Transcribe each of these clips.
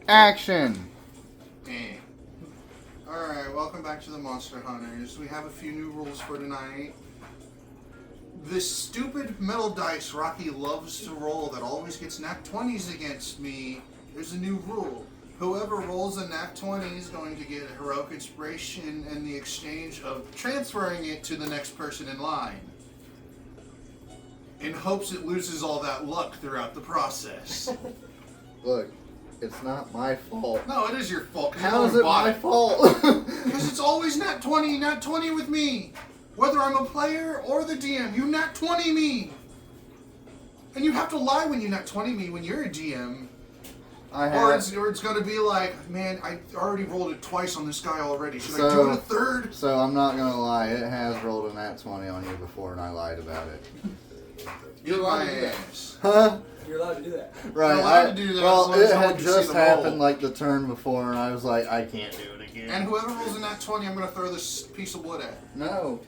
Action! Eh. Alright, welcome back to the Monster Hunters. We have a few new rules for tonight. This stupid metal dice Rocky loves to roll that always gets nat 20s against me. There's a new rule. Whoever rolls a nat 20 is going to get a heroic inspiration in the exchange of transferring it to the next person in line. In hopes it loses all that luck throughout the process. Look, it's not my fault. No, it is your fault. How is it my fault? Because it's always nat 20 with me. Whether I'm a player or the DM, you nat 20 me. And you have to lie when you nat 20 me when you're a DM. Or it's going to be like, man, I already rolled it twice on this guy already. Should I do it a third? So I'm not going to lie. It has rolled a nat 20 on you before and I lied about it. You're my ass. Huh? You're allowed to do that. Right. You're allowed to do that Well, as long as it no one had can just see the happened roll. like the turn before and I was like, I can't do it again. And whoever rolls a nat 20, I'm going to throw this piece of wood at. No.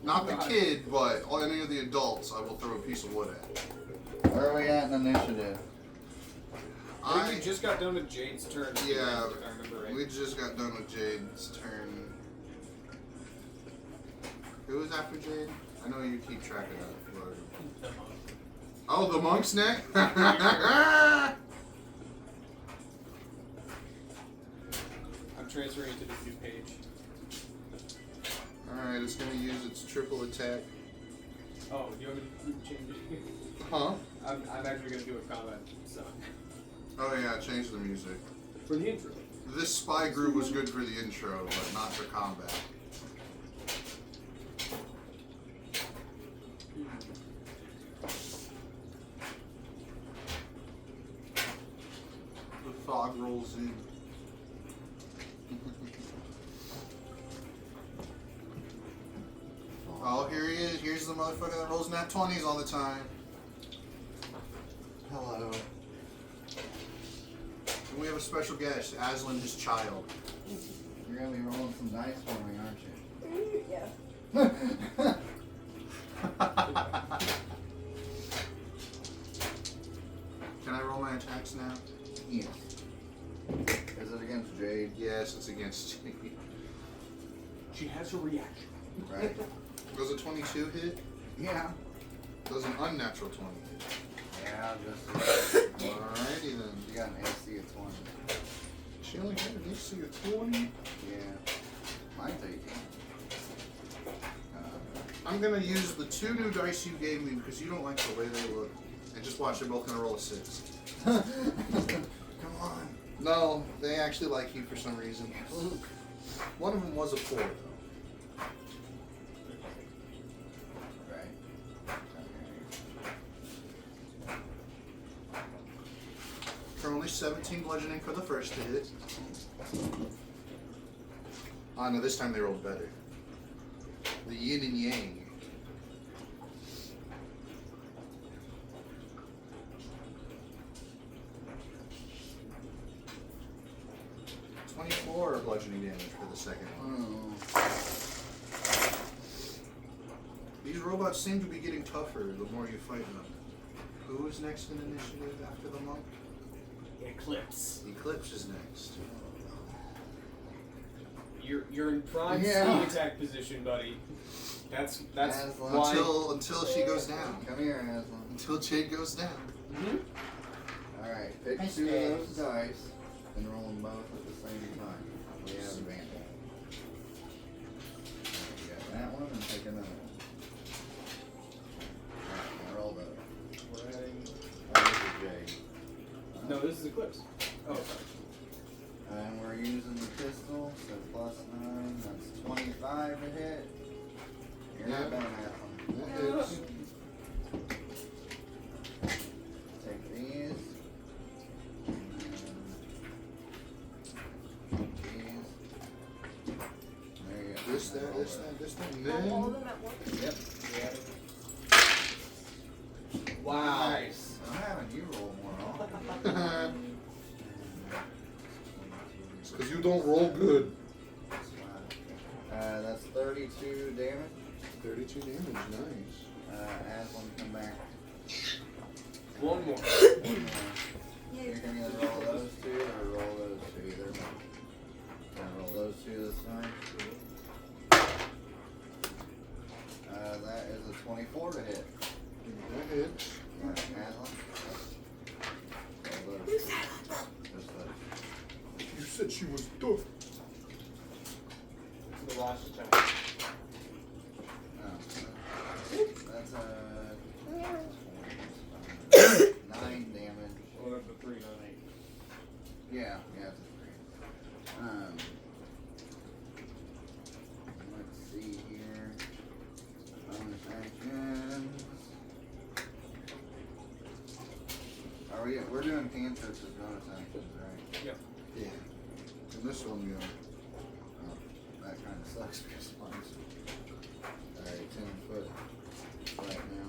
Not the kid, but any of the adults, I will throw a piece of wood at. Where are we at in initiative? I think we just got done with Jade's turn. Yeah, if I remember right. we just got done with Jade's turn. Who was after Jade? I know you keep track of that. But... Oh, the monk's neck? I'm transferring it to this new page. Alright, it's going to use its triple attack. Oh, do you want me to change it? Huh? I'm actually going to do a combat song. Oh yeah, change the music. For the intro. This spy group was good for the intro, but not for combat. The fog rolls in. Oh, here he is. Here's the motherfucker that rolls nat 20s all the time. Hello. And we have a special guest, Aslan, his child. You're going to be rolling some dice for me, aren't you? Yeah. Can I roll my attacks now? Yes. Is it against Jade? Yes, it's against Jade. She has a reaction. Right. Does a 22 hit? Yeah. Does an unnatural 20 hit? Yeah, just. Alrighty then. You got an AC of 20. She only had an AC of 20? Yeah. Mine's 18. I'm gonna use the two new dice you gave me because you don't like the way they look. And just watch, they're both gonna roll a 6. Come on. No, they actually like you for some reason. One of them was a 4 though. Right. For only 17 bludgeoning for the first hit. Ah, no, this time they rolled better. The yin and yang. .24 bludgeoning damage for the second one. Oh. These robots seem to be getting tougher the more you fight them. Who is next in initiative after the monk? Eclipse. Eclipse is next. You're in prime Yeah. sneak attack position, buddy. That's Aslan. why. Until she goes down. Come here, Aslan. Until Jade goes down. Alright, pick Nice two of those days. dice and roll them both at the same time. We have advantage. You got that one and take another one. Alright, now roll those. Oh, this is Jade. No, this is Eclipse. Oh, sorry. And we're using the pistol, so +9, that's 25 to hit. You're Yeah. not gonna have them. That hits. Take these. And these. There you go. This, that, Roll this, those. that, this, that, and Roll all of then. them at once. Yep. Wow. Nice. I'm having you roll more often. It's because you don't roll good. That's 32 damage. 32 damage, nice. Aslan, come back. One more. One more. Yeah. You can either roll those two or roll said she was tough. The last attack. That's 9 damage. Well, that's a 3, not 8. Yeah, it's a 3. Let's see here. Bonus actions. We're doing cantrips as bonus actions, right? Yep. Yeah. And this one, Oh, that kind of sucks because mine's alright, 10 foot right now.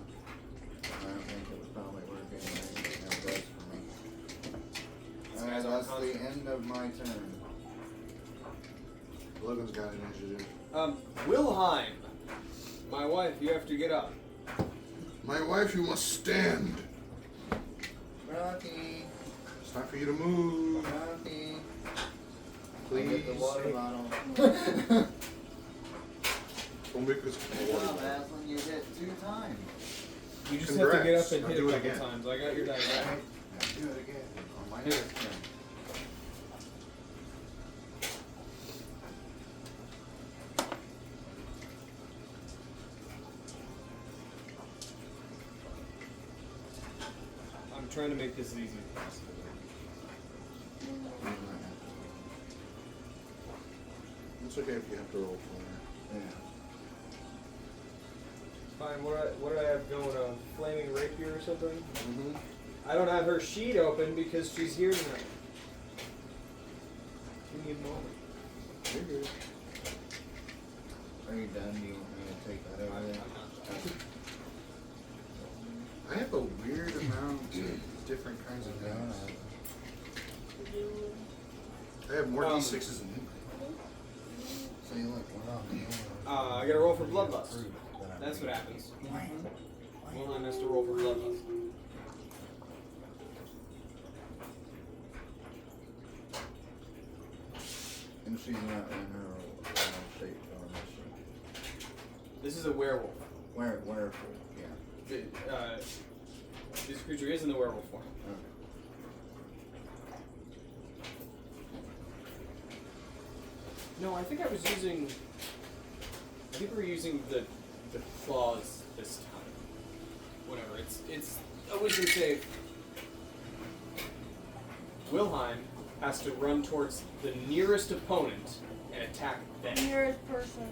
I don't think it would probably work anyway. It does for me. Alright, that's the end of my turn. Logan's got initiative. Wilhelm, my wife, you have to get up. My wife, you must stand. Rocky, It's time for you to move. Rocky. Please. Get the water bottle. Don't make us Good job, Aslan. You hit 2 times. You just have to get up Congrats. and Now hit do a it couple again. times. I got your dice. Right? Yeah, do it again. On my next turn. I'm trying to make this as easy as possible. It's okay if you have to roll for Yeah. Fine, what do I have going on? Flaming rapier or something? it. Mm-hmm. I don't have her sheet open because she's here tonight. Give me a moment. You're good. Are you done? Do you want me to take that over there? I have a weird amount of different kinds of dice. I have more D6s than you. See, look, we're on. I gotta roll for bloodlust. That's what happens. Wilhelm has to roll for bloodlust. And she's not in her shape on this. This is a werewolf. Where? Yeah. This creature is in the werewolf form. Okay. No, I think I was using. I think we were using the claws this time. Whatever. It's a wisdom save. Wilhelm has to run towards the nearest opponent and attack them. Nearest person.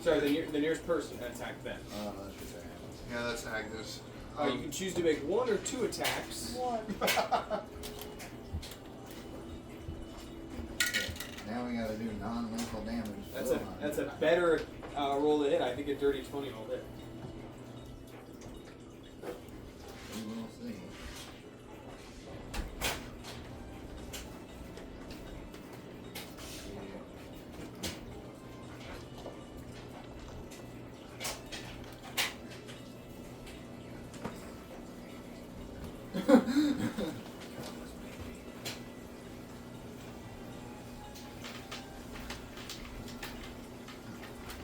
Sorry, the nearest person and attack them. Oh, that's your turn. Yeah, that's Agnes. You can choose to make 1 or 2 attacks. One. Now we gotta do non-lethal damage. That's a better roll to hit. I think a dirty 20 will hit. We will see.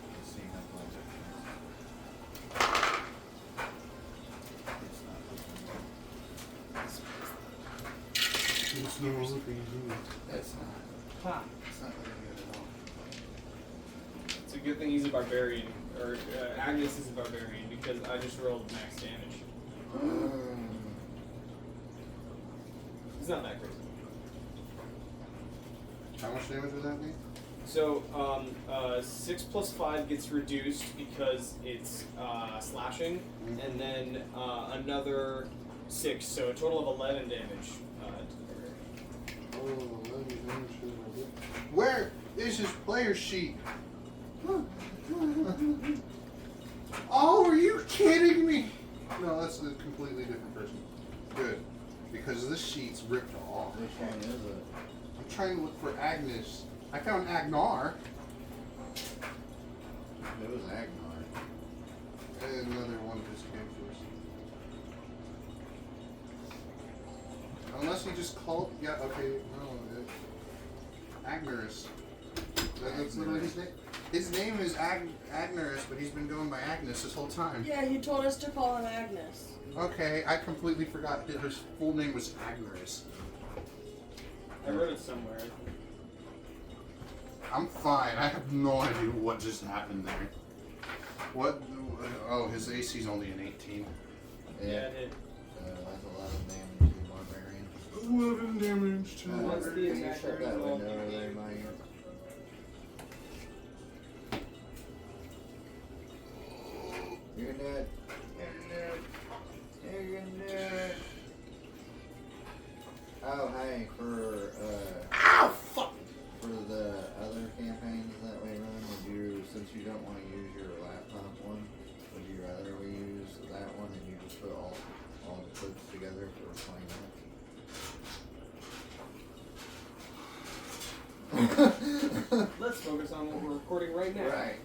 Let's see how close it is. It's not looking good. It's not. Ha! It's not looking good at all. It's a good thing he's a barbarian, or Agnes is a barbarian, because I just rolled max damage. It's not that crazy. How much damage would that be? So, 6 plus 5 gets reduced because it's slashing, and then another 6, so a total of 11 damage. To the barbarian. Where is his player sheet? Oh, are you kidding me? No, that's a completely different person. Good. Because this sheet's ripped off. Which one is it? I'm trying to look for Agnes. I found Agnar. It was Agnar. And another one of his characters. Unless he just called. Yeah, okay. No. Agnerus. That's literally his name. His name is Agnerus, but he's been going by Agnes this whole time. Yeah, he told us to call him Agnes. Okay, I completely forgot that his full name was Agnerus. I wrote it somewhere. I'm fine. I have no idea what just happened there. What? Oh, his AC's only an 18. Yeah, it hit. That's a lot of damage to barbarian. 11 damage to What's the Can you attack shut that roll? window over there, Mike? You're dead. You're dead. You're dead. Oh, hey, for Ow! Fuck! for the other campaigns that we run, would you, since you don't want to use your laptop one, would you rather we use that one and you just put all the clips together for 20 minutes? Let's focus on what we're recording right now. Right.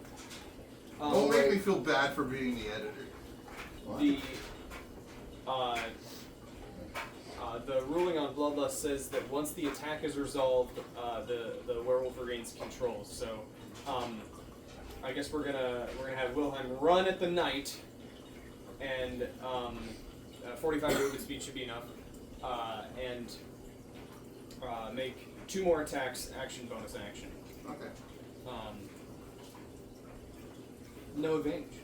Don't make me feel bad for being the editor. What? The ruling on Bloodlust says that once the attack is resolved, the werewolf regains control. So, I guess we're gonna have Wilhelm run at the knight, and 45 movement speed should be enough, and make 2 more attacks, action, bonus action. Okay. No advantage.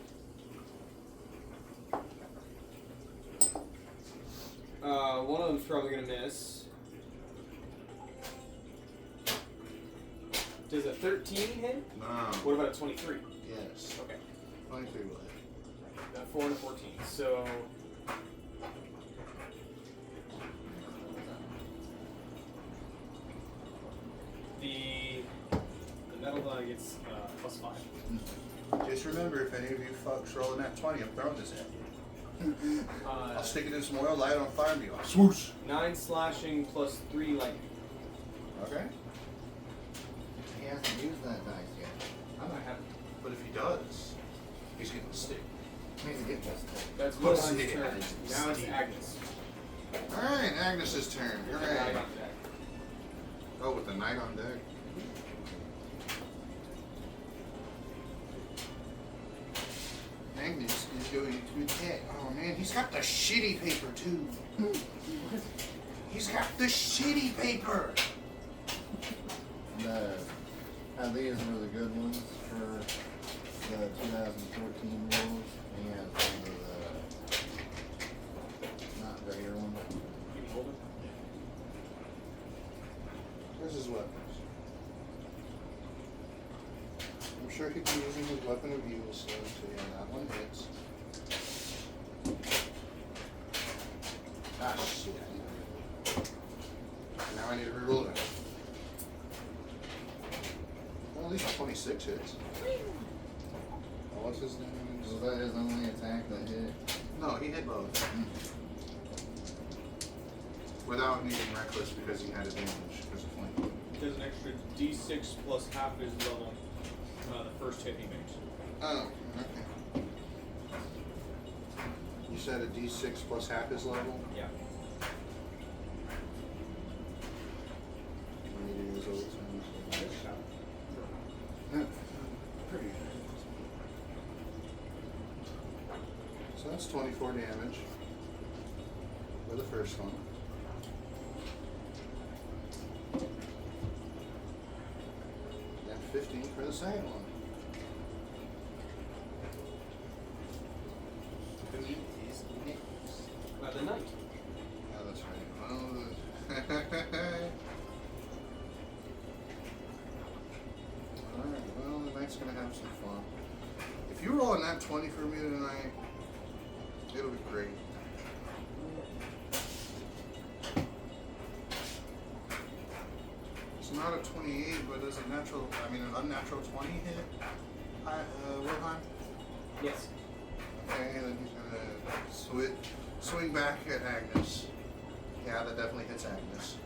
One of them's probably gonna miss. Does a 13 hit? No. What about a 23? Yes. Okay. 23 will hit. 4 and a 14. So the metal die gets plus 5. Just remember, if any of you fucks rolling that 20, I'm throwing this at you. I'll stick it in some oil, light it on fire, and be like, swoosh! 9 slashing plus 3 lightning. Okay. He hasn't used that dice yet. I might have. But if he does, he's getting the stick. He's getting this thing. That's Plus Wilhelm's the- turn. Now it's Agnes. Alright, Agnes's turn. You're Hooray. on deck. Oh, with the knight on deck. Agnes is going to attack. Oh man, he's got the shitty paper too. He's got the shitty paper. These were the good ones for the 2014 rules. He has one of the not greater ones. You can hold it. Where's his weapons? I'm sure he'd be using his weapon of evil still, so yeah, that one hits. Ah, shit. Now I need to reroll that. Well, at least 26 hits. Oh, what's his name? Was that his only attack that hit? No, he hit both. Without needing reckless because he had advantage because of flank. There's an extra d6 plus half his level. The first hit he makes. Oh, okay. You said a d6 plus half his level? Yeah. Let me do his old times. Pretty good. So that's 24 damage for the first one. And 15 for the second one. By the knight. Oh, that's right. Alright, well, the knight's gonna have some fun. If you roll a nat 20 for me tonight, it'll be great. It's not a 28, but it's an unnatural 20 hit. Wilhelm? Yes. Okay, then he's gonna swing back at Agnes. Yeah, that definitely hits Agnes.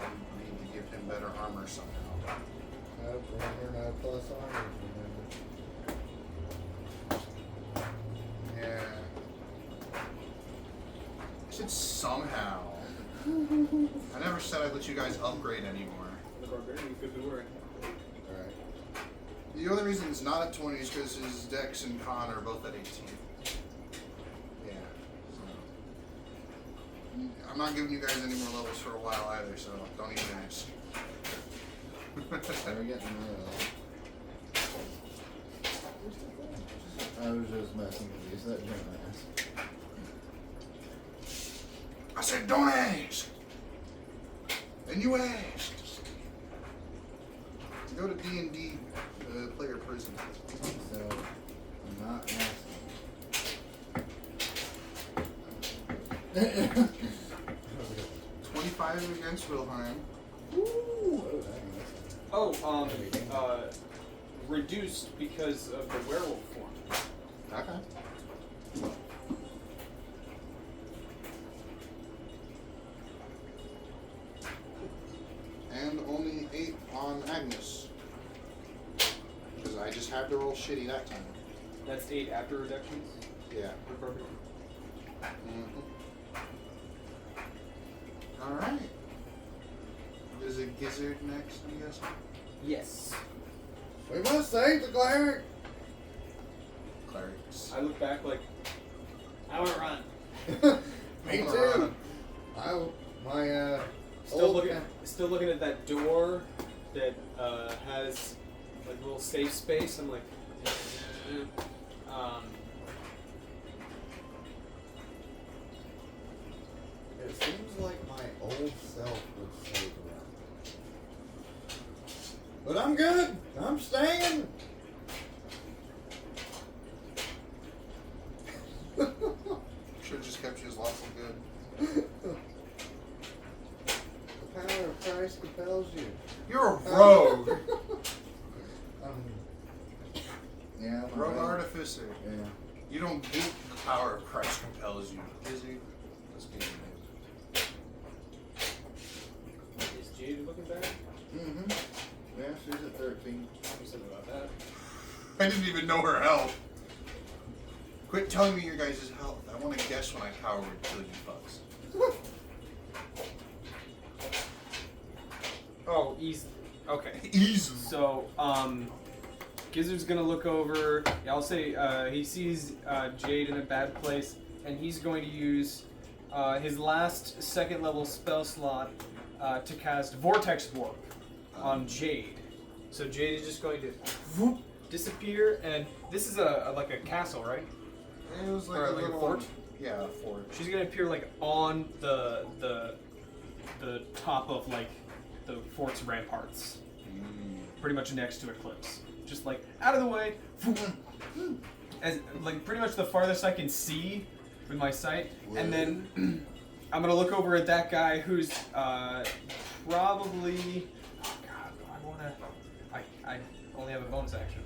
I need to give him better armor somehow. Armor, plus armor, remember. Yeah. I said somehow. I never said I'd let you guys upgrade anymore. The barbarian could be worried. Alright. The only reason it's not at 20 is because his Dex and Con are both at 18. Yeah. So. I'm not giving you guys any more levels for a while either, so don't even ask. Never get to know that. I was just messing with you, so that didn't ask. I said, don't ask. And you asked. Go to D&D player prison. So, I'm not asking. 25 against Wilhelm. Ooh. Oh, reduced because of the werewolf form. Okay. And only 8 on Agnes. Because I just had to roll shitty that time. That's 8 after reductions. Yeah. Perfect. Alright. Is it Gizzard next, I'm guessing? Yes. We must save the cleric! Clerics. I look back like, I want to run. Me Hold too! on. My, Still looking at that door that has like a little safe space. I'm like, It seems like my old self would say that. But I'm good! I'm staying! Should have just kept you as lawful good. The power of Christ compels you. You're a rogue! Yeah, I'm Rogue right. artificer. Yeah. You don't get the power of Christ compels you. Gizzard. Let's get you. is Jade looking back? Mm-hmm. Yeah, she's at 13. Something about that. I didn't even know her health. Quit telling me your guys' health. I want to guess when I power word kill you fucks. Oh, easy. Okay. Easy. So, Gizzard's gonna look over. Yeah, I'll say he sees Jade in a bad place, and he's going to use his last second level spell slot to cast Vortex Warp on Jade. So Jade is just going to whoop, disappear, and this is like a castle, right? It was like Or a like a little fort? Yeah, a fort. She's gonna appear like on the top of like the fort's ramparts, pretty much next to Eclipse. Just like out of the way, as like pretty much the farthest I can see with my sight, and then I'm gonna look over at that guy who's probably. Oh God, I only have a bonus action.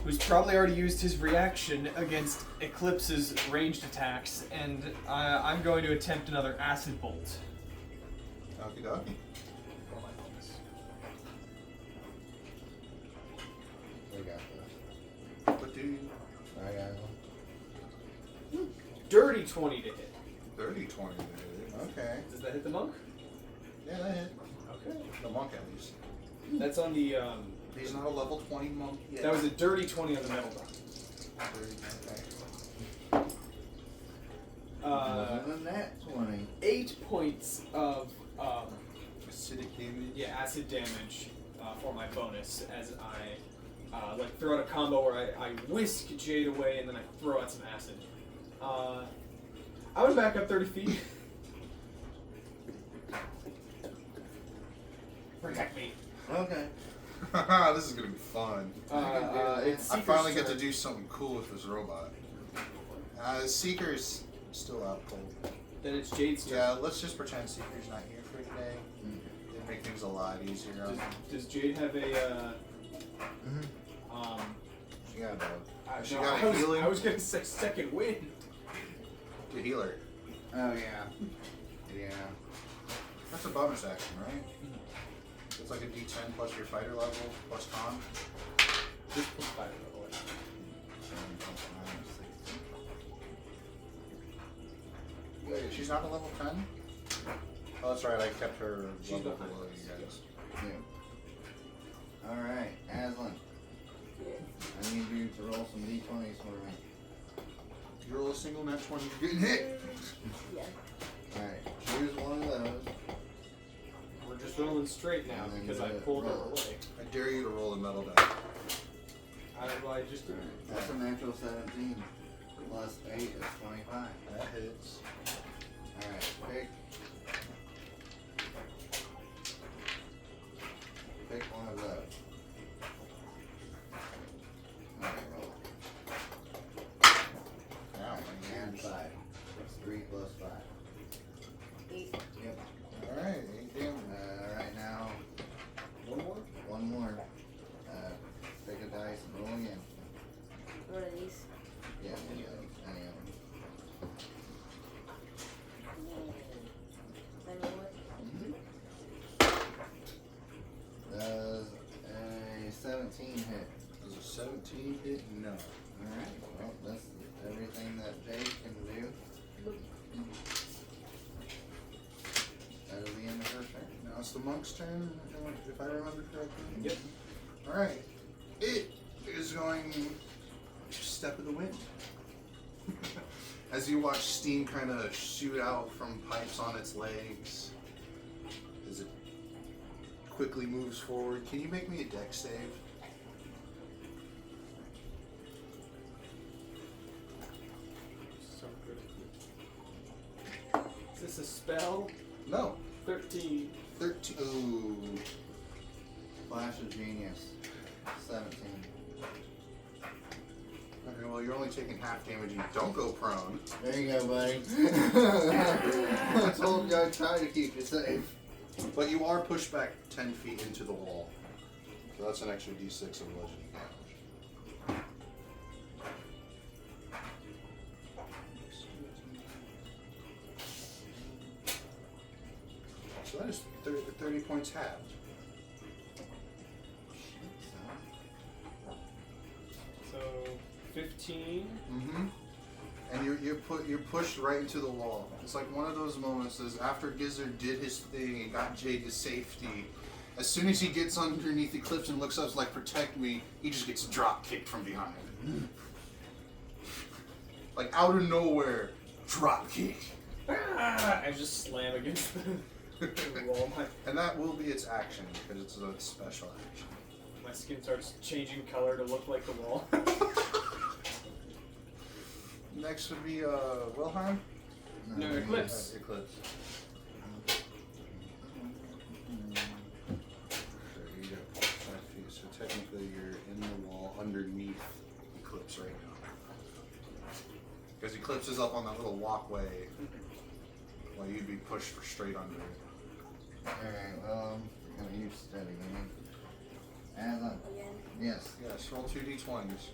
Who's probably already used his reaction against Eclipse's ranged attacks, and I'm going to attempt another acid bolt. Okie dokie. Roll my bonus. We got this. But dude, I got one. Dirty 20 to hit. 30, 20 to hit. Okay. Does that hit the monk? Yeah, that hit. Okay. The monk at least. That's on the. He's not a level 20 monk yet. That was a dirty 20 on the metal die. Okay. Other than that, 20. 8 points of Acidic damage. acid damage for my bonus as I like throw out a combo where I whisk Jade away and then I throw out some acid. I would back up 30 feet. Protect me. Okay. This is gonna be fun. It's I Seeker's finally get turn. to do something cool with this robot. Seeker's still out cold. Then it's Jade's turn. Yeah, let's just pretend Seeker's not here for today. It'd make things a lot easier. Does Jade have a She got a dog. She got a healing? I was gonna say second wind. To heal her. Oh, yeah. Yeah. That's a bonus action, right? It's like a D10 plus your fighter level plus con. Just plus 5 by the way. 7 plus 9 is 16. Wait, she's not a level 10? Oh, that's right, I kept her She's level behind below us, you guys. Yeah. Alright, Aslan. I need you to roll some d20s for me. You roll a single nat 20, you're getting hit! Yeah. Alright, choose one of those. We're just throwing rolling straight now And then because do I it pulled it roll. away. I dare you to roll a metal die. I just did. Alright, that's a natural 17. Plus 8 is 25. That hits. Alright, pick one of those. Alright, roll. Alright, and 5. That's 3 plus 5. 8. Yep. Alright, 8 damage. Right now, One more? one more. Pick a dice and roll again. One of these. Yeah, any of them. Any of them. Does a 17 hit? Does a 17 hit? No. Alright, well, that's everything that Jade can do. That'll be in the first turn. Now it's the monk's turn, if I remember correctly. Yep. Alright. It is going to step of the wind. As you watch steam kind of shoot out from pipes on its legs. As it quickly moves forward. Can you make me a dex save? So good. Is this a spell? No. 13. 13. Ooh. Flash of Genius. 17. Okay, well, you're only taking half damage. You don't go prone. There you go, buddy. I told you I'd try to keep you safe. But you are pushed back 10 feet into the wall. So that's an extra d6 of bludgeoning damage. So that is 30 points halved. So 15. Mm-hmm. And you're pushed right into the wall. It's like one of those moments as after Gizzard did his thing and got Jade to safety, as soon as he gets underneath the cliffs and looks up like protect me, he just gets drop kicked from behind. Like out of nowhere, drop kick. I just slam against the wall. And that will be its action because it's a special action. My skin starts changing color to look like the wall. Next would be Wilhelm. No, Eclipse. Eclipse. So you got 5 feet. So technically you're in the wall underneath Eclipse right now. Because Eclipse is up on that little walkway while you'd be pushed for straight under it. Alright, well, I'm gonna use steady again. As I'm. Again. Yes. Yes, roll 2d20s.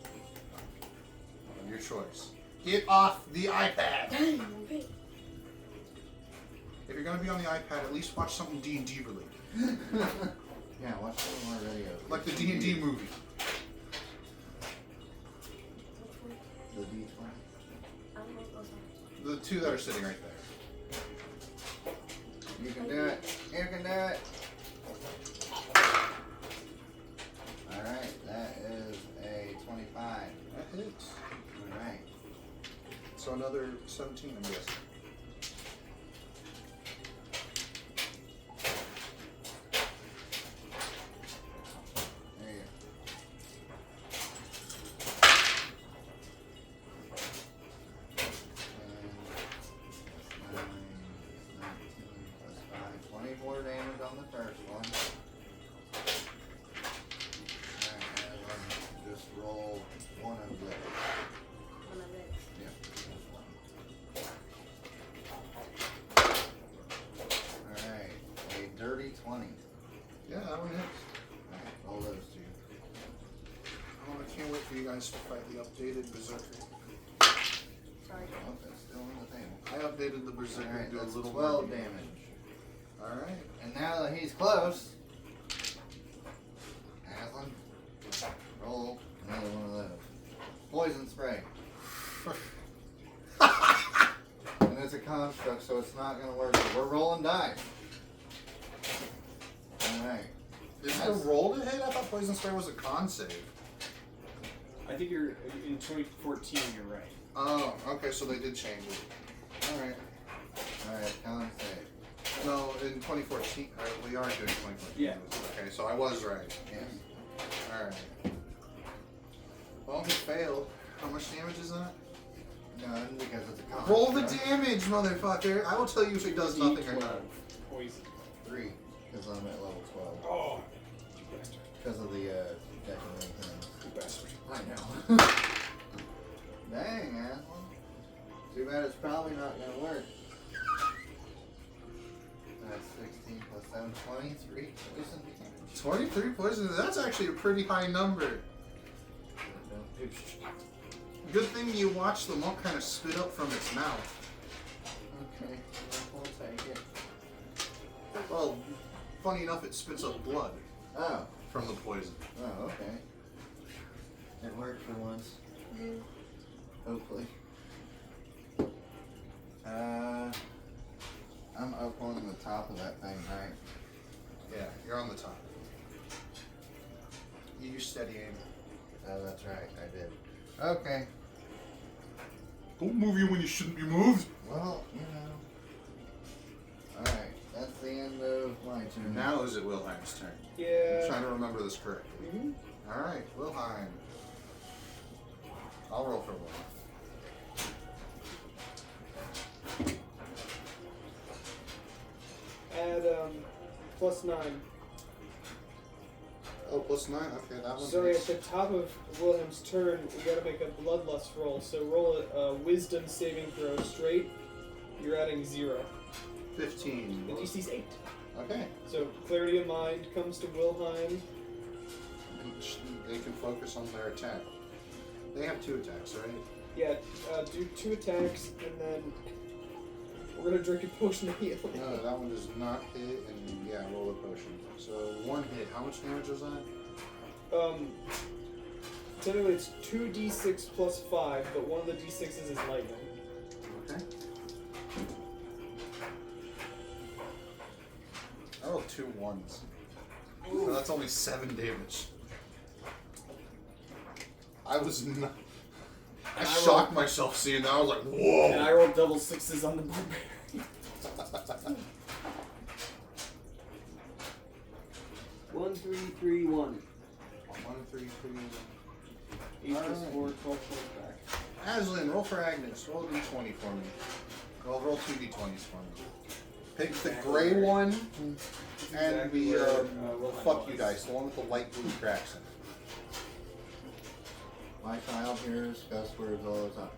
Of your choice. Get off the iPad! Okay. If you're gonna be on the iPad, at least watch something D&D related. Yeah, watch some more videos. Like the D&D movie. Which one? The D20. I don't know what those are. The two that are sitting right there. You can do it. You can do it. Alright, that is a 25. That hits. Alright. So another 17, I'm guessing. There you go. 24 damage on the first one. Alright, and then just roll one of those. One of it. Yep, just one. Alright, a dirty 20. Yeah, that one hits. Alright, roll those two. Oh, I can't wait for you guys to fight the updated Berserker. Sorry. Oh, that's still on the table. I updated the Berserker Alright, to do a that's little 12 more damage. Alright. And now that he's close, Aslan, roll another one of those. Poison spray. And it's a construct, so it's not going to work. We're rolling dice. Alright. Is it a roll to hit? I thought Poison Spray was a con save. I think you're in 2014. You're right. Oh, okay, so they did change it. Alright. Alright, con save. No, in 2014. We are doing 2014. Yeah. Okay, so I was right. Yes. Alright. Well, he failed. How much damage is that? None, because it's a con. Roll the damage, motherfucker! I will tell you if it does nothing or not. Poison. 3, because I'm at level 12. Oh, you bastard. Because of the decorating things. You bastard. I know. Dang, man. Too bad it's probably not gonna work. That's 16 plus 7, 23 poison damage. 23 poison, that's actually a pretty high number. Good thing you watched the monk kind of spit up from its mouth. Okay, we'll take it. Well, funny enough, it spits up blood Oh, from the poison. oh, okay. It worked for once. Hopefully. I'm up on the top of that thing, right? Yeah, you're on the top. You use steady aim. Oh, that's right, I did. Okay. Don't move you when you shouldn't be moved. Well, you know. Alright, that's the end of my turn. Now is it Wilhelm's turn? I'm Yeah. trying to remember this correctly. Mhm. Alright, Wilhelm. I'll roll for Wilhelm. Add +9. Oh, +9? Okay, that one. Sorry, at the top of Wilhelm's turn, we gotta make a bloodlust roll. So roll a wisdom saving throw straight. You're adding 0. 15. The DC's 8. Okay. So clarity of mind comes to Wilhelm. They can focus on their attack. They have 2 attacks, right? Yeah, do 2 attacks, and then we're gonna drink a potion of healing. No, that one does not hit, and yeah, roll a potion. So 1 hit. How much damage was that? Technically it's 2d6 plus 5, but one of the d6s is lightning. Okay. I rolled 2 1s. So that's only 7 damage. I was not. I And I shocked myself seeing that. I was like, whoa! And I rolled double 6s on the barbarian. 1, 3, 3, 1. 1, 3, 2, 1. 8 plus Alright. 4, 12 points back. Aslan, roll for Agnes. Roll a d20 for me. Well, roll 2 d20s for me. Pick the gray one and Exactly the where, Wilhelm fuck you was. dice, the one with the light blue cracks in it. My child hears cuss words all the time.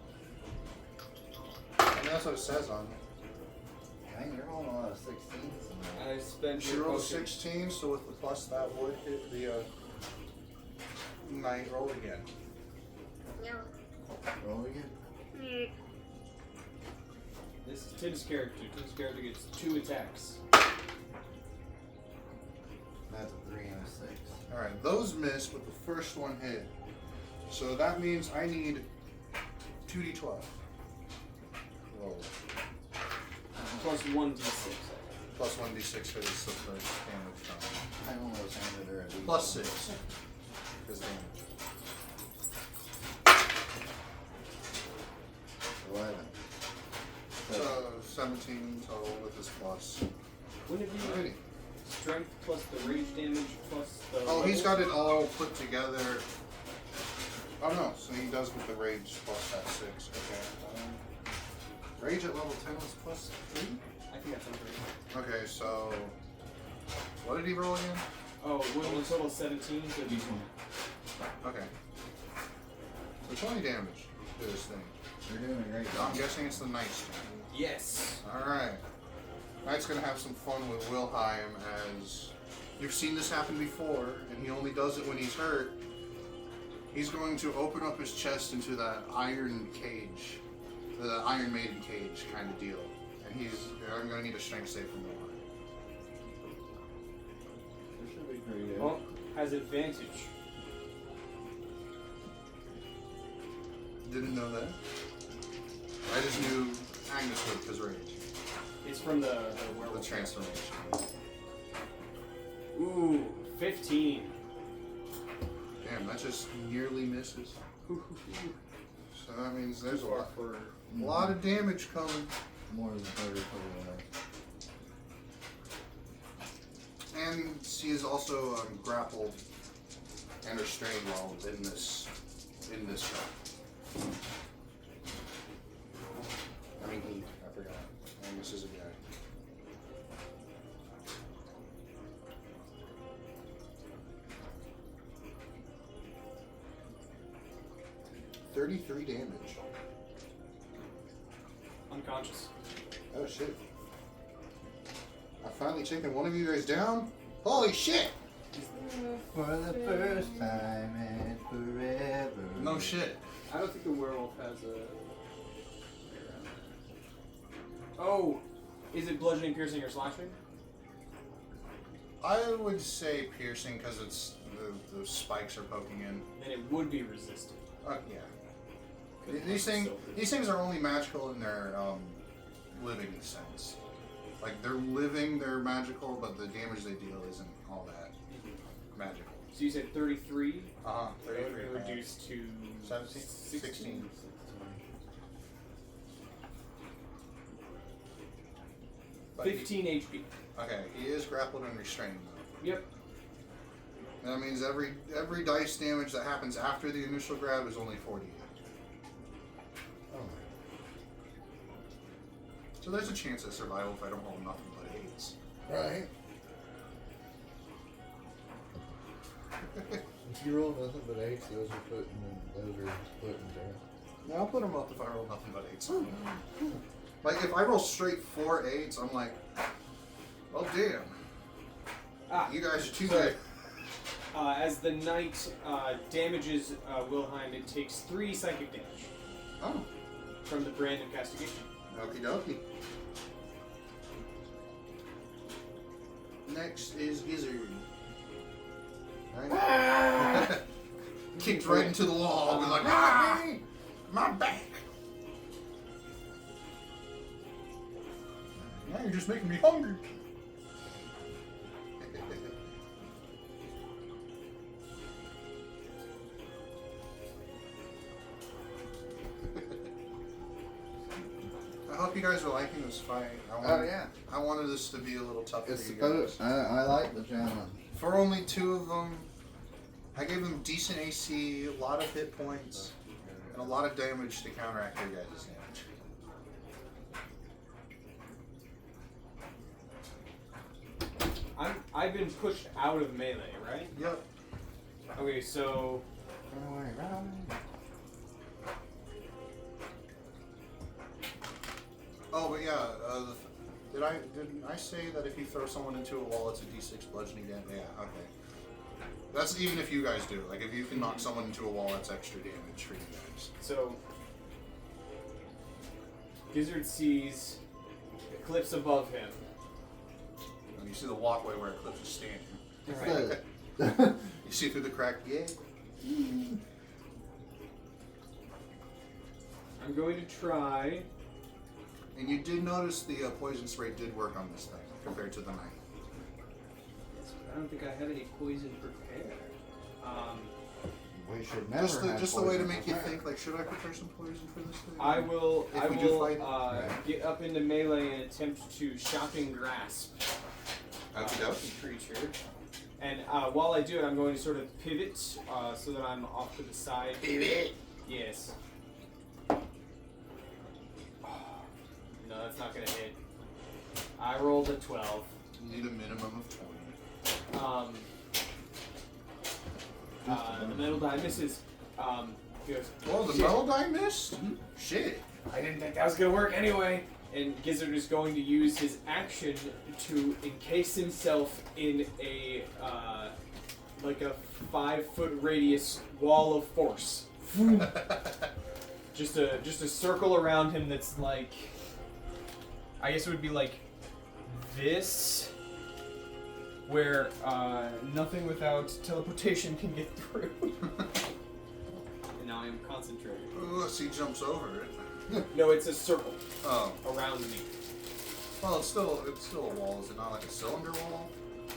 I mean, that's what it says on it. Dang, you're rolling a lot of 16s in there. I spent She your rolled potion. 16, so with the plus that would hit the knight. Roll again. Roll again. This is Tim's character. Tim's character gets 2 attacks. That's a 3 and a 6. Alright, those missed, but the first one hit. So that means I need 2d12. Roll. Plus 1d6. Plus 1d6 for this the first damage from. I almost handed her a D. Plus 6. Because damage. 11. So 17 total with this plus. Wouldn't it be Alrighty. strength plus the rage damage plus the. Oh, he's level? got it all put together. Oh no, so he does with the rage plus that 6. Okay. Rage at level 10 was plus 3? I think that sounds right. Okay, so. What did he roll again? Oh, well, total of 17, so d20. Okay. So 20 damage to this thing. You're doing a great I'm job. guessing it's the knight's turn. Yes. Alright. Knight's gonna have some fun with Wilhelm as you've seen this happen before, and he only does it when he's hurt. He's going to open up his chest into that iron cage, the Iron Maiden cage kind of deal. And I'm gonna need a strength save from Wilhelm. This should be pretty good. Monk has advantage. Didn't know that. I just knew Agnes would because rage. It's from the The werewolf. transformation. Ooh, 15. Damn, that just nearly misses. So that means there's a lot of damage coming. More than 30 for the And she is also grappled and restrained while in this shot. I mean, I forgot. And this is a guy. $33 damage. Unconscious. Oh shit. I finally taken one of you guys down? Holy shit! For the first time and forever. No shit. I don't think the werewolf has a. Oh, is it bludgeoning, piercing, or slashing? I would say piercing because it's the spikes are poking in. Then it would be resisted. Yeah. These things are only magical in their living sense. Like they're living, they're magical, but the damage they deal isn't all that magical. So you said 33. 33. Reduced to 17? 16. But 15 HP. Okay, he is grappled and restrained though. Yep. That means every dice damage that happens after the initial grab is only 48. Oh. So there's a chance of survival if I don't roll nothing but 8s. Right. If you roll nothing but 8s, those are put in there. Yeah, I'll put them up if I roll nothing but 8s. Like if I roll straight 4 8s, I'm like, oh damn. Ah, You guys are too sorry. good. As the knight damages Wilhelm, it takes 3 psychic damage Oh, from the brand of castigation. okie dokie. Next is Gizzard. Right. Kicked right into the wall. We're like, ah, my back. Now you're just making me hungry. I hope you guys are liking this fight. I wanted this to be a little tougher It's for you guys. supposed. I like the gentleman. For only 2 of them, I gave them decent AC, a lot of hit points, and a lot of damage to counteract your guys' damage. I've been pushed out of melee, right? Yep. Okay, so Oh, but yeah, didn't I say that if you throw someone into a wall, it's a D6 bludgeoning damage? Yeah, okay. That's even if you guys do it. Like, if you can knock someone into a wall, that's extra damage for you guys. So Gizzard sees Eclipse above him. And you see the walkway where Eclipse is standing. Right. You see through the crack, yeah. I'm going to try. And you did notice the poison spray did work on this thing compared to the knight. I don't think I have any poison prepared. We should never Just the way to poison make you prepared. think, like, should I prepare some poison for this thing? I will. If I we do will fight- get up into melee and attempt to shocking grasp Okie the dokie. creature. And while I do it, I'm going to sort of pivot so that I'm off to the side. Pivot. Yes. No, that's not gonna hit. I rolled a 12. You need a minimum of 20. The metal die misses. He goes, Oh, the "Shit." metal die missed? Shit. I didn't think that was gonna work anyway. And Gizzard is going to use his action to encase himself in a like a 5-foot radius wall of force. just a circle around him that's like, I guess it would be like this, where nothing without teleportation can get through. And now I am concentrating. Ooh, he jumps over it. No, it's a circle Oh. around me. Well, it's still a wall. Is it not like a cylinder wall?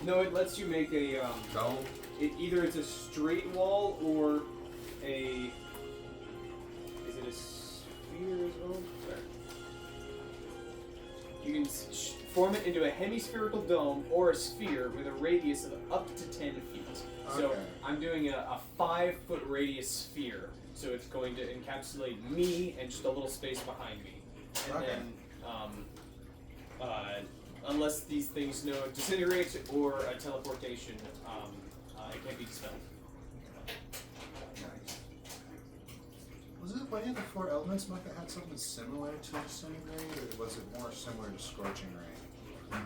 No, it lets you make a No. either it's a straight wall or a. Is it a sphere as well? Sorry. You can form it into a hemispherical dome or a sphere with a radius of up to 10 feet. So Okay. I'm doing a 5-foot radius sphere. So it's going to encapsulate me and just a little space behind me. And Okay. then, unless these things know disintegrate or a teleportation, it can't be dispelled. Nice. Was it any of the four elements might have had something similar to disintegrate, or was it more similar to scorching ray?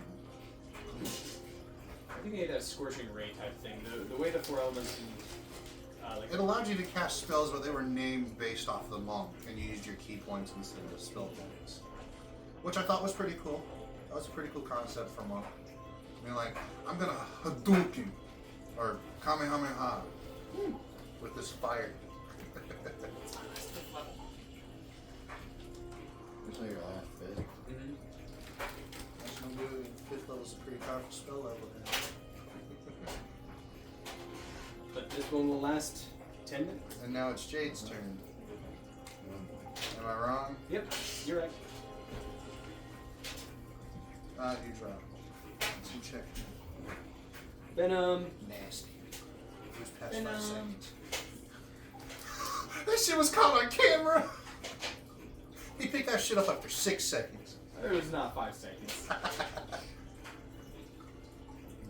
I think it had a scorching ray type thing. The way the 4 elements can, like It allowed you to cast spells, but they were named based off the monk, and you used your key points instead of spell points, which I thought was pretty cool. That was a pretty cool concept for monk. I mean, like, I'm gonna Hadouken or Kamehameha with this fire. This is your last bit. Mhm. That's gonna do 5th level is a pretty powerful spell level. But this one will last 10 minutes. And now it's Jade's turn. Am I wrong? Yep, you're right. You draw. Let's see, check. Venom. Nasty. It was past And, 5 seconds. That shit was caught on camera! He picked that shit up after 6 seconds. It was not 5 seconds.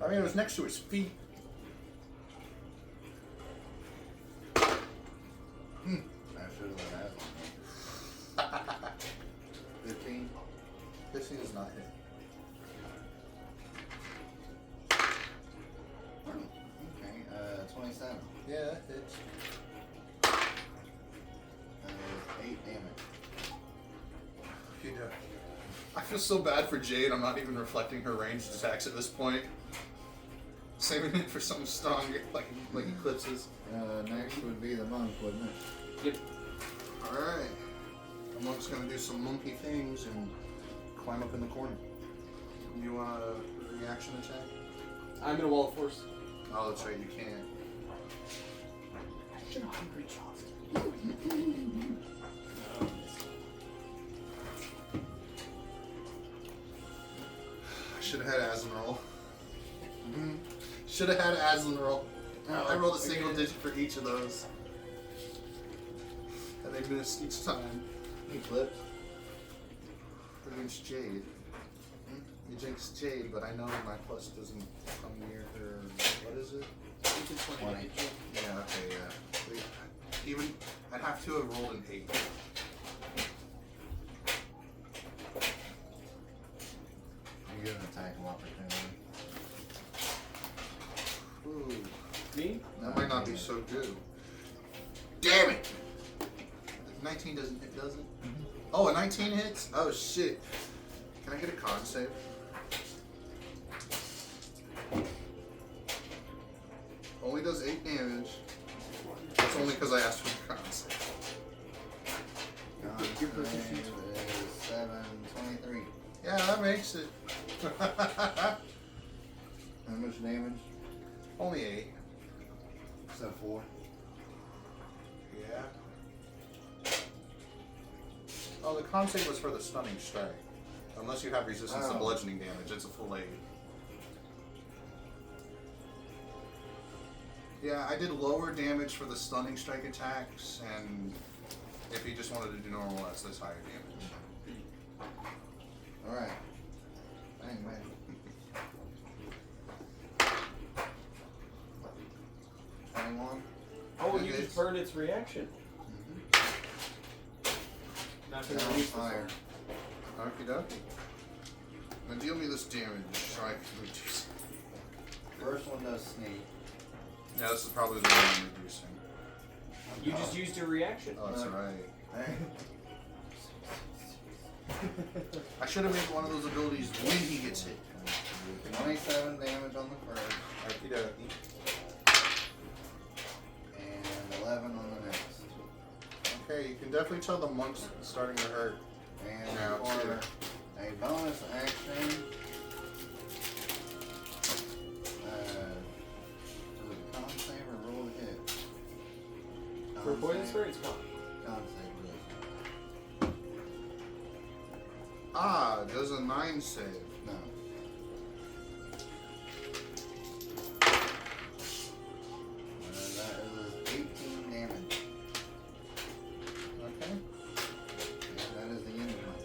I mean, it was next to his feet. I should have let that. 15. 15 is not hit. Okay, 27. Yeah, that hits. 8 damage. You know, I feel so bad for Jade, I'm not even reflecting her ranged attacks at this point. Saving it for something strong, like Eclipses. Next would be the monk, wouldn't it? Yep. Alright. The monk's gonna do some monkey things and climb up in the corner. You want a reaction attack? I'm in a wall of force. Oh, that's right, you can't. Action hungry child. I should have had Aslan roll. Should have had Aslan roll. I rolled a single digit for each of those. And they missed each time. Eclipse. Against Jade. You jinx Jade, but I know my plus doesn't come near her. What is it? 20. Yeah, okay, yeah. Even, I'd have to have rolled an 8. You get an attack of opportunity. Ooh, Me? that might not be so good. Damn it! 19 doesn't hit, does it? Oh, a 19 hits? Oh shit. Can I get a con save? Only does 8 damage. That's only because I asked for the con save. Con save is 7, 23. Yeah, that makes it. How much damage? Only 8. So 4. Yeah. Oh, the con save was for the stunning strike. Unless you have resistance to Oh. bludgeoning damage, it's a full 8. Yeah, I did lower damage for the stunning strike attacks, and if you just wanted to do normal, that's this higher damage. Alright. Dang, man. Oh, It you is. just burned its reaction. Not gonna Now release this fire. one. Okie dokie. Now deal me this damage so I can reduce. First one does sneak. Yeah, this is probably the one I'm reducing. You just used your reaction. Oh, that's No. right. Hey. I should have made one of those abilities when he gets hit. 27 damage on the first, Okie dokie. and 11 on the next. Okay, you can definitely tell the monk's starting to hurt. And Now, for two. a bonus action, does it con save or roll to hit? For Con poison save. spray, it's gone. Con save, good. Ah, does a 9 save? No. That is 18 damage. Okay. And that is the end of my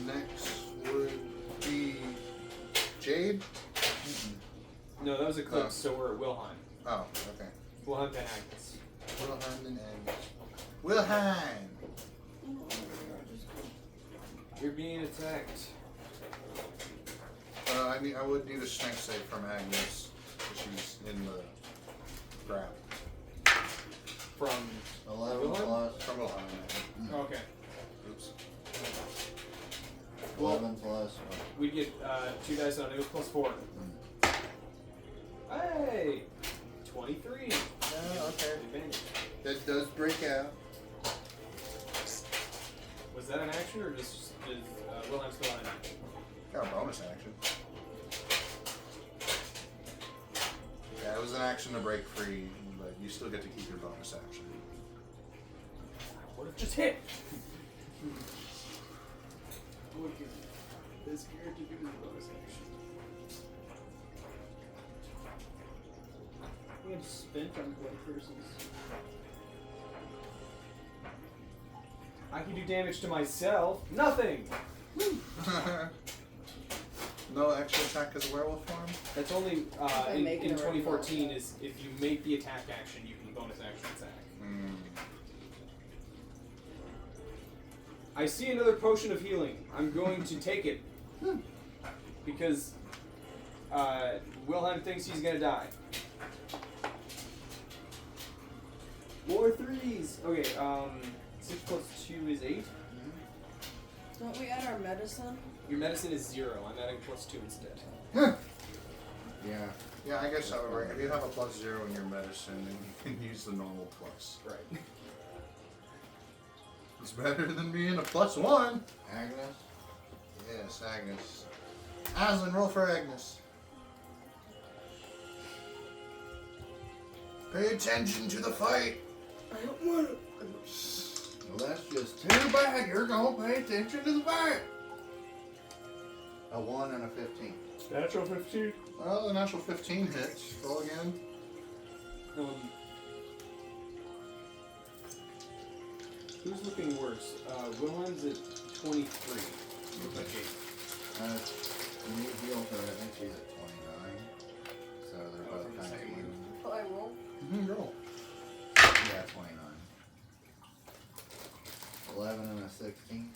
turn. Next would be Jade. No, that was Eclipse, Oh. so we're at Wilhelm. Oh, okay. Wilhelm then Agnes. Wilhelm and Agnes. Wilhelm! You're being attacked. I would need a strength save from Agnes, because she's in the grab. From 11 Wilhelm? plus. From Wilhelm. okay. Oops. 11 plus. We get 2 dice on it. It was plus 4. Hey! 23. Yeah, okay. Advantage. That does break out. Was that an action or just does Wilhelm still have an action? Got a bonus action. Yeah, it was an action to break free, but you still get to keep your bonus action. Would have just hit. Would give this gear to do the bonus action. We have spent on blood curses. I can do damage to myself. Nothing. No extra attack as a werewolf form? That's only I in make it a 2014 roll. is if you make the attack action, you can bonus action attack. Mm. I see another potion of healing. I'm going to take it because Wilhelm thinks he's gonna die. More 3s. Okay. 6 plus 2 is 8. Don't we add our medicine? Your medicine is 0. I'm adding plus 2 instead. Yeah. Yeah, I guess that would work. If you have a +0 in your medicine, then you can use the normal plus. Right. It's better than being a +1. Agnes? Yes, Agnes. Aslan, roll for Agnes. Pay attention to the fight. I don't want to. Well, that's just too bad. You're gonna pay attention to the fight. A 1 and a 15. Natural 15. Well, the natural 15 hits. Roll again. Who's looking worse? Wilhelm's at 23. Okay. You need heal for, I think she's at 29. So they're Oh, both from the kind of same even. Oh, I roll? Roll. Yeah, 29. 11 and a 16.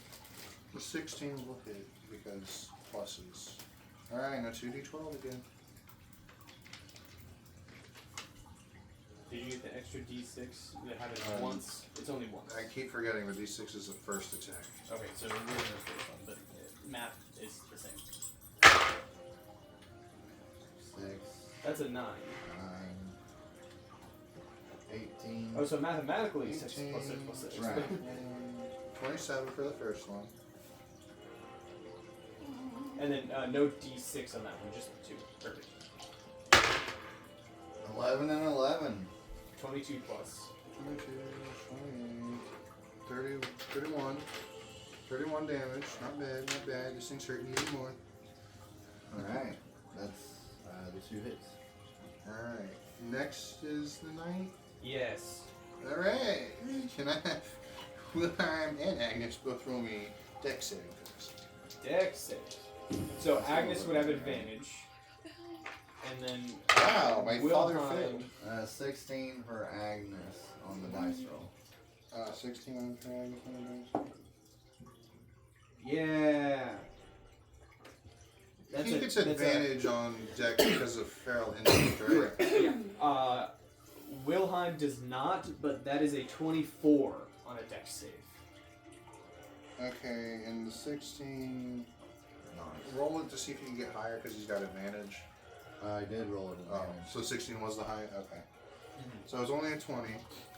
The 16 will hit because pluses. Alright, now 2d12 again. Did you get the extra d6 that have it Um, once? It's only once. I keep forgetting the d6 is the first attack. Okay, so we're in the first one, but math is the same. 6, That's a 9. 9, 18. Oh, so mathematically 6 18, plus 6 plus 6. Right. 27 for the first one. And then no d6 on that one, just 2. Perfect. 11 and 11. 22 plus. 22, 28, 30, 31. 31 damage. Not bad, not bad. This thing's hurting even more. Alright. That's the 2 hits. Alright. Next is the knight. Yes. Alright. Can I have Wilhelm and Agnes both roll me dex saving throws? Dex save. So Agnes would have advantage. And then Wow, my father Wilhelm- failed. 16 for Agnes on the dice roll. 16 for Agnes. Yeah. He gets advantage on dex because of feral instinct, right? Yeah. Wilhelm does not, but that is a 24 on a dex save. Okay, and the 16. Nice. Roll it to see if you can get higher because he's got advantage. I did roll it Oh, advantage. so 16 was the high? Okay. So I was only at 20,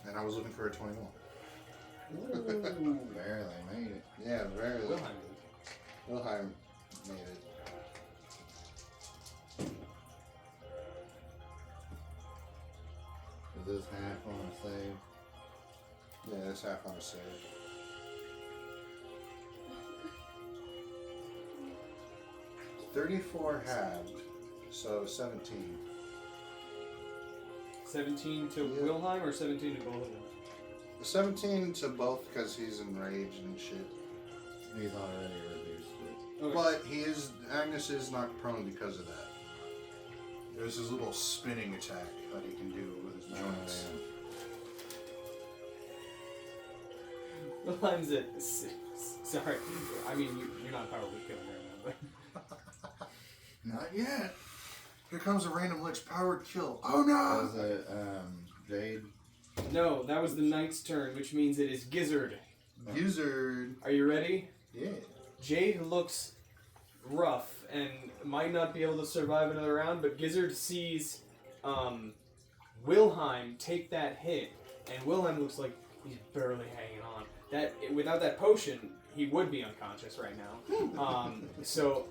and I was looking for a 21. Ooh. Barely made it. Yeah, very Wilhelm. Wilhelm made it. Is this half on a save? Yeah, that's half on a save. 34 halved, so 17. 17 to Yeah. Wilhelm or 17 to both of them? 17 to both because he's enraged and shit. He's already reduced it. Okay. But Agnes is knocked prone because of that. There's his little spinning attack that he can do with his joints. Wilhelm's at 6. Sorry. I mean, you're not powerfully killing right now, but. Not yet. Here comes a random lich powered kill. Oh That no! was a Jade. No, that was the knight's turn, which means it is Gizzard. Gizzard. Are you ready? Yeah. Jade looks rough and might not be able to survive another round, but Gizzard sees Wilhelm take that hit, and Wilhelm looks like he's barely hanging on. Without that potion, he would be unconscious right now. So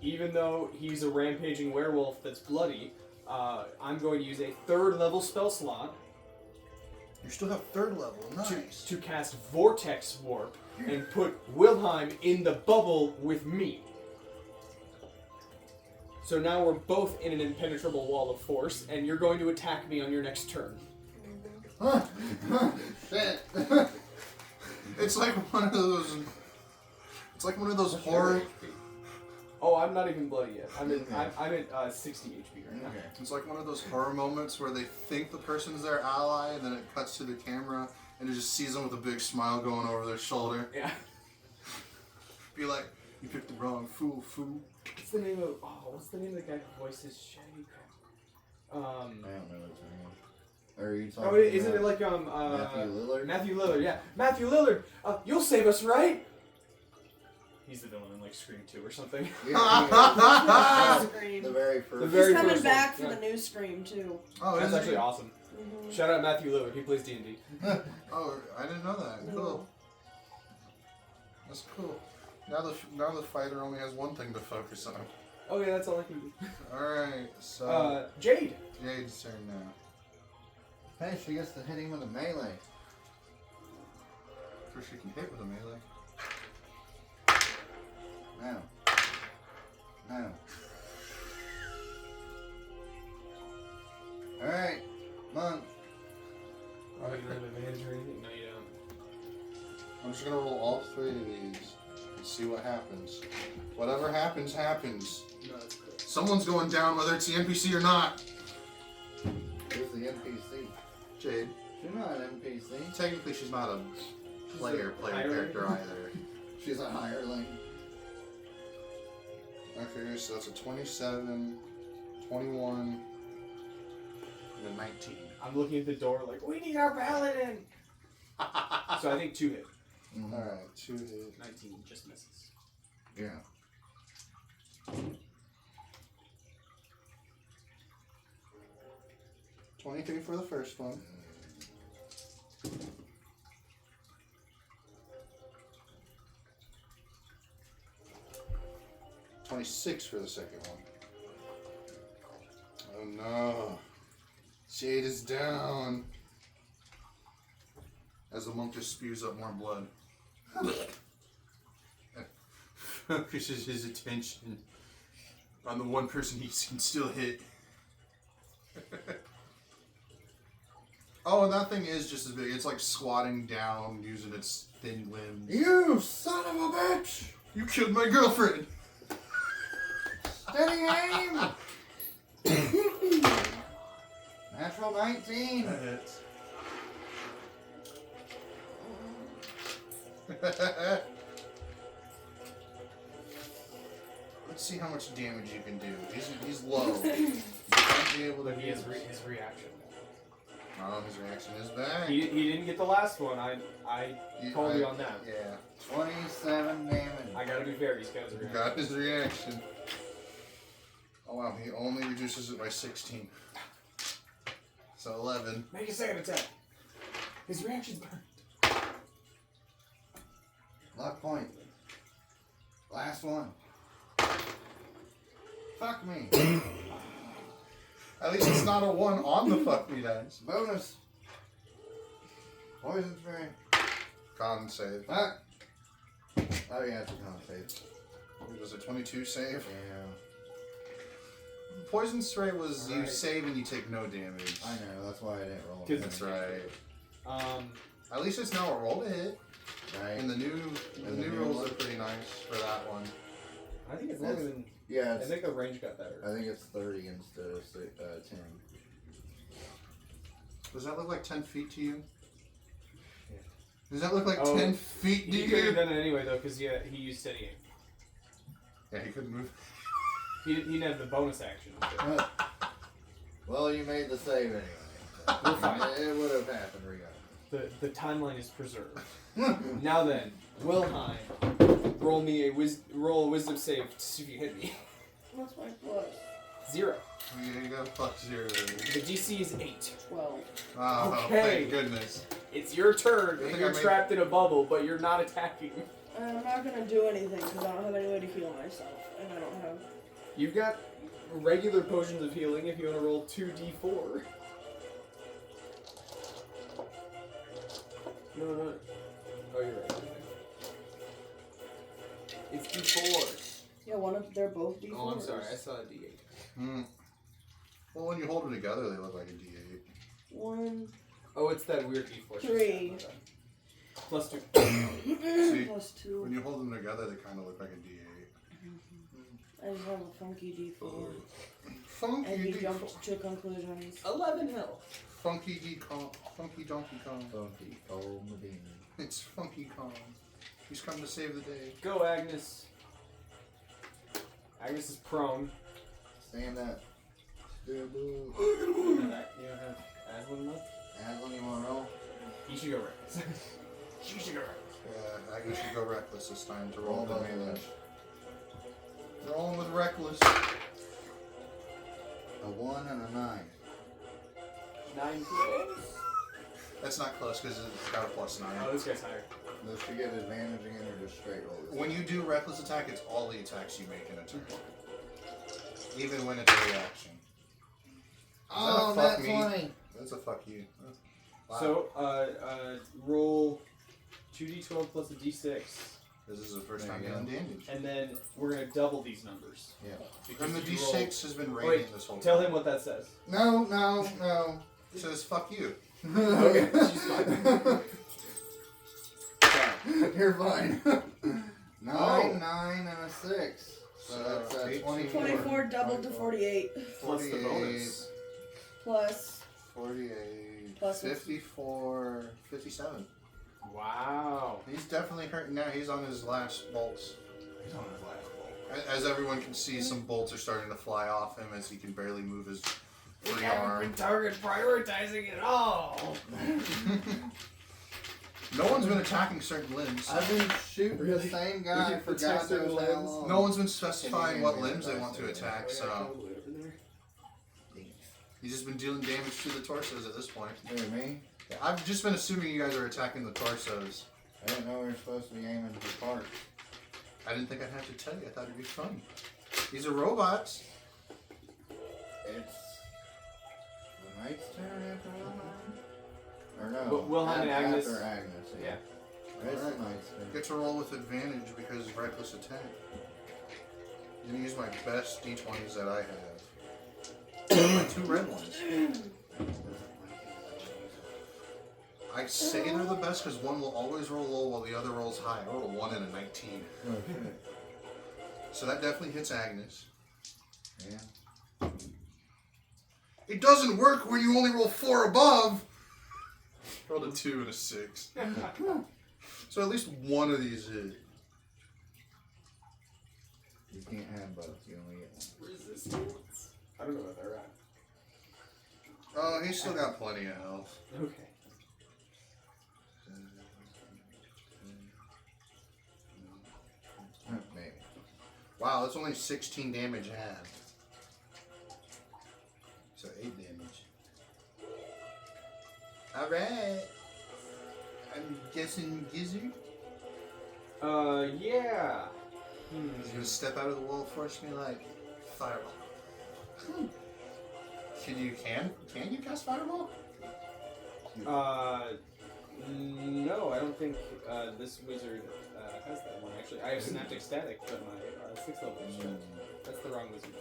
even though he's a rampaging werewolf that's bloody, I'm going to use a 3rd level spell slot You still have 3rd level. Nice. to cast Vortex Warp and put Wilhelm in the bubble with me. So now we're both in an impenetrable wall of force, and you're going to attack me on your next turn. Shit. It's like one of those. It's like one of those horror. Oh, I'm not even bloody yet. I'm at 60 HP right now. Okay. It's like one of those horror moments where they think the person's their ally, and then it cuts to the camera, and it just sees them with a big smile going over their shoulder. Yeah. Be like, you picked the wrong fool. What's the name of the guy who voices Shaggy Crab? I don't know his name. Are you talking Oh, isn't it about like Matthew Lillard? Matthew Lillard, yeah. Matthew Lillard, you'll save us, right? He's the villain in like Scream 2 or something. Yeah, Scream. the very first. The very He's coming first back one, for yeah. the new Scream too. Oh, That's is actually he? awesome. Mm-hmm. Shout out Matthew Lillard, he plays D&D. Oh, I didn't know that. Cool. That's cool. Now the fighter only has one thing to focus on. Oh yeah, that's all I can do. Alright, so Jade. Jade's turn now. Hey, she gets to hit him with a melee. First she can hit with a melee. No. No. Alright, Monk. Oh, you don't have advantage or anything? No, you don't. I'm just gonna roll all 3 of these and see what happens. Whatever happens, happens. No, that's cool. Someone's going down, whether it's the NPC or not. Who's the NPC? Jade. She's not an NPC. Technically, she's not a player hireling. character either. She's a hireling. Okay, so that's a 27, 21, and a 19. I'm looking at the door like, we need our paladin! So I think 2 hit. Mhm. Alright, 2 hit. 19 just misses. Yeah. $23 for the first one. $26 for the second one. Oh no. Jade is down. As the monk just spews up more blood. Focuses his attention on the one person he can still hit. Oh, and that thing is just as big. It's like squatting down using its thin limbs. You son of a bitch! You killed my girlfriend! Steady aim! Natural 19. That hits. Let's see how much damage you can do. He's low. You might be able to But he has do his reaction. Oh, his reaction is back. He didn't get the last one. I told you on that. Yeah. 27 damage. I gotta be fair, he's got his He reaction. got his reaction. Oh wow, he only reduces it by 16. So 11. Make a second attack. His reaction's burned. Luck point. Last one. Fuck me. At least it's not a 1 on the fuck me dice. Bonus. Poison spray. Con save. Fuck. Oh yeah, it's a con save. Was it 22 save? Yeah. Poison spray was you Alright. save and you take no damage. I know, that's why I didn't roll. 'Cause That's anything. right. Um, At least it's now a roll to hit. Right? And the new new rolls one? are pretty nice for that one. I think it's longer than. Yeah, I it's, think the range got better. I think it's 30 instead of 10. Does that look like 10 feet to you? Yeah. Does that look like Oh, 10 feet to He could have you? done it anyway though, because he used steady aim. Yeah, he couldn't move. He didn't have the bonus action. Well, you made the save anyway. We're fine. It would have happened regardless. The timeline is preserved. Now then, Wilhelm, roll me a roll a wisdom save to see if you hit me. What's my plus? 0. Yeah, you got a plus 0. The DC is 8. 12. Oh, Okay. thank goodness. It's your turn, I think and you're I made- trapped in a bubble, but you're not attacking. I'm not gonna do anything because I don't have any way to heal myself, and I don't have. You've got regular potions of healing if you want to roll 2d4. No. Oh, you're right. It's d4. Yeah, they're both D4s. Oh, I'm sorry. I saw a d8. Hmm. Well, when you hold them together, they look like a D8. 1, Oh, it's that weird d4. 3. Plus 2. See, plus 2. when you hold them together, they kind of look like a D8. I just have a funky D4. Funky And he D. jumped to conclusions. 11 health. Funky D. Funky Donkey Kong. Funky Cole Medina. It's Funky Kong. He's come to save the day. Go, Agnes. Agnes is prone. Stand up. Do boo. You don't have Aslan left? Aslan, you want to roll? You should go reckless. You should go reckless. Yeah, Agnes should go reckless this time to roll Roll the both of damage. them. Rolling with reckless. A 1 and a 9. 9 close. That's not close because it's got a plus 9. Oh, this guy's higher. Does she get advantage again or just straight roll this? When you do reckless attack, it's all the attacks you make in a turn. Even when it's a reaction. Oh, Is that a fuck that's me? 20. That's a fuck you. Wow. So, roll 2d12 plus a d6, This is the first There time you getting go. damage. and then we're gonna double these numbers. Yeah. Because And the you D6 roll- has been Wait, radiant this whole tell time. him what that says. No, no, no. It says fuck you. Okay, she's fine. You're fine. 9, Oh. 9, and a 6. So that's 18. 24. 24 doubled to 48. Plus the 48, bonus. Plus. 48, Plus 54, 57. Wow. He's definitely hurting now. He's on his last bolts. He's on his last roll. As everyone can see, some bolts are starting to fly off him as he can barely move his free arm. target prioritizing it all. No one's been attacking certain limbs. I've been shooting the same guy can for attack God certain knows how limbs. long. No one's been specifying what Yeah, limbs they yeah, want to yeah. attack, so he's just been dealing damage to the torsos at this point. Who, me? I've just been assuming you guys are attacking the torsos. I didn't know we were supposed to be aiming for parts. I didn't think I'd have to tell you. I thought it'd be fun. These are robots. It's the knight's turn after Wilhelm? Or no? Wilhelm and Agnes. After Agnes, yeah. It's the Alright. knight's turn. Get to roll with advantage because of reckless attack. I'm gonna use my best d20s that I have. My 2 red ones. I say they're the best because one will always roll low while the other rolls high. I rolled a 1 and a 19. Oh, shit. So that definitely hits Agnes. Yeah. It doesn't work when you only roll 4 above. Rolled a 2 and a 6. So at least one of these is. You can't have both. You only get one. Resistance. I don't know what they're at. Oh, he's still got plenty of health. Okay. Maybe. Wow, that's only 16 damage halved. So 8 damage. Alright. I'm guessing Gizzard. Yeah. He's gonna step out of the wall of force and be like, Fireball. Can you cast Fireball? No, I don't think this wizard has that one, actually. I have Synaptic Static, but my 6th level is shut. That's the wrong wizard.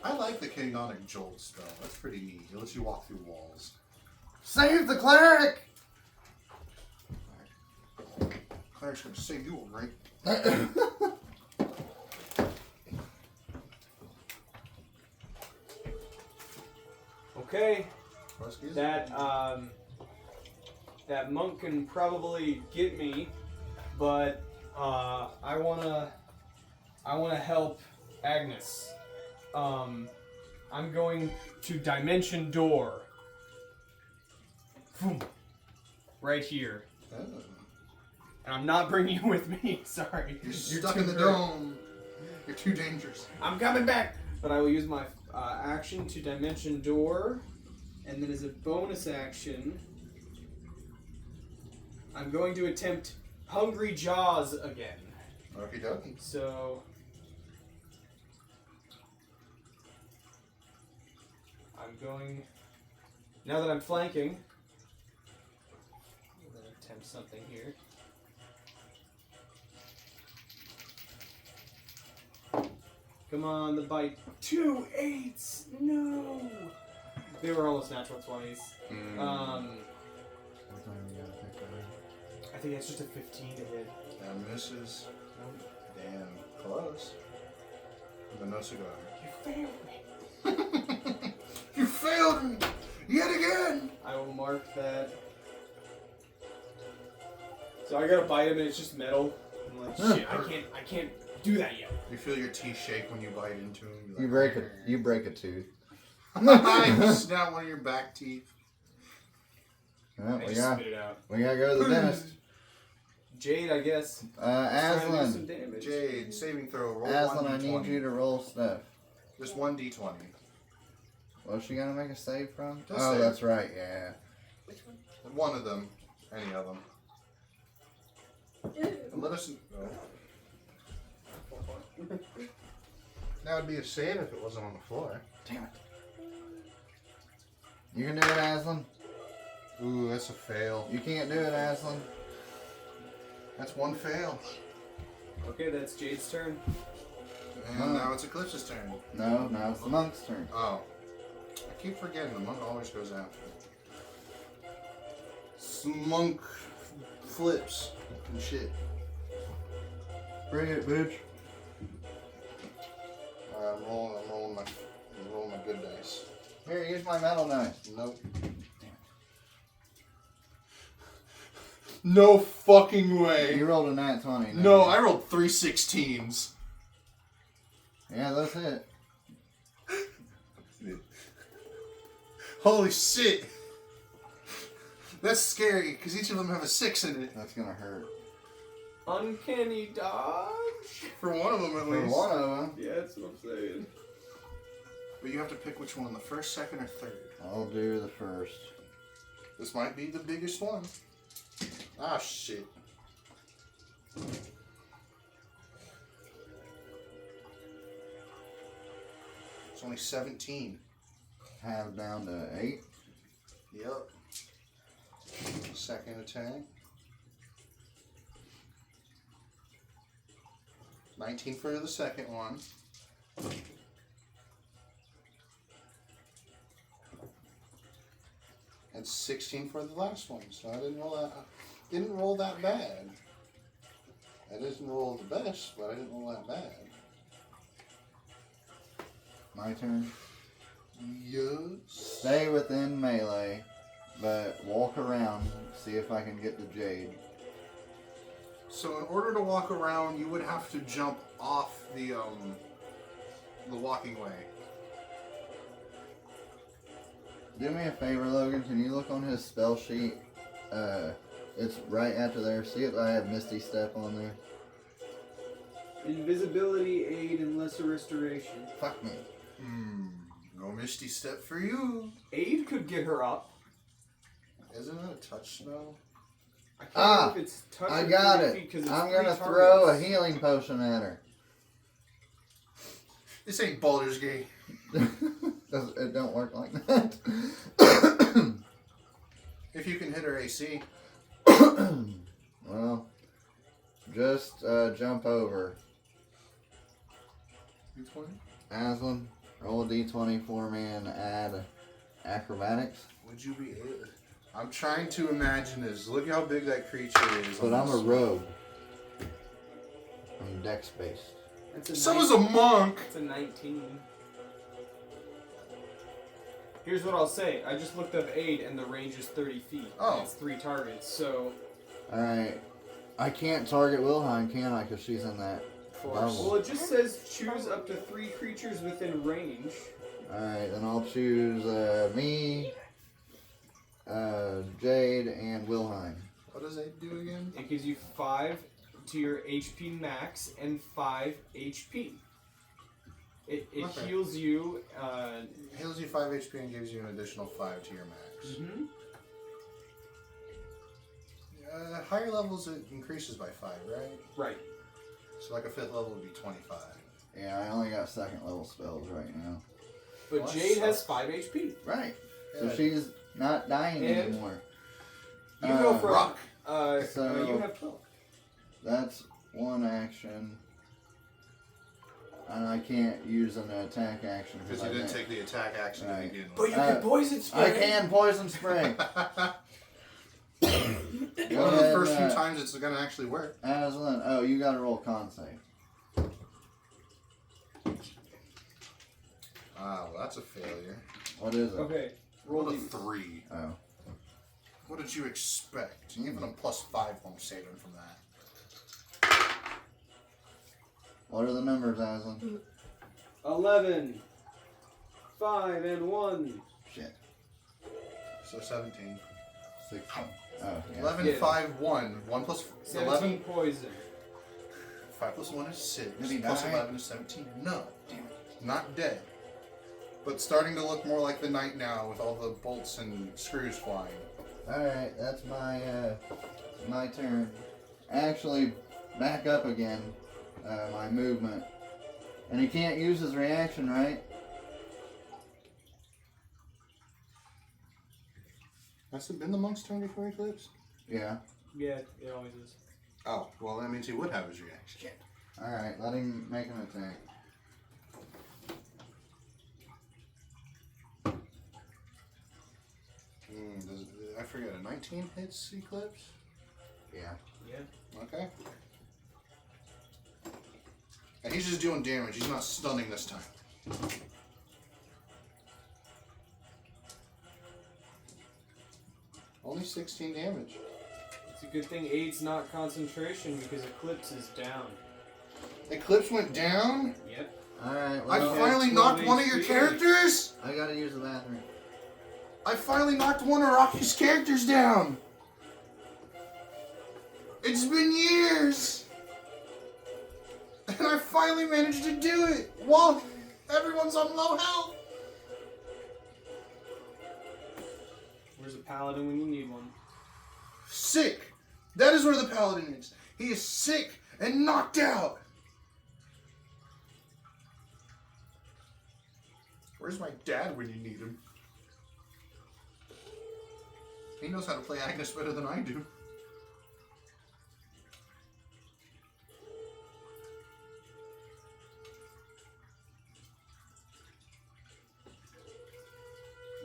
I like the Chaotic Jolt spell. That's pretty neat. It lets you walk through walls. Save the cleric! Cleric's gonna save you, right? Okay, Huskies? that monk can probably get me, but I wanna help Agnes. I'm going to Dimension Door. Boom. Right here. Oh. And I'm not bringing you with me. Sorry. You're stuck too in the hurt. dome. You're too dangerous. I'm coming back. But I will use my action to Dimension Door, and then as a bonus action, I'm going to attempt Hungry Jaws again. Okie dokie. So I'm going. Now that I'm flanking, I'm going to attempt something here. Come on, the bite. 2 8s! No! They were almost natural 20s. I think it's just a 15 to hit. That misses. Damn. Close. The no cigar. You failed me. You failed me! Yet again! I will mark that. So I gotta bite him and it's just metal. I'm like, shit, I can't do that yet. You feel your teeth shake when you bite into him. You break a tooth. You snap one of your back teeth. Well, I we just got spit it out. to go to the dentist. Jade, I guess. Trying to do some Aslan. damage. Jade, saving throw. Roll Aslan, I 1d20. need you to roll stuff. Just 1d20. What's she gonna make a save from? Just Oh, save. that's right, yeah. One of them. Any of them. And let us know. That would be a save if it wasn't on the floor. Damn it. You can do it, Aslan. Ooh, that's a fail. You can't do it, Aslan. That's one fail. Okay, that's Jade's turn. And now it's Eclipse's turn. No, now it's the monk's turn. Oh. I keep forgetting the monk always goes after. Monk flips and shit. Bring it, bitch. Alright, I'm rolling my good dice. Here, use my metal knife. Nope. No fucking way. You rolled a nat 20. didn't No, you? I rolled 3 16s. Yeah, that's it. Holy shit. That's scary, because each of them have a 6 in it. That's gonna hurt. Uncanny dodge? For one of them, at For least. one of them, Yeah, that's what I'm saying. But you have to pick which one, the first, second, or third. I'll do the first. This might be the biggest one. Ah, shit. It's only 17. Have down to 8. Yep. Second attack. 19 for the second one. And 16 for the last one. So I didn't roll that bad. I didn't roll the best, but I didn't roll that bad. My turn. Yes. Stay within melee, but walk around. See if I can get the Jade. So in order to walk around, you would have to jump off the walking way. Do me a favor, Logan. Can you look on his spell sheet? It's right after there. See if I have Misty Step on there. Invisibility, aid, and lesser restoration. Fuck me. No Misty Step for you. Aid could get her up. Isn't it a touch spell? I can't Ah, know if it's touch I or got 3 it. feet 'cause it's I'm 3 gonna throw a targets. healing potion at her. This ain't Baldur's Gate. It don't work like that. If you can hit her AC. Well, just jump over. D20? Aslan, roll a d20 for me and add acrobatics. Would you be able? I'm trying to imagine this. Look how big that creature is. But on I'm a this. rogue. I'm dex based. That's a So is a monk. It's a 19. Here's what I'll say. I just looked up aid and the range is 30 feet. Oh. And it's 3 targets, so... Alright. I can't target Wilhelm, can I? Because she's in that Force. bubble. Well, it just says choose up to 3 creatures within range. Alright, then I'll choose me, Jade, and Wilhelm. What does it do again? It gives you 5 to your HP max and 5 HP. It Okay. heals you. Heals you 5 HP and gives you an additional 5 to your max. Mhm. Higher levels it increases by 5, right? Right. So like a 5th level would be 25. Yeah, I only got second level spells right now. But Well, that Jade has sucks. 5 HP. Right. So Yeah. she's not dying And- anymore. You go from. Rock. So- you have 12. That's one action. And I can't use an attack action Because you didn't take the attack action to Right. begin with. But you can poison spray. I can poison spray. Go One of the ahead, first few times it's going to actually work. Aslan, oh, you gotta roll con save. Ah, well, that's a failure. What is it? Okay. Rolled a these. 3. Oh. What did you expect? Even a +5 won't save him from that. What are the numbers, Aslan? 11. 5 and 1. Shit. So 17. 16. Oh, yeah. 11, Yeah. 5, 1. 1 plus 17 11. poison. 5 plus 1 is 6. Did he Plus die? 11 is 17. No. Damn it. Not dead. But starting to look more like the knight now with all the bolts and screws flying. Alright, that's my turn. Actually, back up again. My movement. And he can't use his reaction, right? Has it been the monk's turn before Eclipse? Yeah. Yeah, it always is. Oh, well, that means he would have his reaction. Alright, let him make an attack. I forget, a 19 hits Eclipse? Yeah. Yeah. Okay. And he's just doing damage, he's not stunning this time. Only 16 damage. It's a good thing aid's not concentration because Eclipse is down. Eclipse went down? Yep. Alright, I well, finally 12 knocked one of your HP. characters? I gotta use the bathroom. I finally knocked one of Rocky's characters down! It's been years! And I finally managed to do it while everyone's on low health! Where's a paladin when you need one? Sick! That is where the paladin is. He is sick and knocked out! Where's my dad when you need him? He knows how to play Agnes better than I do.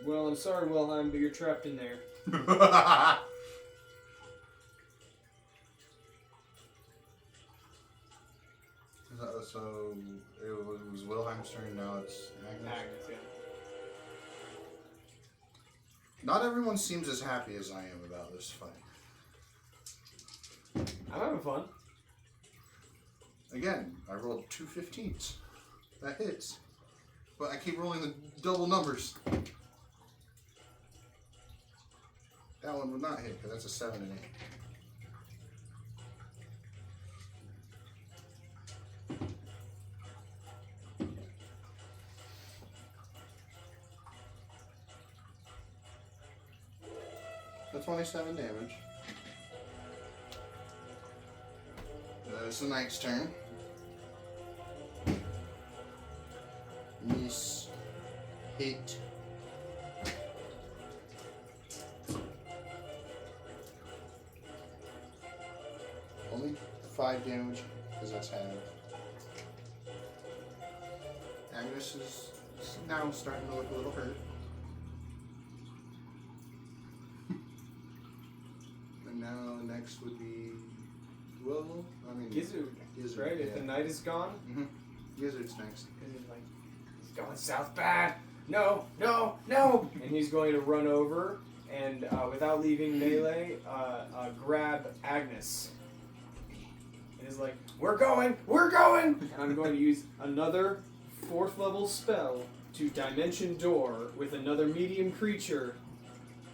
Well, I'm sorry, Wilhelm, but you're trapped in there. So it was Wilhelm's turn, now it's Agnes. Agnes, yeah. Not everyone seems as happy as I am about this fight. I'm having fun. Again, I rolled 2 15s. That hits. But I keep rolling the double numbers. That one would not hit, because that's a 7 and 8. That's 27 damage. It's the knight's turn. Miss. Hit. 5 damage, because that's half. Agnes is now starting to look a little hurt. And now next would be, well, I mean, Gizzard, Gizzard, right? If yeah. the night is gone, Gizzard's next. Gizzard's like, he's going south bad. No, no, no! And he's going to run over and, without leaving melee, grab Agnes. And he's like, we're going! And I'm going to use another 4th level spell to Dimension Door with another medium creature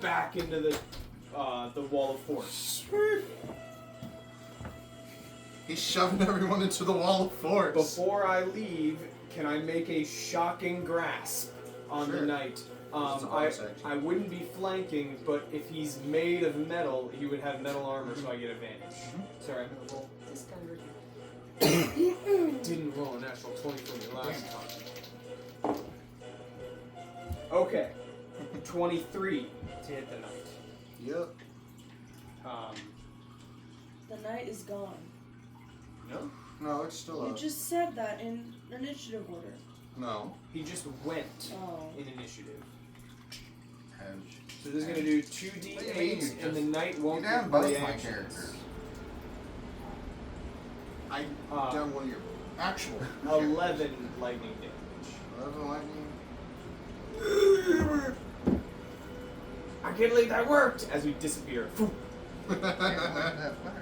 back into the Wall of Force. He's shoving everyone into the Wall of Force. Before I leave, can I make a shocking grasp on the Sure. knight? This is a bonus action. I wouldn't be flanking, but if he's made of metal, he would have metal armor, so I get advantage. Sorry, I'm gonna roll this guy right here. Didn't roll a natural 20 for me last time. Okay, 23 to hit the knight. Yep. The night is gone. No, No, it's still You up. just said that in initiative order. No. he just went Oh. in initiative. Hedge. So this is gonna do What do you mean 2d8, you and the just- knight won't You down get both my reactions. characters. I Uh, down one of your actual 11 lightning damage. 11 lightning. I can't believe that worked! As we disappear. Can't believe that worked.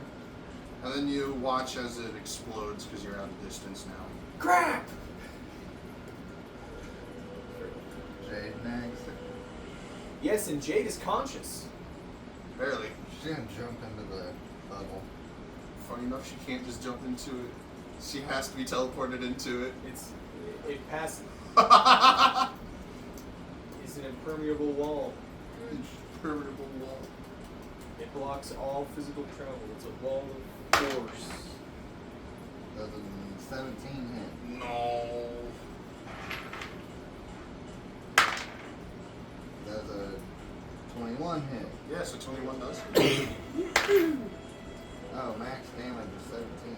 And then you watch as it explodes because you're out of distance now. Crap! Jade next. Yes, and Jade is conscious. Barely. She's gonna jump into the bubble. Funny enough, she can't just jump into it. She has to be teleported into it. It passes. It's an impermeable wall. Permeable wall. It blocks all physical travel. It's a wall of force. Does a 17 hit. No. Does a 21 hit. Yeah, so 21 does. Oh, max damage is 17.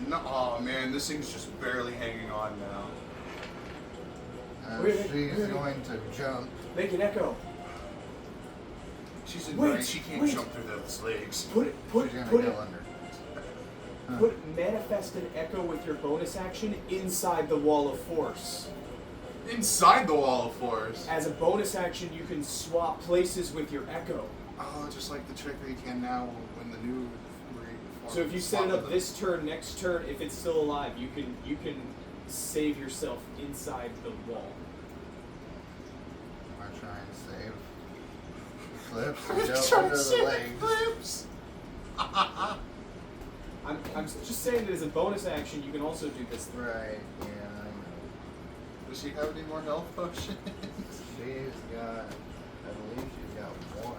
No, oh man, this thing's just barely hanging on now. Wait, She's wait. going to jump. Make an echo. She's in Wait, range. She can't wait. jump through those legs. Put She's gonna put go it. under. Huh. Put manifest an echo with your bonus action inside the wall of force. Inside the wall of force. As a bonus action, you can swap places with your echo. Oh, just like the trickery can now when the new. So if you set it up this turn, next turn, if it's still alive, you can save yourself inside the wall. I try and save. Flips and I'm jump trying under to the save legs. clips. I'm just saying that as a bonus action, you can also do this. Right, yeah, I know. Does she have any more health potions? She's got, I believe she's got one.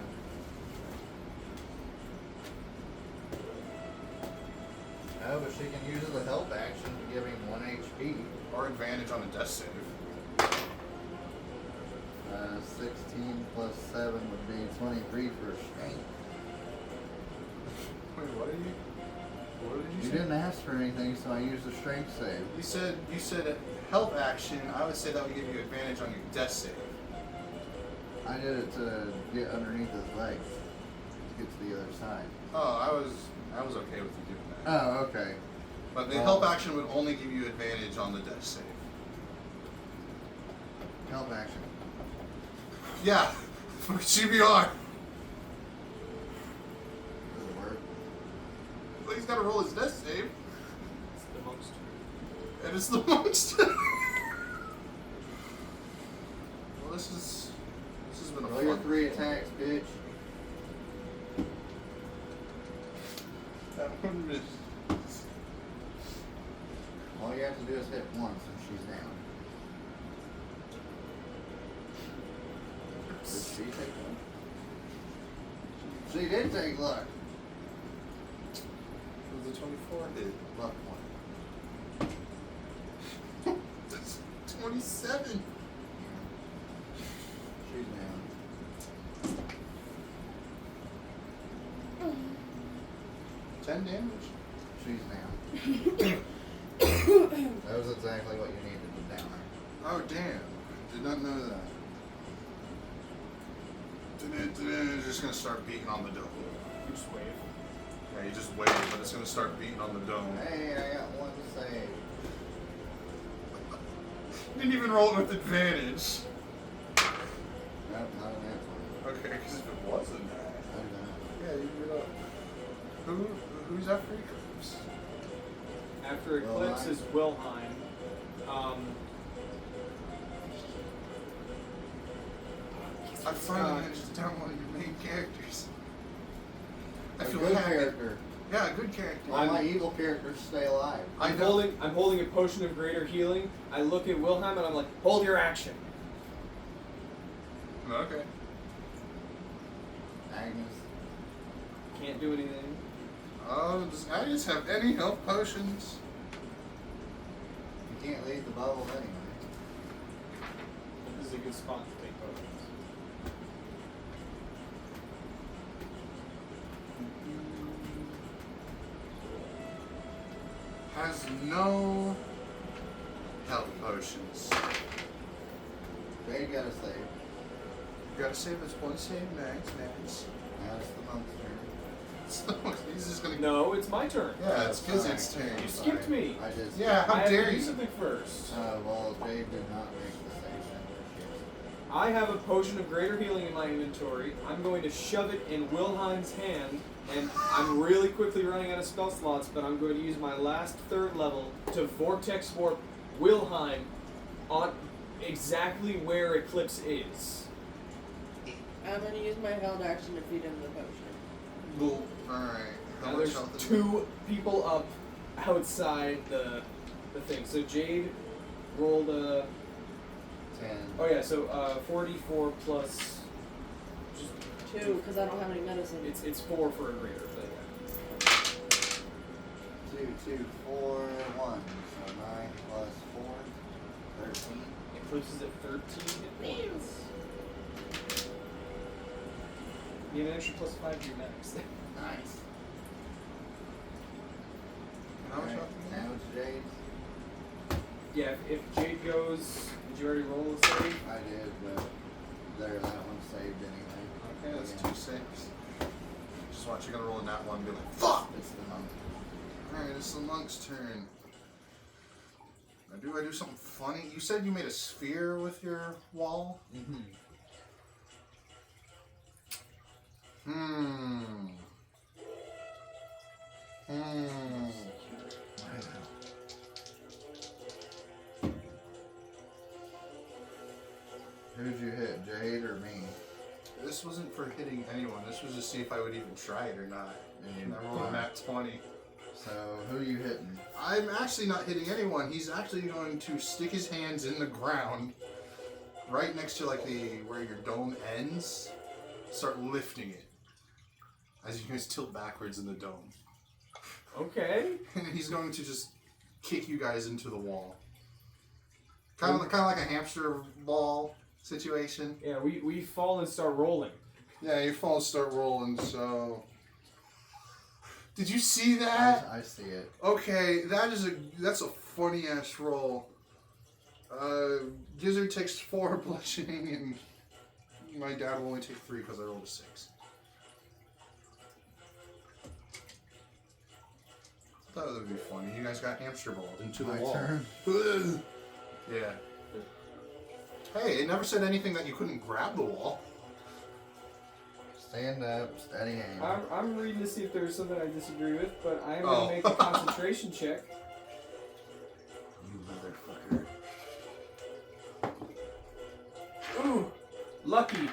Oh, but she can use the help action to give him 1 HP. Or advantage on a death save. 16 plus 7 would be 23 for strength. Wait, what did you? What did You say? didn't ask for anything, so I used a strength save. You said a help action. I would say that would give you advantage on your death save. I did it to get underneath his legs to get to the other side. Oh, I was okay with you doing that. Oh, okay. But the Well- help action would only give you advantage on the death save. Help action. Yeah, for CBR. Does it work? Well, he's got to roll his death save, It's the most. and it's the monster. Well, this has been a Roll your fun. 3 attacks, bitch. That one is. All you have to do is hit once and she's down. Did she take one? She did take luck. Was the 24 hit? Luck one. That's 27. She's down. 10 damage. She's down. That was exactly what you needed to down her. Oh, damn. Did not know that. Just gonna start beating on the dome. You just wave. Yeah, you just wait, but it's gonna start beating on the dome. Hey, I got one to save. Didn't even roll it with advantage. Nope, not an answer. Okay, because if it wasn't that. I don't know. Yeah, you get up. Who's after Eclipse? After Eclipse is Wilhelm. I finally managed to down one of your main characters. I A feel good happy. character. Yeah, a good character. All my evil characters stay alive. I'm holding a potion of greater healing. I look at Wilhelm and I'm like, hold your action. Okay. Agnes. Can't do anything. Oh, does Agnes have any health potions? You can't leave the bubble anyway. This is a good spot to take potions. Has no health potions. They gotta save. You gotta save this one save next. Now it's the monk's turn. So he's just gonna. No, it's my turn. Yeah, it's Sorry. Kizik's turn. You skipped me. I just. Yeah, how I have dare to do you? something first. Well, Jade did not make the save center. I have a potion of greater healing in my inventory. I'm going to shove it in Wilhelm's hand, and I'm really quickly running out of spell slots, but I'm going to use my last 3rd level to Vortex Warp Wilhelm on exactly where Eclipse is. I'm gonna use my held action to feed him the potion. Well, alright. How Now much there's health is 2 people up outside the thing. So Jade rolled a... 10. Oh yeah, so 44 plus... Just, 2, because I don't have any medicine. it's 4 for a greater, but yeah. 2, 2, 4, 1. So 9 plus 4, 13. Eclipse is at 13 hit points. You have an extra plus 5 to your max. Nice. How much Alright, health do you have? now it's Jade's. Yeah, if Jade goes, did you already roll the save? I did, but there, that one saved anyway. Okay, that's Yeah. 2 saves. Just watch, you're gonna roll in that one and be like, fuck! It's the monk. Alright, it's the monk's turn. Now, do I do something funny? You said you made a sphere with your wall? Mm-hmm. Who'd you hit, Jade or me? This wasn't for hitting anyone. This was to see if I would even try it or not. And I rolled a Fine. nat 20. So, who you hitting? I'm actually not hitting anyone. He's actually going to stick his hands in the ground, right next to like where your dome ends. Start lifting it as you guys tilt backwards in the dome. Okay. And he's going to just kick you guys into the wall. Kind of like a hamster ball situation. Yeah, we fall and start rolling. Yeah, you fall and start rolling. So, did you see that? I see it. Okay, that's a funny ass roll. Gizzard takes 4 bludgeoning, and my dad will only take 3 because I rolled a 6. I thought it would be funny. You guys got hamster balled into the My wall. turn. Yeah. Hey, it never said anything that you couldn't grab the wall. Stand up, steady aim. I'm reading to see if there's something I disagree with, but I am Oh. going to make a concentration check. You motherfucker. Ooh, lucky.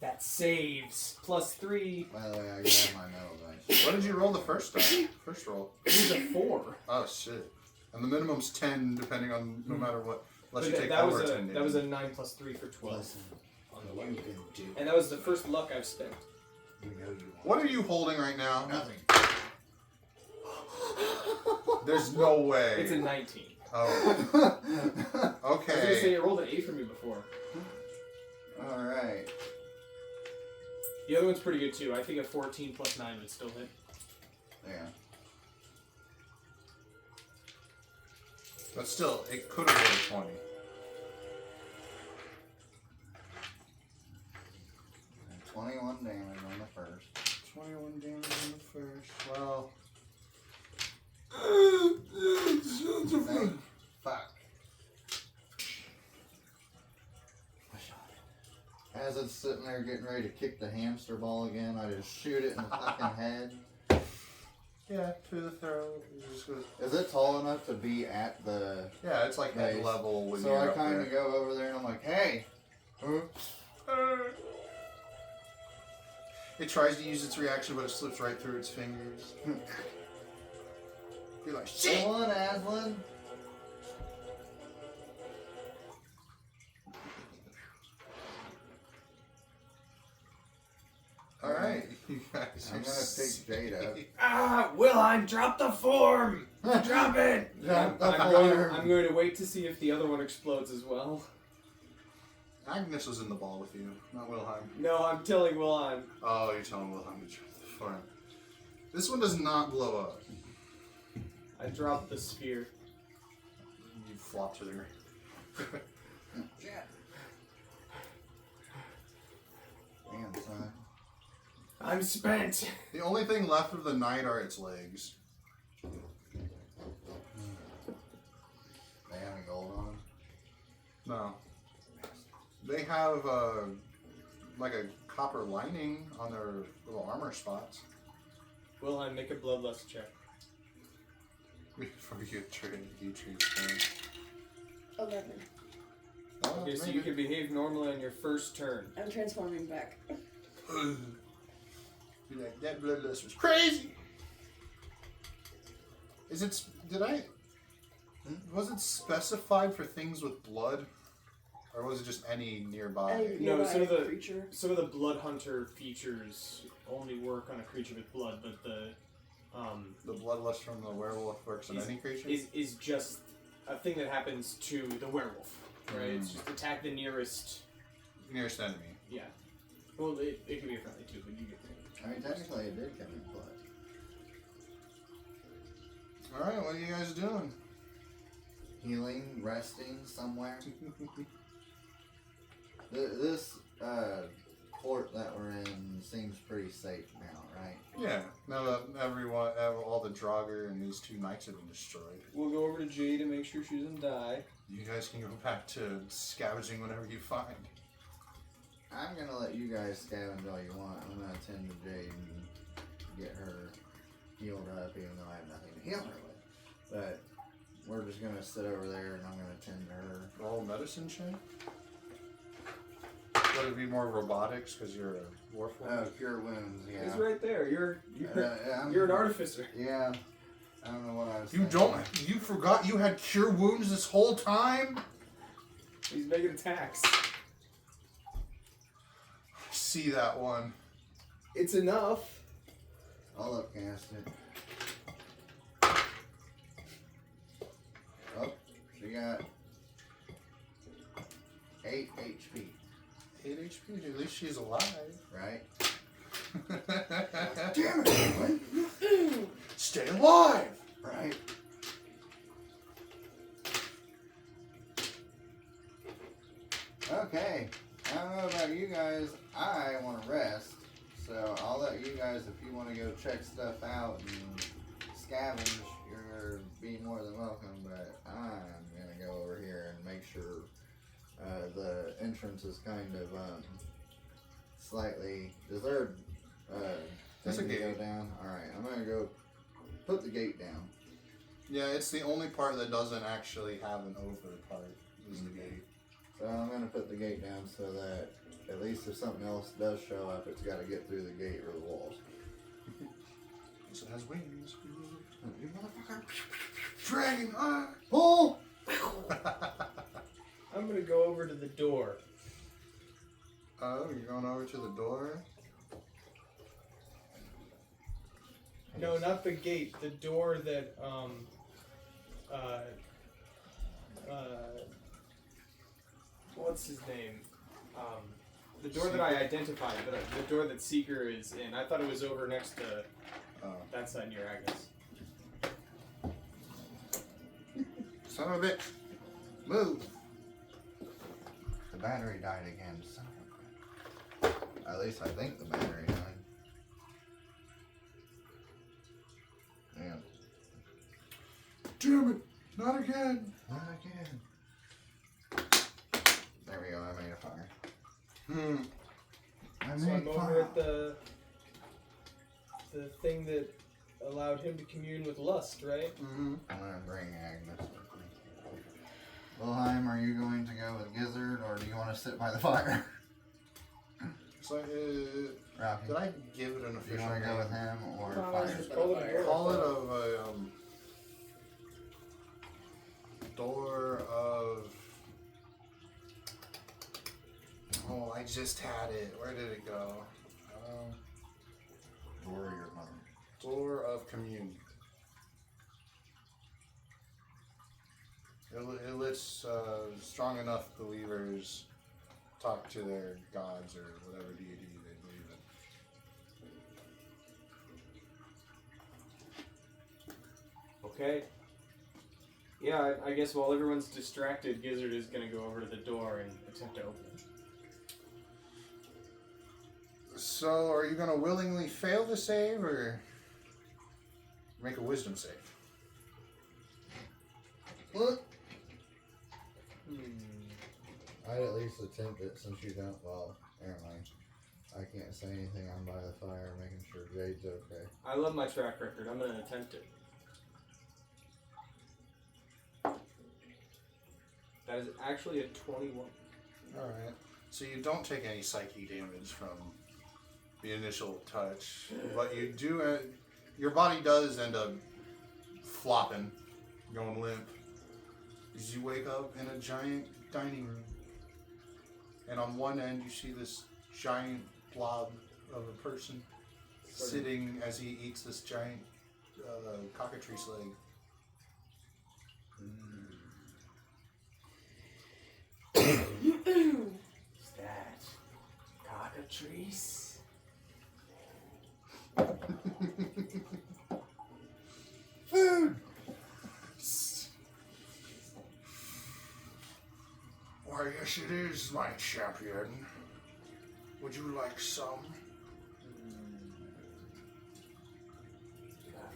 That saves. Plus 3. By the way, I got my metal dice. What did you roll the first time? First roll. It was a 4. Oh shit. And the minimum's 10 depending on no matter what. Unless you But take that over was 10 that was a 9 plus 3 for 12. Listen, On the you luck. can do. And that was the first luck I've spent. You know you want. What are you holding right now? Nothing. There's no way. It's a 19. Oh. I was gonna say Okay. you rolled an 8 for me before. Alright. The other one's pretty good too. I think a 14 plus 9 would still hit. Yeah. But still, it could have been 20. And 21 damage on the first. 21 damage on the first. Well. Thank fuck. As it's sitting there getting ready to kick the hamster ball again, I just shoot it in the fucking head. Yeah, to the throat. It just goes. Is it tall enough to be at the... Yeah, it's like head Nice. level when So you're I up kind there. of go over there and I'm like, hey! Oops. It tries to use its reaction, but it slips right through its fingers. You're like, shit! Come on, Aslan! Alright, you guys I'm are gonna pick Jade up. Ah, Wilhelm, drop the form! Drop it! Drop the I'm going form. to wait to see if the other one explodes as well. Agnes was in the ball with you, not Wilhelm. No, I'm telling Wilhelm. Oh, you're telling Wilhelm to drop the form. This one does not blow up. I dropped the sphere. You flop to the ground. Damn, son. I'm spent. The only thing left of the knight are its legs. They have any gold on them? No. They have like a copper lining on their little armor spots. Wilhelm, make a bloodlust check. Before you trade, you choose 11. Oh, Okay, so you can behave normally on your first turn. I'm transforming back. Be like, that bloodlust was crazy. Is it? Was it specified for things with blood, or was it just any nearby? Any No, nearby some of the- creature. Some of the blood hunter features only work on a creature with blood, but the The bloodlust from the werewolf works on any creature. is just a thing that happens to the werewolf, right? It's just attack the nearest. Nearest enemy. Yeah. Well, it can be a friendly too, but you get the. I mean, technically it did come in blood. All right, what are you guys doing? Healing, resting somewhere. This port that we're in seems pretty safe now, right? Yeah. Now that all the Draugr and these 2 knights have been destroyed, We'll go over to Jade and make sure she doesn't die. you guys can go back to scavenging whatever you find. I'm gonna let you guys scavenge all you want. I'm gonna tend to Jade and get her healed up, even though I have nothing to heal her with. But we're just gonna sit over there and I'm gonna tend to her. Roll medicine check. Would it be more robotics because you're a warforged? Oh, cure wounds, yeah. He's right there. You're I'm- you're an artificer. Yeah. I don't know what I was You thinking. don't. You forgot you had cure wounds this whole time. He's making attacks. I see that one. It's enough. I'll upcast it. Oh, she got 8 HP, 8 HP. At least she's alive. right? Damn it! Stay alive. Right? Okay. I don't know about you guys. I want to rest. So I'll let you guys, if you want to go check stuff out and scavenge, you're be more than welcome. But I'm going to go over here and make sure the entrance is kind of slightly. Is there There's a thing to go gate. down? Alright, I'm going to go put the gate down. Yeah, it's the only part that doesn't actually have an over part. Is the gate. So I'm going to put the gate down so that at least if something else does show up, it's got to get through the gate or the walls. So it has wings. You motherfucker! Dragon eye. Pull! I'm gonna go over to the door. Oh, you're going over to the door. No, not the gate. The door that what's his name? The door that I identified, the door that Seeker is in. I thought it was over next to that side near Agnes. Son of a bitch. Move. The battery died again, son of a bitch. At least I think the battery died. Yeah. Damn it. Not again. Not again. There we go, I made a fire. I So made I'm over fire. at the thing that allowed him to commune with lust, right? Mm-hmm. I'm gonna bring Agnes with me. Wilhelm, are you going to go with Gizzard, or do you want to sit by the fire? So, Ralphie, did I give it an do you official want to go name? with him or Probably fire? just Call it a fire. door. Call it a door of. Oh, I just had it. Where did it go? Door or your mother? Door of commune. It lets strong enough believers talk to their gods or whatever deity they believe in. Okay. Yeah, I guess while everyone's distracted, Gizzard is gonna go over to the door and attempt to open it. So, are you going to willingly fail the save or make a wisdom save? What? I'd at least attempt it since you don't. Well, never mind. I can't say anything. I'm by the fire making sure Jade's okay. I love my track record. I'm gonna attempt it. That is actually a 21. Alright. So you don't take any psyche damage from the initial touch, but you do. Your body does end up flopping, going limp, as you wake up in a giant dining room. And on one end, you see this giant blob of a person sitting as he eats this giant cockatrice leg. Is that cockatrice? Food! Why, yes, it is, my champion. Would you like some?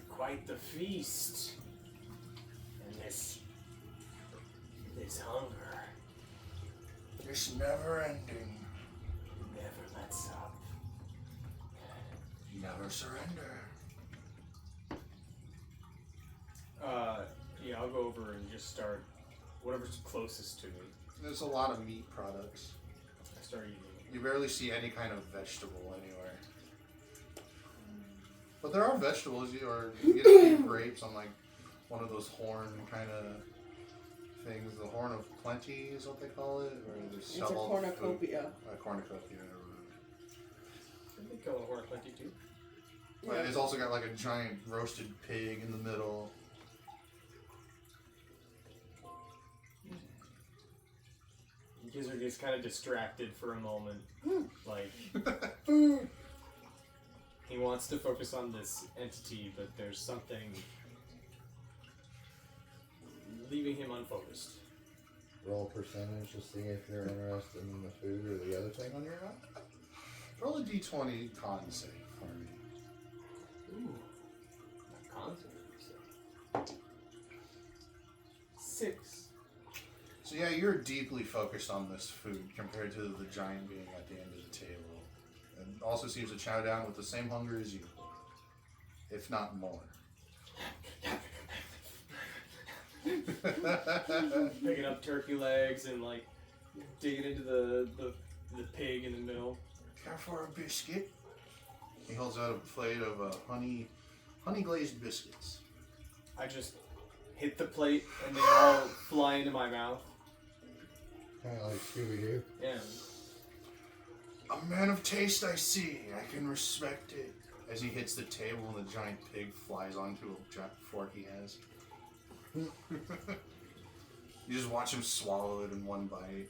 Quite the feast. And this hunger It's never ending. never lets up. Never surrender. Yeah, I'll go over and just start whatever's closest to me. There's a lot of meat products. I start eating. You barely see any kind of vegetable anywhere. But there are vegetables, you get a few grapes on like one of those horn kind of things. The horn of plenty is what they call it. Or they It's sell a all the food. cornucopia. A cornucopia. I think I'll horn plenty too. But it's also got like a giant roasted pig in the middle. Gizzard gets kind of distracted for a moment. Like, he wants to focus on this entity, but there's something leaving him unfocused. Roll percentage to see if you're interested in the food or the other thing on your map. Roll a d20 con save for me. Ooh. Concept. 6. So yeah, you're deeply focused on this food compared to the giant being at the end of the table. And also seems to chow down with the same hunger as you. If not more. Picking up turkey legs and like digging into the pig in the middle. Care for a biscuit? He holds out a plate of honey glazed biscuits. I just hit the plate and they all fly into my mouth. Kind of like Scooby-Doo. Yeah. A man of taste, I see. I can respect it. As he hits the table and the giant pig flies onto a giant fork he has. You just watch him swallow it in one bite.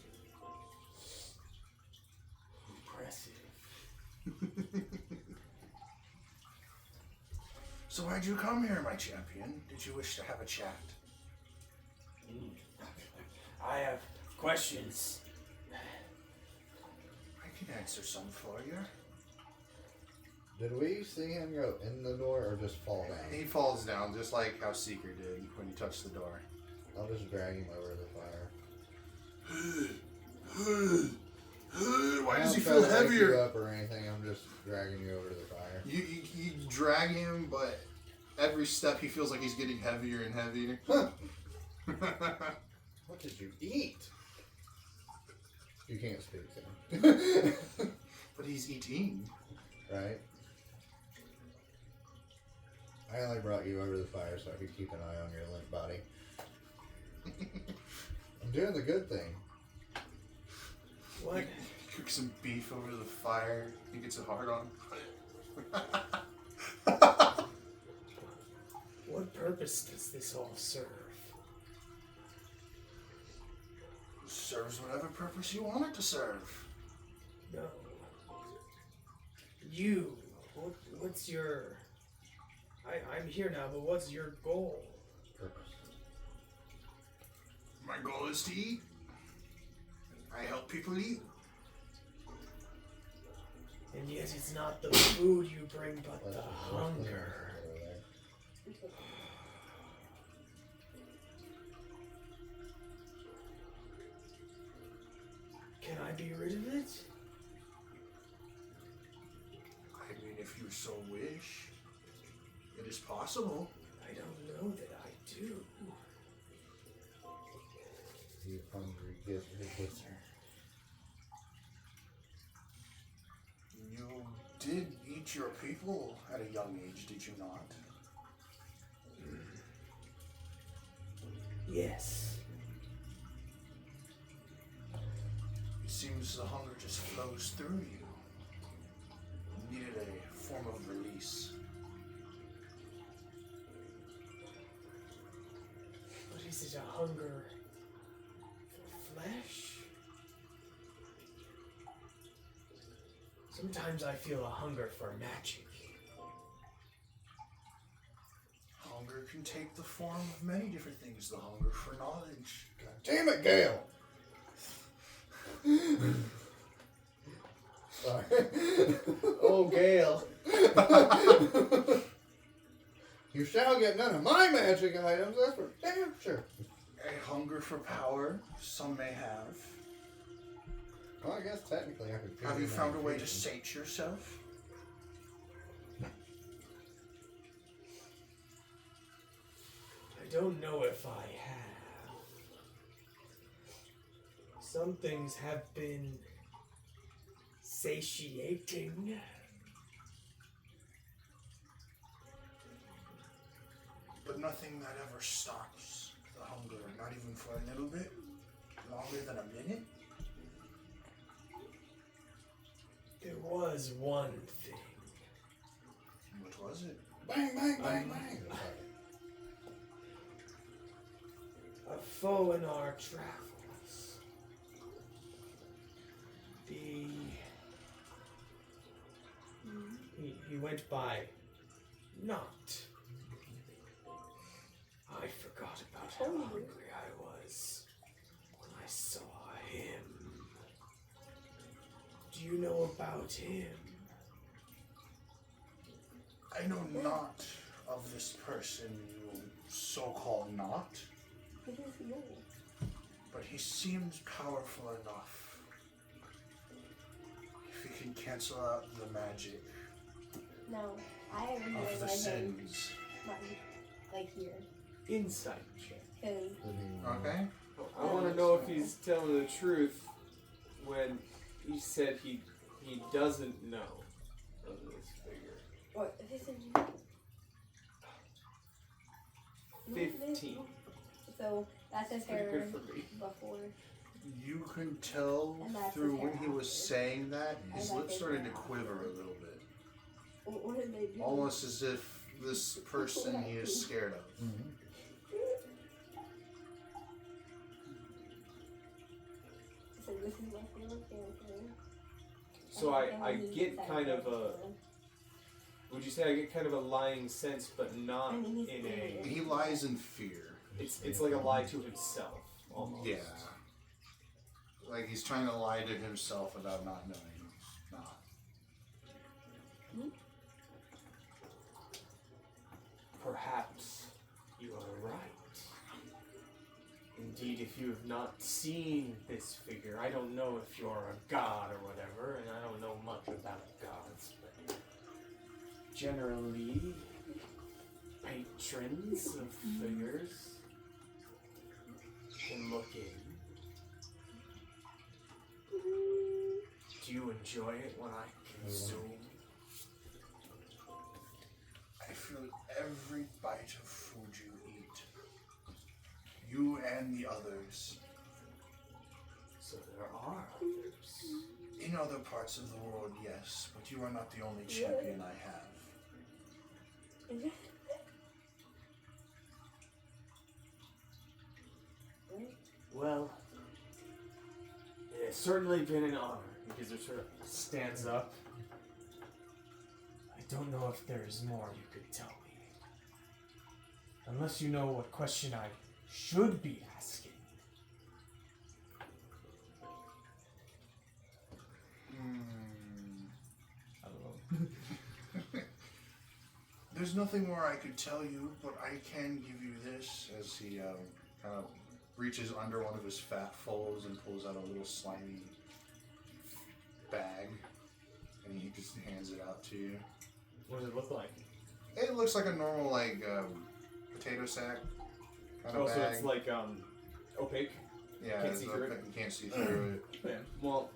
massive. So why'd you come here, my champion? Did you wish to have a chat? I have questions. I can answer some for you. Did we see him go in the door or just fall down? He falls down just like how Seeker did when he touched the door. I'll just drag him over the fire. Why I does he don't try feel to wake you heavier? up or anything? I'm just dragging you over to the fire. You drag him, but every step he feels like he's getting heavier and heavier. What did you eat? You can't speak to him. But he's eating. Right? I only brought you over to the fire so I could keep an eye on your limp body. I'm doing the good thing. What? He cooks some beef over the fire. He gets it hard on. What purpose does this all serve? Serves whatever purpose you want it to serve. No. You. What's your... I'm here now, but what's your goal? Purpose. My goal is to eat. I help people eat. And yet it's not the food you bring, but Well, the that's hunger. over there. Can I be rid of it? I mean, if you so wish, it is possible. I don't know that I do. You hungry, get your whisper. You did eat your people at a young age, did you not? Yes. It seems the hunger just flows through you. You needed a form of release. But is it a hunger for flesh? Sometimes I feel a hunger for magic. Hunger can take the form of many different things. The hunger for knowledge. God damn it, Gale! Sorry. Oh, Gale. You shall get none of my magic items, that's for damn sure. A hunger for power, some may have. Well, I guess technically I could. Have you found a way to say? sate yourself? I don't know if I have. Some things have been satiating. But nothing that ever stops the hunger, not even for a little bit, longer than a minute. There was one thing. What was it? Bang, bang, bang, bang. A foe in our travels. He went by not. I forgot about how hungry I was when I saw him. Do you know about him? I know not of this person you so-called not, What is he doing? but he seems powerful enough. If he can cancel out the magic No, I have of really the like him, sins. like here, Insight check. because Okay? I want to know if he's telling the truth when he said he doesn't know of this figure. what this is. 15. So that's his Pretty hair good for me. before. You can tell And that's through his when hair he was after. saying that, his And lips that's his started to hair quiver after. a little bit. What did they do? Almost as if this person he is scared of. So this is my favorite character. So I get kind of a. Would you say I get kind of a lying sense, but not I mean, he's in a. He lies in fear. It's like a lie to himself, almost. Yeah. Like he's trying to lie to himself about not knowing he's not. Perhaps you are right. Indeed, if you have not seen this figure, I don't know if you're a god or whatever, and I don't know much about gods, but generally, patrons of figures can look in. Do you enjoy it when I consume? I feel every bite of food you eat. You and the others. So there are others. In other parts of the world, yes, but you are not the only champion I have. Well, it's certainly been an honor. Because it sort of stands up. I don't know if there's more you could tell me. Unless you know what question I should be asking. I don't know. There's nothing more I could tell you, but I can give you this. As he kind of reaches under one of his fat folds and pulls out a little slimy bag, and he just hands it out to you. What does it look like? It looks like a normal potato sack kind of Oh, bag. so it's like opaque. Yeah, Can't it's see through it. open, you can't see through it. Yeah. Well.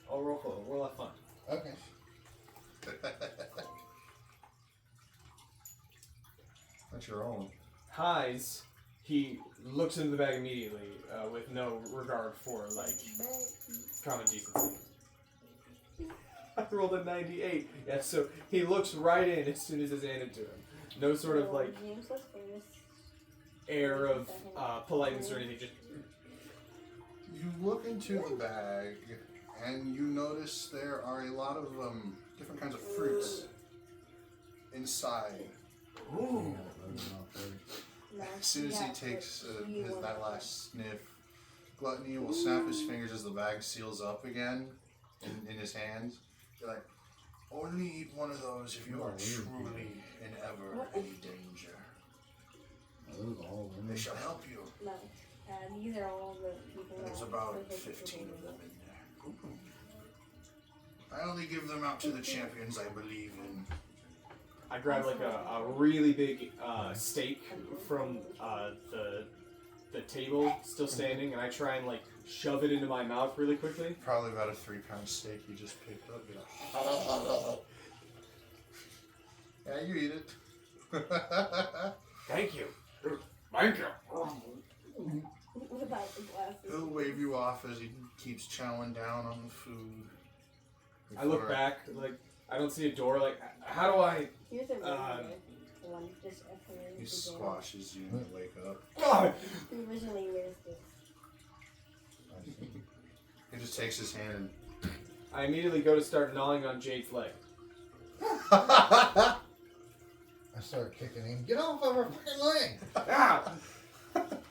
I'll roll for it. We'll have fun. Okay. That's your own. Highs. He looks into the bag immediately, with no regard for common decency. I rolled a 98. Yeah, so he looks right in as soon as it's handed to him. No sort of air of politeness or anything. Just You look into the bag, and you notice there are a lot of different kinds of fruits inside. ooh. As soon as he takes that last sniff, Gluttony will snap his fingers as the bag seals up again in his hands. You're like, only eat one of those if you are truly in ever any danger. Those all They shall help you. No. These are all the people. There's about 15 of them in there. I only give them out to the champions I believe in. I grab like a really big steak from the table, still standing, and I try and shove it into my mouth really quickly. Probably about a 3-pound steak you just picked up. You're like, yeah, you eat it. Thank you. Thank you. Without the glasses. He'll wave you off as he keeps chowing down on the food. I look back, I don't see a door. How do I? Here's a one just He squashes you and you wake up. God! Who originally wears this? He just takes his hand I immediately go to start gnawing on Jade's leg. I start kicking him. Get off of her fucking leg! Ow! What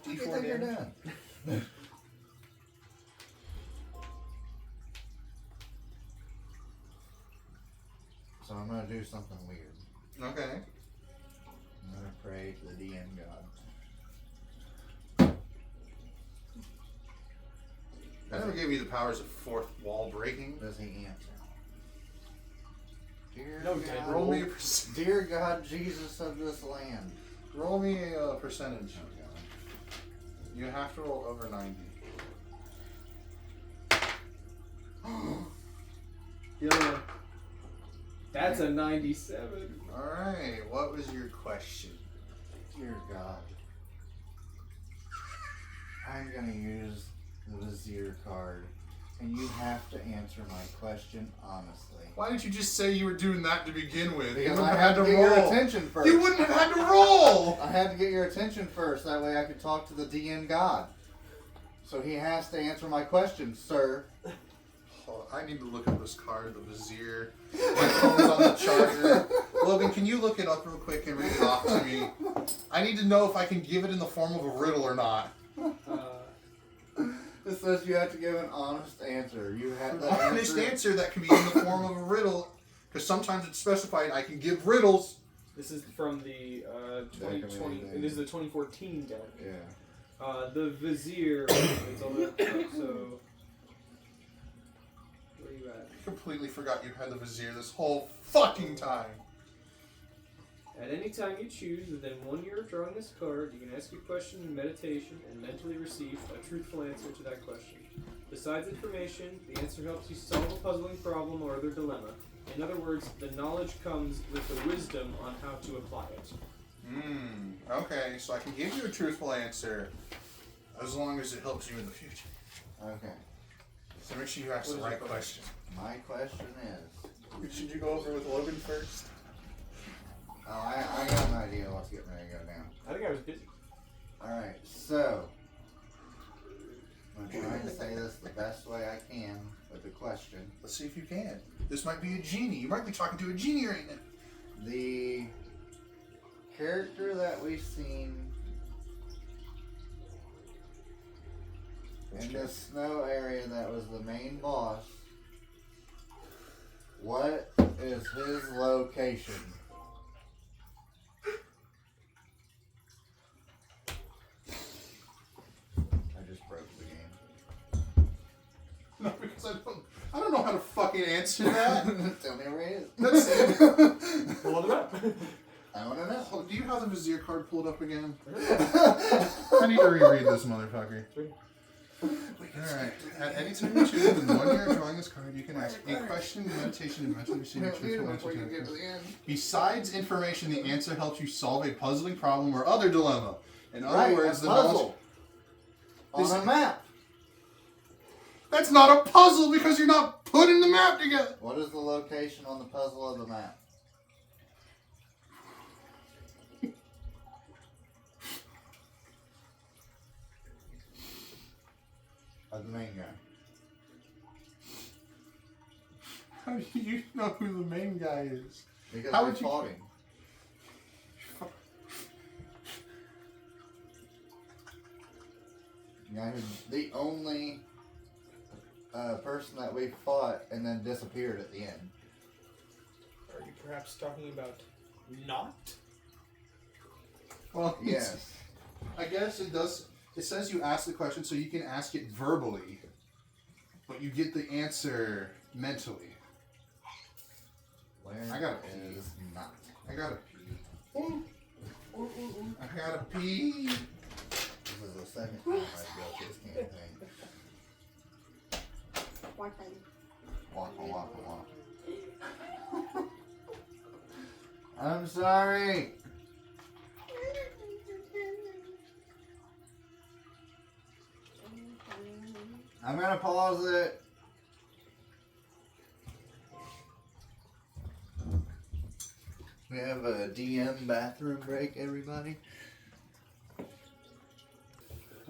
do you think you're doing? So I'm gonna do something weird. Okay. I'm gonna pray to the DN God. I never gave you the powers of fourth wall breaking. Does he answer? Dear No, God, Dad, Roll me a dear God, Jesus of this land. roll me a percentage. Oh, You have to roll over 90. Yeah. That's a 97. Alright, what was your question? Dear God, I'm gonna use the Vizier card, and you have to answer my question honestly. Why didn't you just say you were doing that to begin with? You Because wouldn't I have had had to to get your roll. attention first. You wouldn't have had to roll! I had to get your attention first, that way I could talk to the DN God. So he has to answer my question, sir. Oh, I need to look up this card, the Vizier. My phone's on the charger. Logan, can you look it up real quick and read it off to me? I need to know if I can give it in the form of a riddle or not. It says you have to give an honest answer. You have the Honest answer that can be in the form of a riddle, because sometimes it's specified I can give riddles. This is from the 2020. Deck. This is the 2014 deck. Yeah. The Vizier. It's all that, so. Where are you at? I completely forgot you had the Vizier this whole fucking time. At any time you choose, within 1 year of drawing this card, you can ask a question in meditation and mentally receive a truthful answer to that question. Besides information, the answer helps you solve a puzzling problem or other dilemma. In other words, the knowledge comes with the wisdom on how to apply it. Okay, so I can give you a truthful answer as long as it helps you in the future. Okay. So make sure you ask the right question. My question is... Should you go over with Logan first? Oh, I got an idea what's getting ready to go down. I think I was busy. Alright, so... I'm trying to say this the best way I can with the question. Let's see if you can. This might be a genie. You might be talking to a genie right now. The character that we've seen in the snow area that was the main boss, what is his location? I just broke the game. No, because I don't know how to fucking answer that. Tell me where he is. That's it. Pull it up. I want to know. Oh, do you have the Vizier card pulled up again? I need to reread this motherfucker. Alright. At any time you choose within 1 year of drawing this card, you can ask a question, meditation, and mentally receive a truthful answer Before to you that get to question. the end. Besides information, the answer helps you solve a puzzling problem or other dilemma. In other Right, words, a the knowledge... puzzle. This- On a map. That's not a puzzle because you're not putting the map together. What is the location on the puzzle of the map? Of the main guy. How do you know who the main guy is? Because How we would you- fought him. Yeah, the only person that we fought and then disappeared at the end. Are you perhaps talking about not? Well, Yes. I guess it does. It says you ask the question so you can ask it verbally, but you get the answer mentally. Where I gotta pee. is not? I gotta pee. I gotta pee. This is the second time I've built this campaign. One time. Waka waka waka. I'm sorry. I'm gonna pause it. We have a DM bathroom break, everybody.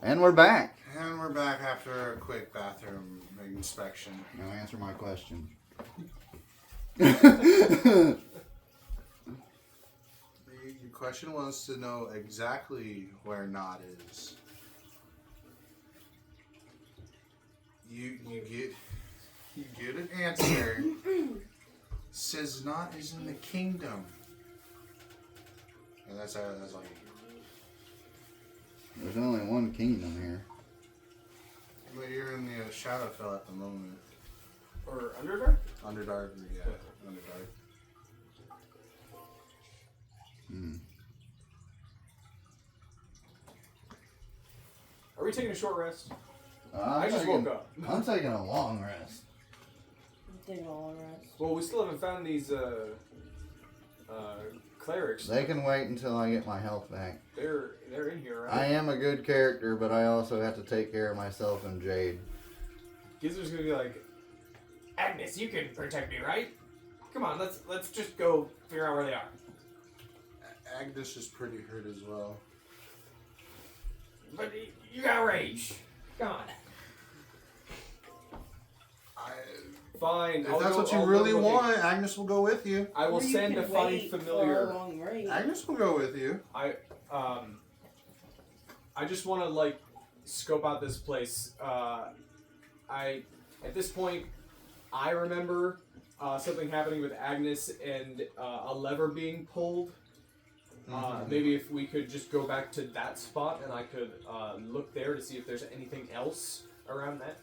And we're back. And we're back after a quick bathroom inspection. Now answer my question. The question was to know exactly where Nod is. You get an answer. Says Nod is in the kingdom. And that's all you get. There's only one kingdom here. But you're in the Shadowfell at the moment. Or Underdark? Underdark, yeah. Underdark. Are we taking a short rest? I'm I just taking- woke up. I'm taking a long rest. Take a long rest. Well, we still haven't found these clerics. They can wait until I get my health back. They're in here, right? I am a good character, but I also have to take care of myself and Jade. Gizzard's gonna be like, Agnes, you can protect me, right? Come on, let's just go figure out where they are. Agnes is pretty hurt as well. But you got rage. God. If Fine. that's I'll what go- you I'll go really looking. want, Agnes will go with you. I will Or you send can to find wait For a familiar. long raid. Agnes will go with you. I just want to like scope out this place. At this point, I remember something happening with Agnes and a lever being pulled. Maybe if we could just go back to that spot and I could look there to see if there's anything else around that.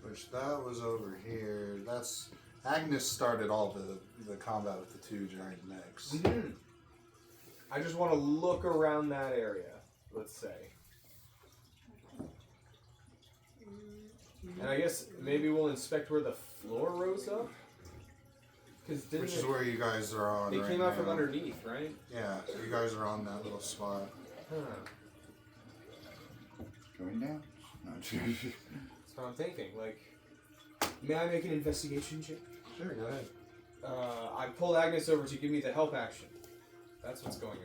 Which that was over here. That's Agnes started all the combat with the two giant necks. I just want to look around that area, let's say. And I guess maybe we'll inspect where the floor rose up. Which is where you guys are on. They right came out now. from underneath, right? Yeah, so you guys are on that little spot. Huh. Going down? No, That's what I'm thinking. Like, may I make an investigation check? Sure, go ahead. I pulled Agnes over to give me the help action. That's what's going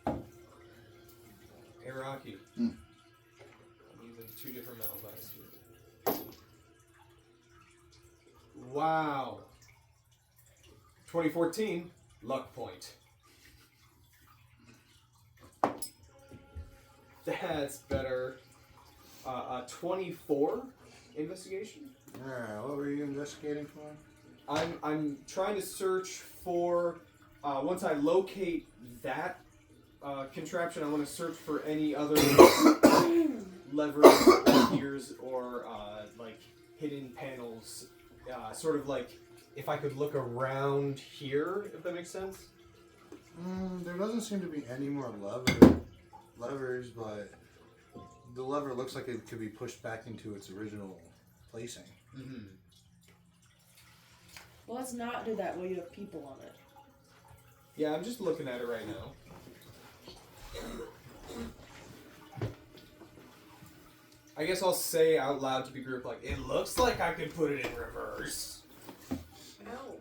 on. Hey, Rocky. I'm using 2 different metal dice here. Wow. 2014, luck point. That's better. 24 investigation. Alright, what were you investigating for? I'm trying to search for once I locate that contraption, I want to search for any other levers or gears or like hidden panels. Sort of like if I could look around here, if that makes sense. There doesn't seem to be any more levers, but the lever looks like it could be pushed back into its original placing. Well, let's not do that while you have people on it. Yeah, I'm just looking at it right now. I guess I'll say out loud to the group, like, it looks like I could put it in reverse. Ow.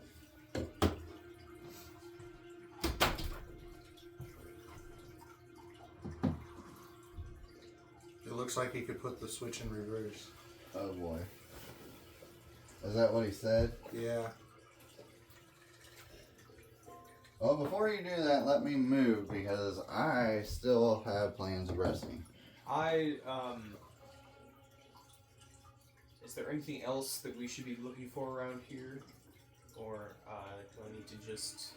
It looks like he could put the switch in reverse. Oh boy. Is that what he said? Yeah. Well, before you do that, let me move because I still have plans of resting. Is there anything else that we should be looking for around here? Or, do I need to just...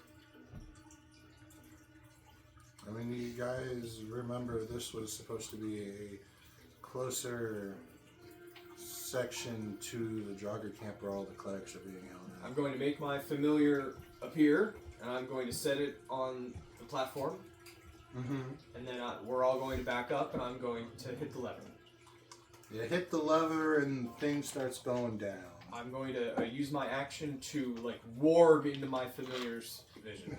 I mean, you guys remember this was supposed to be a closer section to the jogger camp where all the clerics are being held at. I'm going to make my familiar appear, and I'm going to set it on the platform, and then we're all going to back up, and I'm going to hit the lever. You hit the lever and things starts going down. I'm going to use my action to, like, warg into my familiar's vision.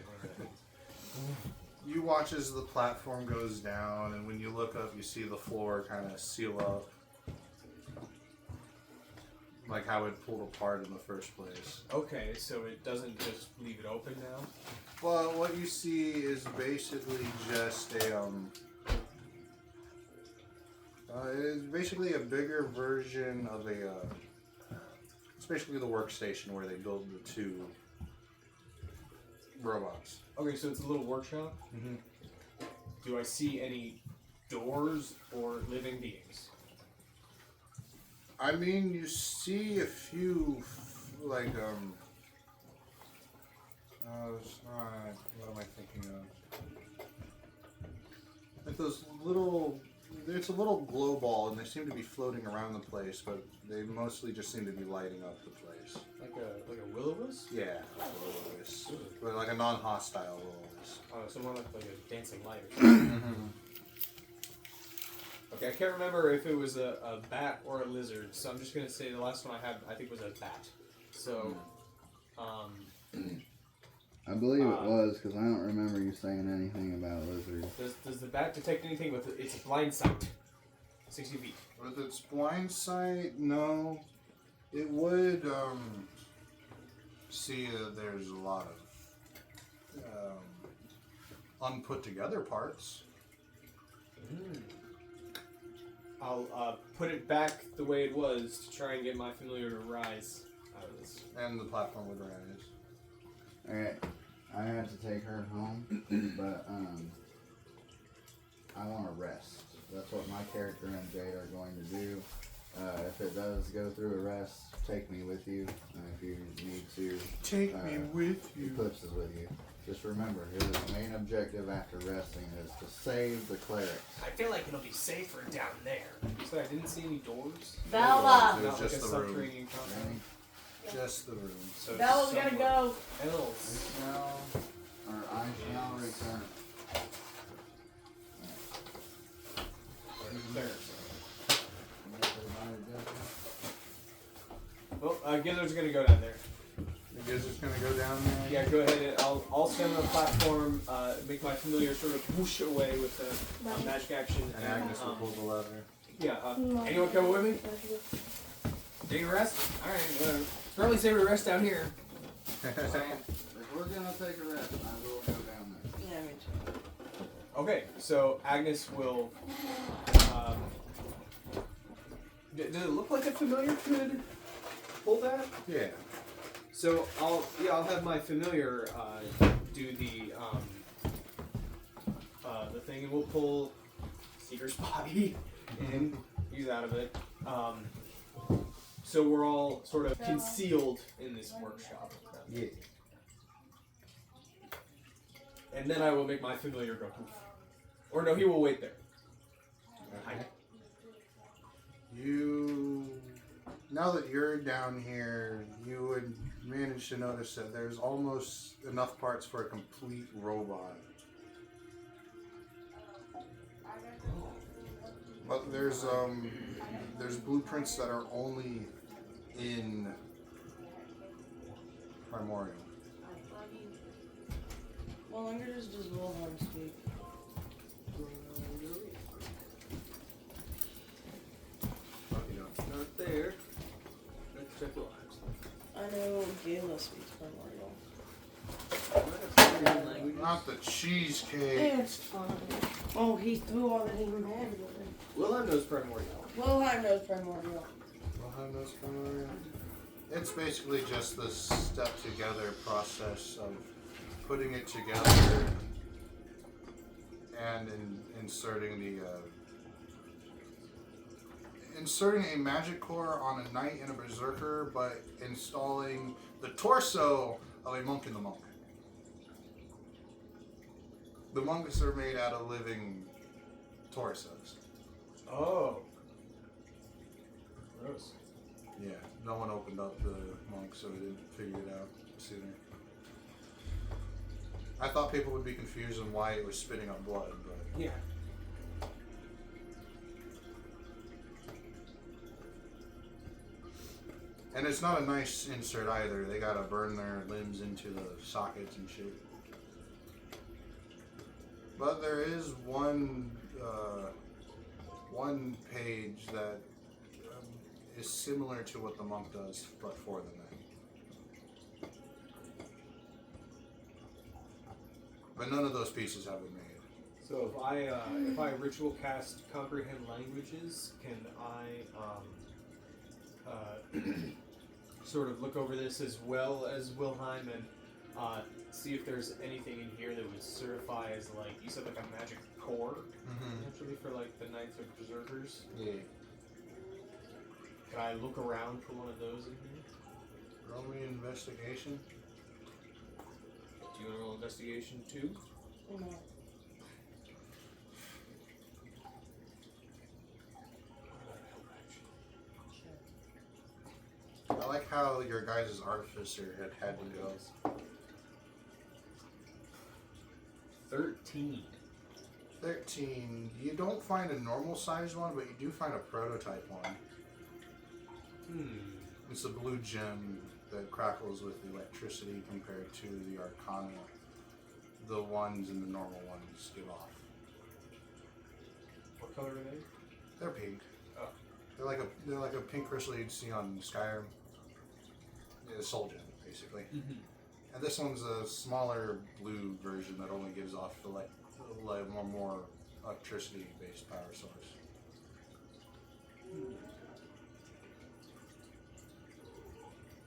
You watch as the platform goes down, and when you look up, you see the floor kind of seal up. Like how it pulled apart in the first place. Okay, so it doesn't just leave it open now? Well, what you see is basically just a, it's basically a bigger version of it's basically the workstation where they build the 2 robots. Okay, so it's a little workshop? Do I see any doors or living beings? I mean, you see a few, like, what am I thinking of? Like those little, it's a little glow ball, and they seem to be floating around the place, but they mostly just seem to be lighting up the place. Like a will-o-wisp? Yeah, like a will-o-wisp. But like a non-hostile will-o-wisp. Oh, so more like a dancing light or something. Okay, I can't remember if it was a bat or a lizard, so I'm just gonna say the last one I had, I think, was a bat. So, I believe it was because I don't remember you saying anything about lizards. does the bat detect anything with its blind sight? 60 feet. With its blind sight, no. It would see that there's a lot of unput together parts. I'll put it back the way it was to try and get my familiar to rise out of this. And the platform would rise. Alright, I had to take her home, but I want to rest. That's what my character and Jade are going to do. If it does go through a rest, take me with you. If you need to, Take me with you. Eclipse is with you. Just remember, his main objective after resting is to save the clerics. I feel like it'll be safer down there. So I didn't see any doors. Bella! It was Not like just a the room. subterranean compound. Just the room. So Bella's gotta somewhere go. else. I shall return. There. Well, Giller's gonna go down there. The gizzard's gonna go down there. Yeah, go ahead and I'll stand on the platform, make my familiar sort of whoosh away with the magic action. And Agnes will pull the lever. Yeah, anyone coming with me? Take a rest? Alright, it's probably safer to rest down here. If we're gonna take a rest, I will go down there. Yeah, me too. Okay, so Agnes will. Does it look like a familiar could pull that? Yeah. So I'll have my familiar do the thing, and we'll pull Seeker's body in. He's out of it. So we're all sort of concealed in this workshop. Yeah. And then I will make my familiar go poof. Or no, he will wait there. Hide. Now that you're down here, you would manage to notice that there's almost enough parts for a complete robot. But there's blueprints that are only in Primordial. Well, languages does Wilhelm speak? Oh, you know. Not there. Let's check the lives. I know Gala speaks primordial. Not the cheesecake. It's fine. Oh, he threw all that even had with him. Wilhelm knows primordial. Wilhelm knows primordial. Behind those Primordial. It's basically just the step together process of putting it together and inserting a magic core on a knight and a berserker, but installing the torso of a monk in the monk. The monks are made out of living torsos. Oh. Gross. Yeah, no one opened up the monk, so we didn't figure it out sooner. I thought people would be confused on why it was spitting up blood, but Yeah. and it's not a nice insert either. They gotta burn their limbs into the sockets and shit. But there is one page that is similar to what the monk does, but for the knight. But none of those pieces have been made. So if I ritual cast comprehend languages, can I sort of look over this as well as Wilhelm and see if there's anything in here that would certify as, like, you said, like a magic core, potentially for like the Knights or Berserkers? Yeah. Can I look around for one of those in here? Roll me investigation. Do you want to roll investigation too? No. I like how your guys' artificer had to go. 13. 13. You don't find a normal sized one, but you do find a prototype one. It's a blue gem that crackles with electricity compared to the Arcana. The ones and the normal ones give off. What color are they? They're pink. Oh. They're like a pink crystal you'd see on Skyrim. Yeah, soul gem, basically. And this one's a smaller blue version that only gives off the more electricity-based power source.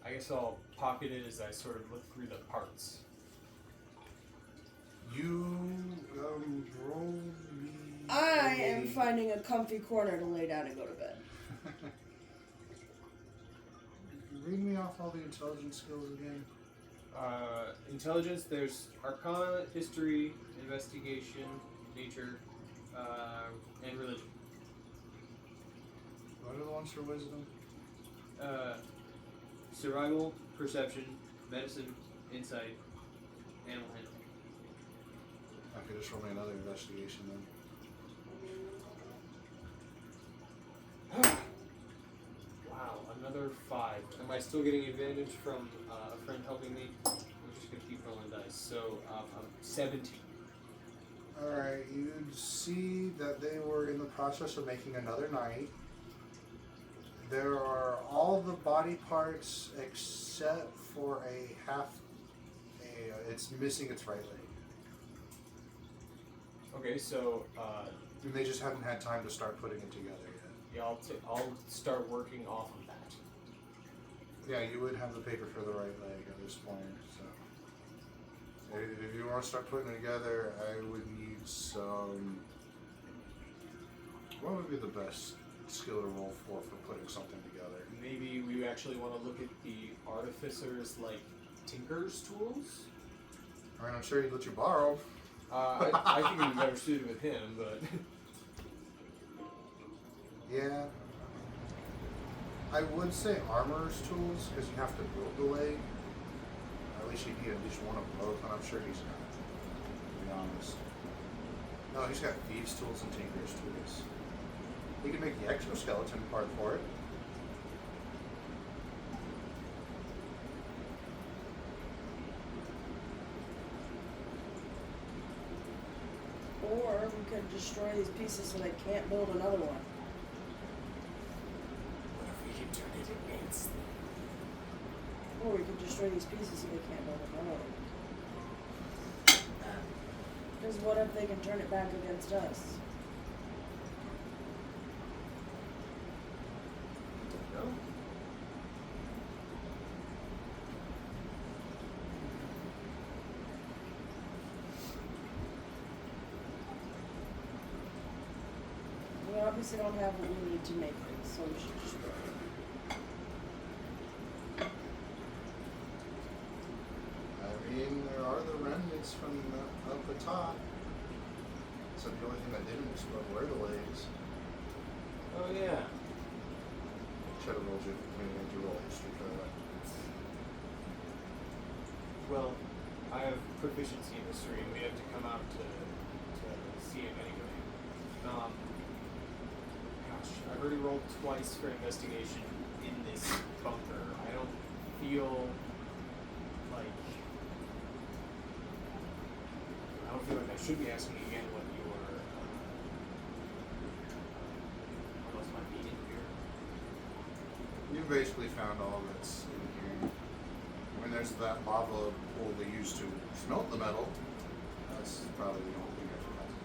I guess I'll pocket it as I sort of look through the parts. You roll me. I am finding a comfy corner to lay down and go to bed. Read me off all the intelligence skills again. Intelligence, there's Arcana, History, Investigation, Nature, and Religion. What are the ones for wisdom? Survival, Perception, Medicine, Insight, Animal Handling. Okay, just roll me another investigation then. Wow, another 5. Am I still getting advantage from a friend helping me? I'm just gonna keep rolling dice. So, I'm 17. Alright, you'd see that they were in the process of making another knight. There are all the body parts except for it's missing its right leg. Okay, so, And they just haven't had time to start putting it together yet. yeah, I'll start working off of that. Yeah, you would have the paper for the right leg at this point, so. If you want to start putting it together, I would need some. What would be the best skill to roll for putting something together? Maybe we actually want to look at the artificer's, like, tinker's tools? I mean, I'm sure he'd let you borrow. I think it'd be better suited with him, but... Yeah. I would say armorer's tools, because you have to build the leg. At least you need at least one of both, and I'm sure he's got, to be honest. No, he's got thieves' tools and tinker's tools. He can make the exoskeleton part for it. Or we could destroy these pieces so they can't build another one. What if we can turn it against them? Or we could destroy these pieces so they can't build another one. Because what if they can turn it back against us? No? We obviously don't have what we need to make things, so we should destroy it. I mean, there are the remnants from up the top. So the only thing that didn't explode were the legs. Oh, yeah. Should have rolled you. I mean, you roll history for that. Well, I have proficiency in history, and we have to come out to see him anyway. Gosh, I've already rolled twice for investigation in this bunker. I don't feel like I should be asking again what your what else might be in here. You basically found all that's in here. When there's that lava pool they used to smelt the metal, that's probably the only thing I forgot to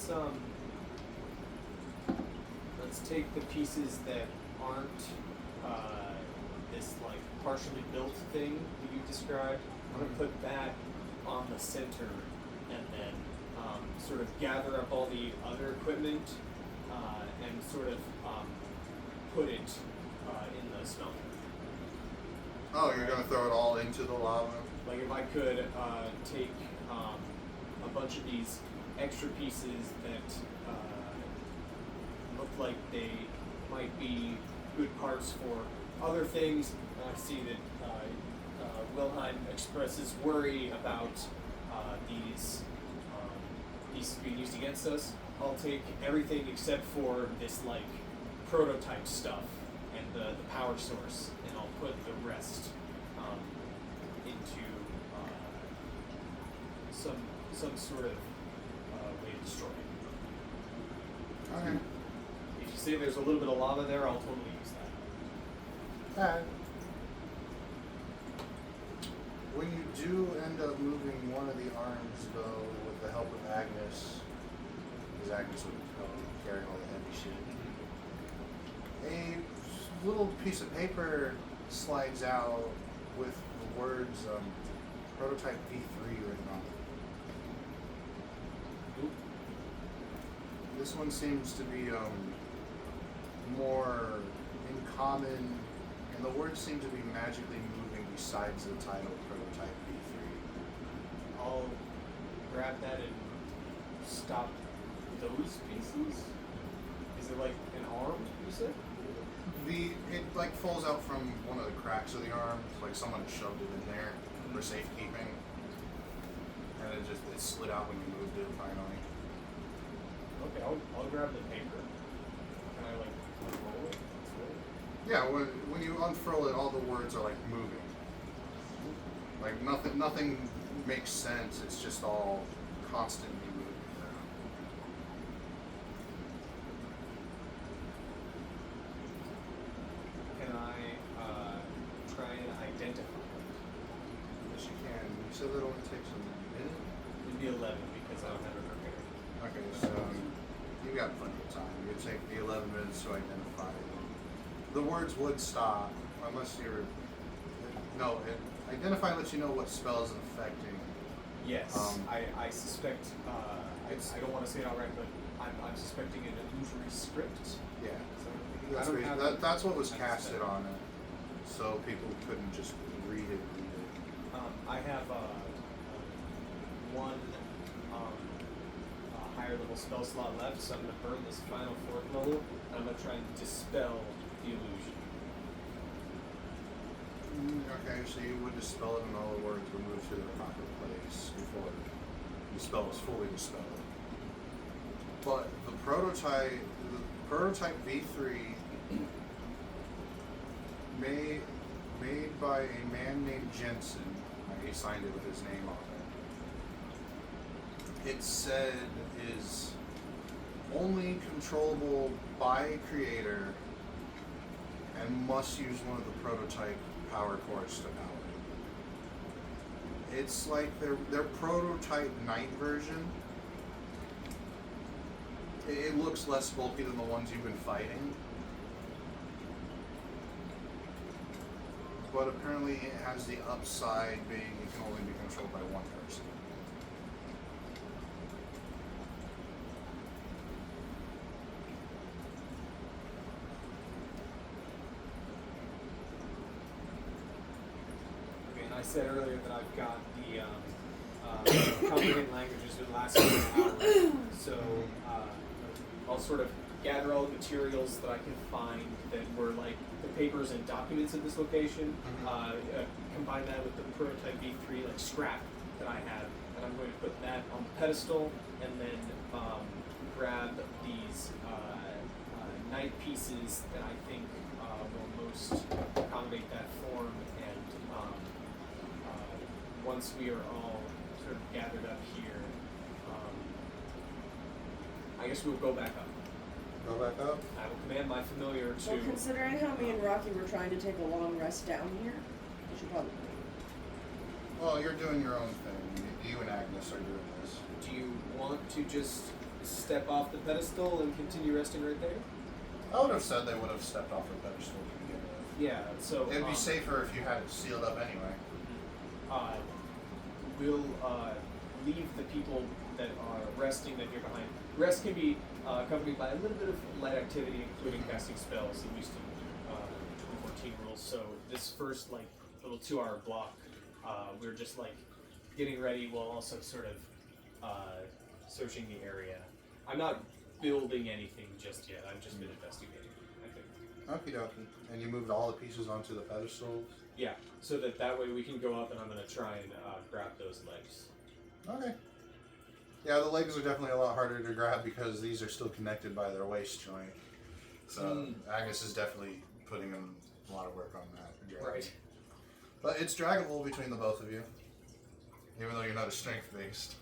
mention. Let's take the pieces that aren't this like partially built thing that you described. I'm gonna put that on the center, and then sort of gather up all the other equipment and sort of put it in the smelter. Oh, you're gonna throw it all into the lava? Like if I could take a bunch of these extra pieces that look like they might be good parts for other things. I see that Wilhelm expresses worry about these being used against us. I'll take everything except for this like prototype stuff and the power source, and I'll put the rest into some sort of way to destroy it. Okay. If you say there's a little bit of lava there, I'll totally use that. Alright. When you do end up moving one of the arms, though, with the help of Agnes, because Agnes would probably carry all the heavy shit, a little piece of paper slides out with the words prototype V3 written on it. Oop. This one seems to be more in common, and the words seem to be magically moving besides the title prototype V3. I'll grab that and stop those pieces. Is it like an arm, you said? It like falls out from one of the cracks of the arm, like someone shoved it in there for safekeeping, and it slid out when you moved it finally. Okay, I'll grab the paper. Can I like unroll it? Yeah, when you unfurl it, all the words are like moving. Like nothing makes sense. It's just all constantly moving around. Can I try and identify it? Yes, you can. You said that only takes a minute. It'd be 11 because I don't have it prepared. Okay, so you got plenty of time. You take the 11 minutes to identify it. The words would stop unless you're. No, identify lets you know what spell is affecting. Yes, Um, I suspect. I don't want to say it outright, but I'm suspecting an illusory script. Yeah. So I don't have. That's what was I casted suspect. on it, so people couldn't just read it. I have one higher level spell slot left, so I'm going to burn this final 4th level, and I'm going to try and dispel the illusion. Okay, so you would dispel it and all the words would move to their proper place before the spell was fully dispelled. But the prototype V3 made by a man named Jensen, he signed it with his name on it. It said is only controllable by a creator and must use one of the prototype power cores to power it. It's like their prototype night version. It looks less bulky than the ones you've been fighting. But apparently it has the upside being it can only be controlled by one person. Okay, and I said earlier that I've got the comprehend languages would last me an hour. So I'll sort of gather all the materials that I can find that were like the papers and documents at this location, combine that with the prototype V3 like scrap that I have, and I'm going to put that on the pedestal, and then grab these night pieces that I think will most accommodate that form, and once we are all sort of gathered up here, I guess we'll go back up. Go back up. I will command my familiar to. So considering how me and Rocky were trying to take a long rest down here, we should probably leave. Well, you're doing your own thing. You and Agnes are doing this. Do you want to just step off the pedestal and continue resting right there? I would have said they would have stepped off the pedestal to begin with. Yeah. So It'd be safer if you had it sealed up anyway. We'll leave the people that are resting that you're behind. Rest can be accompanied by a little bit of light activity, including casting spells, at least in 14 rules. So this first like little 2-hour block, we're just like getting ready while also sort of searching the area. I'm not building anything just yet. I've just been investigating, I think. Okie dokie. And you moved all the pieces onto the pedestals? Yeah, so that way we can go up, and I'm going to try and grab those legs. Okay. Yeah, the legs are definitely a lot harder to grab because these are still connected by their waist joint. So Agnes is definitely putting in a lot of work on that. Right. But it's draggable between the both of you, even though you're not a strength based.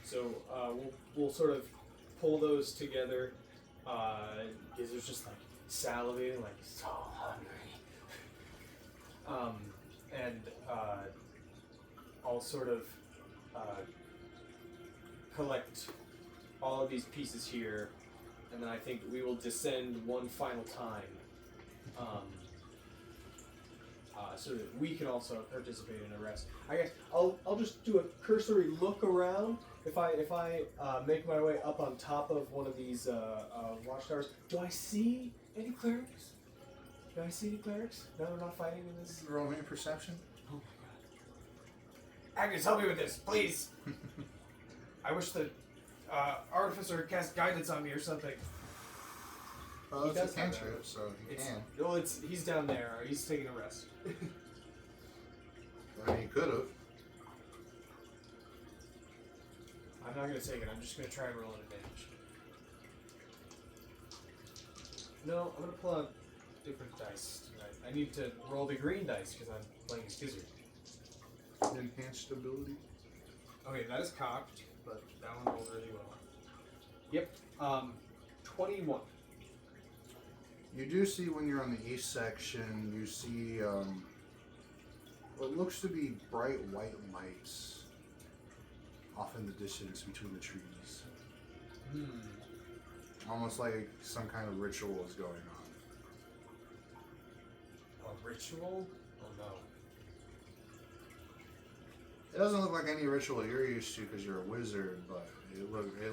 So we'll sort of pull those together. Gizzard's just like salivating, like so hungry. And I'll sort of collect all of these pieces here, and then I think we will descend one final time, so that we can also participate in a rest. I guess I'll just do a cursory look around. If I make my way up on top of one of these watchtowers, do I see any clerics? Do I see any clerics? No, we're not fighting in this. Roll me a perception. Oh my god. Agnes, help me with this, please. I wish the artificer had cast guidance on me or something. Well, He it's a does have cantrip, that. so you It's, can. well, he's down there. He's taking a rest. I mean, you could have. I'm not gonna take it. I'm just gonna try and roll an advantage. No, I'm gonna pull out different dice tonight. I need to roll the green dice because I'm playing as Gizzard. Enhanced ability. Okay, that is cocked, but that one rolled really well. Yep. 21. You do see when you're on the east section, you see what looks to be bright white lights off in the distance between the trees. Almost like some kind of ritual is going on. A ritual? Oh no. It doesn't look like any ritual you're used to because you're a wizard, but it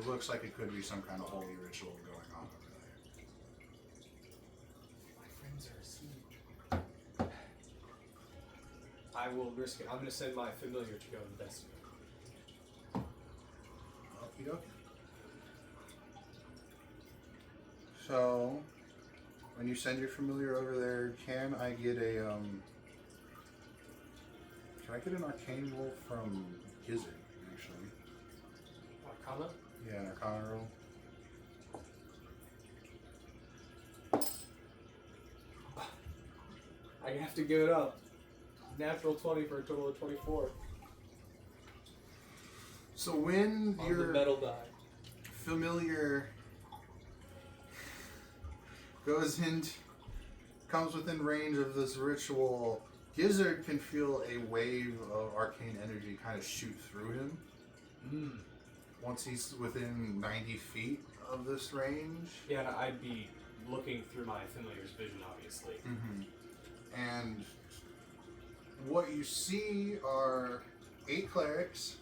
looks like it could be some kind of holy ritual going on over there. My friends are asleep. I will risk it. I'm gonna send my familiar to go investigate. Okie dokie. So, when you send your familiar over there, can I get an arcane roll from Gizzard, actually? Arcana? Yeah, an arcana roll. I have to give it up. Natural 20 for a total of 24. So when On the your metal die. familiar comes within range of this ritual, Gizzard can feel a wave of arcane energy kind of shoot through him. Once he's within 90 feet of this range. Yeah, and I'd be looking through my familiar's vision, obviously. And what you see are 8 clerics,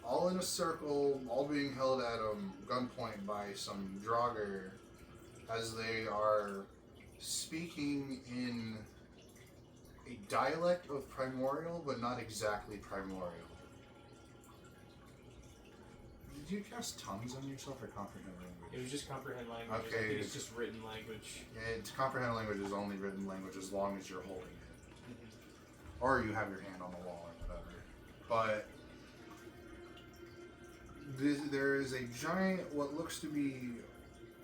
all in a circle, all being held at gunpoint by some Draugr, as they are speaking in a dialect of Primordial, but not exactly Primordial. Did you cast tongues on yourself or comprehend language? It was just comprehend language. I Okay. think it's just written language. Yeah, it's comprehend language is only written language as long as you're holding it. Or you have your hand on the wall or whatever. But there is a giant, what looks to be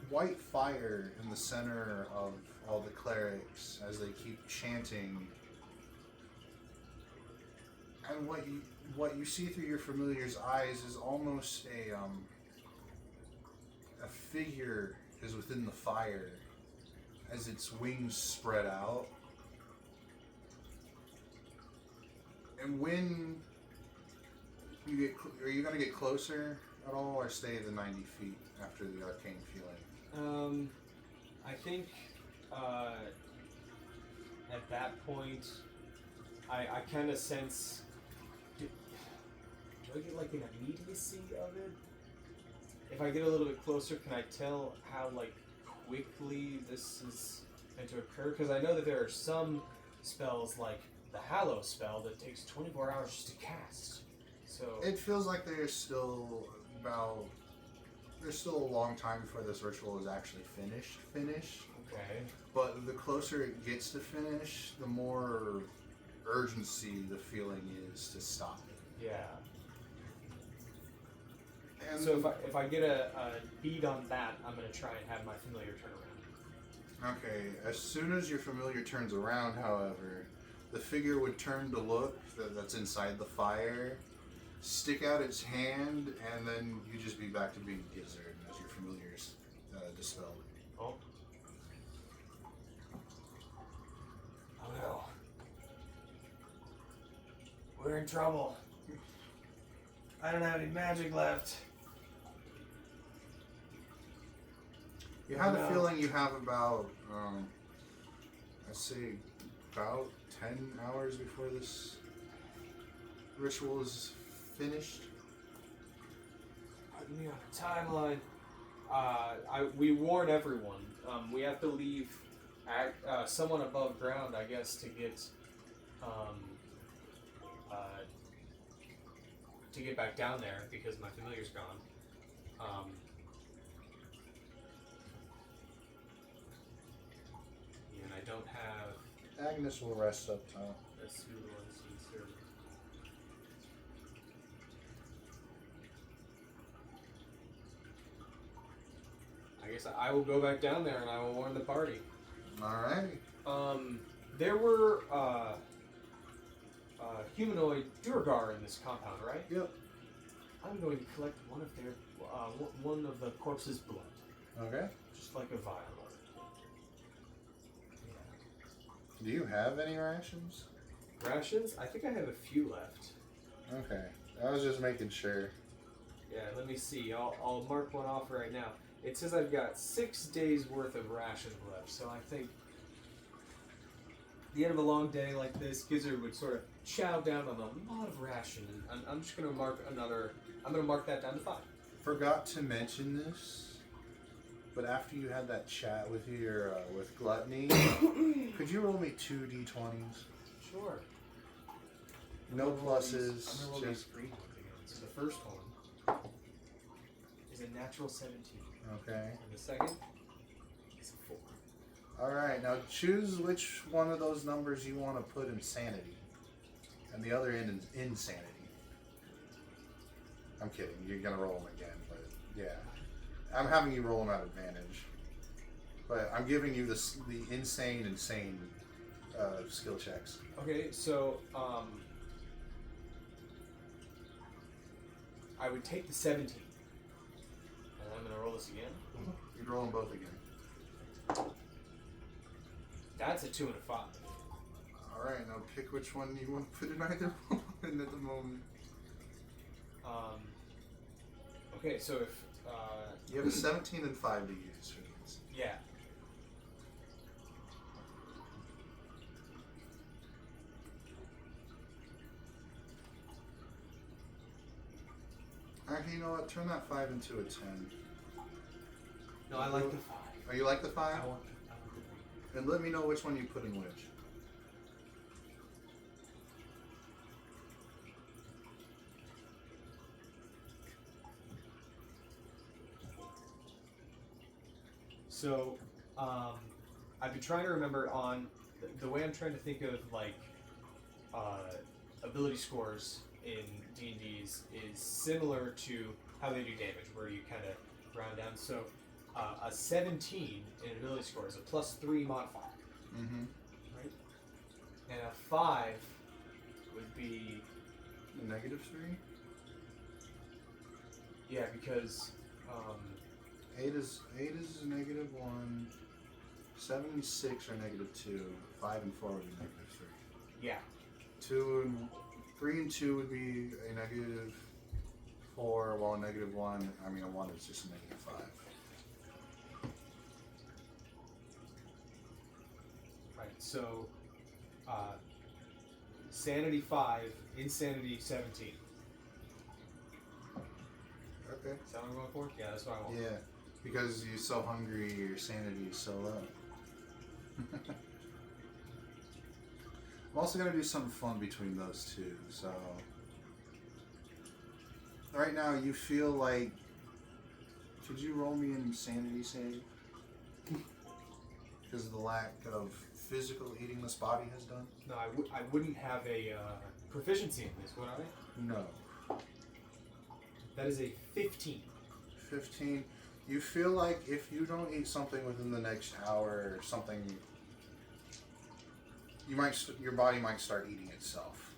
white fire in the center of all the clerics as they keep chanting. And what you see through your familiar's eyes is almost a figure is within the fire as its wings spread out. And when you get, are you going to get closer at all, or stay at the 90 feet after the arcane feeling? I think at that point, I kind of sense. Do I get like an immediacy of it? If I get a little bit closer, can I tell how like quickly this is going to occur? Because I know that there are some spells like the Hallow spell that takes 24 hours just to cast. So It feels like there's still a long time before this ritual is actually finished. okay. But the closer it gets to finish, the more urgency the feeling is to stop it. Yeah. And So if I get a bead on that, I'm gonna try and have my familiar turn around. okay, as soon as your familiar turns around, however, the figure would turn to look that's inside the fire, stick out its hand, and then you just be back to being Gizzard as your familiar's dispelled. Oh. Oh no. We're in trouble. I don't have any magic left. You have the No. feeling you have about, I'd say, about 10 hours before this ritual is finished. Put me on a timeline. We warn everyone. We have to leave someone above ground, I guess, to get back down there because my familiar's gone. And I don't have Agnes will rest up top. a pseudo unseen servant. I guess I will go back down there and I will warn the party. Alright. There were humanoid Durgar in this compound, right? Yep. I'm going to collect one of their one of the corpse's blood, Okay. just like a vial of it. Do you have any rations? Yeah. Rations? I think I have a few left. Okay. I was just making sure. Yeah, let me see. I'll mark one off right now. It says I've got 6 days worth of rations left, so I think the end of a long day like this, Gizzard would sort of chow down on a lot of ration, and I'm just gonna mark another. I'm gonna mark that down to 5. Forgot to mention this, but after you had that chat with your with Gluttony, could you roll me 2 d20s? Sure. No I'm gonna roll pluses, these- I'm gonna roll just these green ones again. So the first one is a natural 17, okay. and the second is a 4. All right, now choose which one of those numbers you want to put in sanity, and the other in insanity. I'm kidding. You're gonna roll them again, but yeah, I'm having you roll them at advantage. But I'm giving you the insane skill checks. Okay, so I would take the 17, and I'm gonna roll this again. You'd roll them both again. That's a 2 and a 5. All right, now pick which one you want to put in either one at the moment. Okay, so if You have a 17 and 5 to use for these. yeah. Actually, you know what? Turn that 5 into a 10. No, I like the 5. Oh, you like the 5? I want the 3. And let me know which one you put in which. So, I've been trying to remember on the way I'm trying to think of like ability scores in D&D's is similar to how they do damage, where you kind of round down. So, a 17 in ability score is a +3 modifier, Mm-hmm. right? And a 5 would be -3? yeah, because 8 is -1. 7 and 6 are -2. 5 and 4 would be -3. yeah. 3 and 2 would be a -4, while a -1, I mean a 1 is just a -5. Right, so sanity 5, insanity 17. Okay. Is that what I'm going for? Yeah, that's what I want. Yeah, because you're so hungry, your sanity is so low. I'm also gonna do something fun between those two. So right now, you feel like. Could you roll me an insanity save? Because of the lack of physical eating this body has done. No, I wouldn't have a proficiency in this, would I? No. That is a 15. 15. You feel like if you don't eat something within the next hour or something, your body might start eating itself.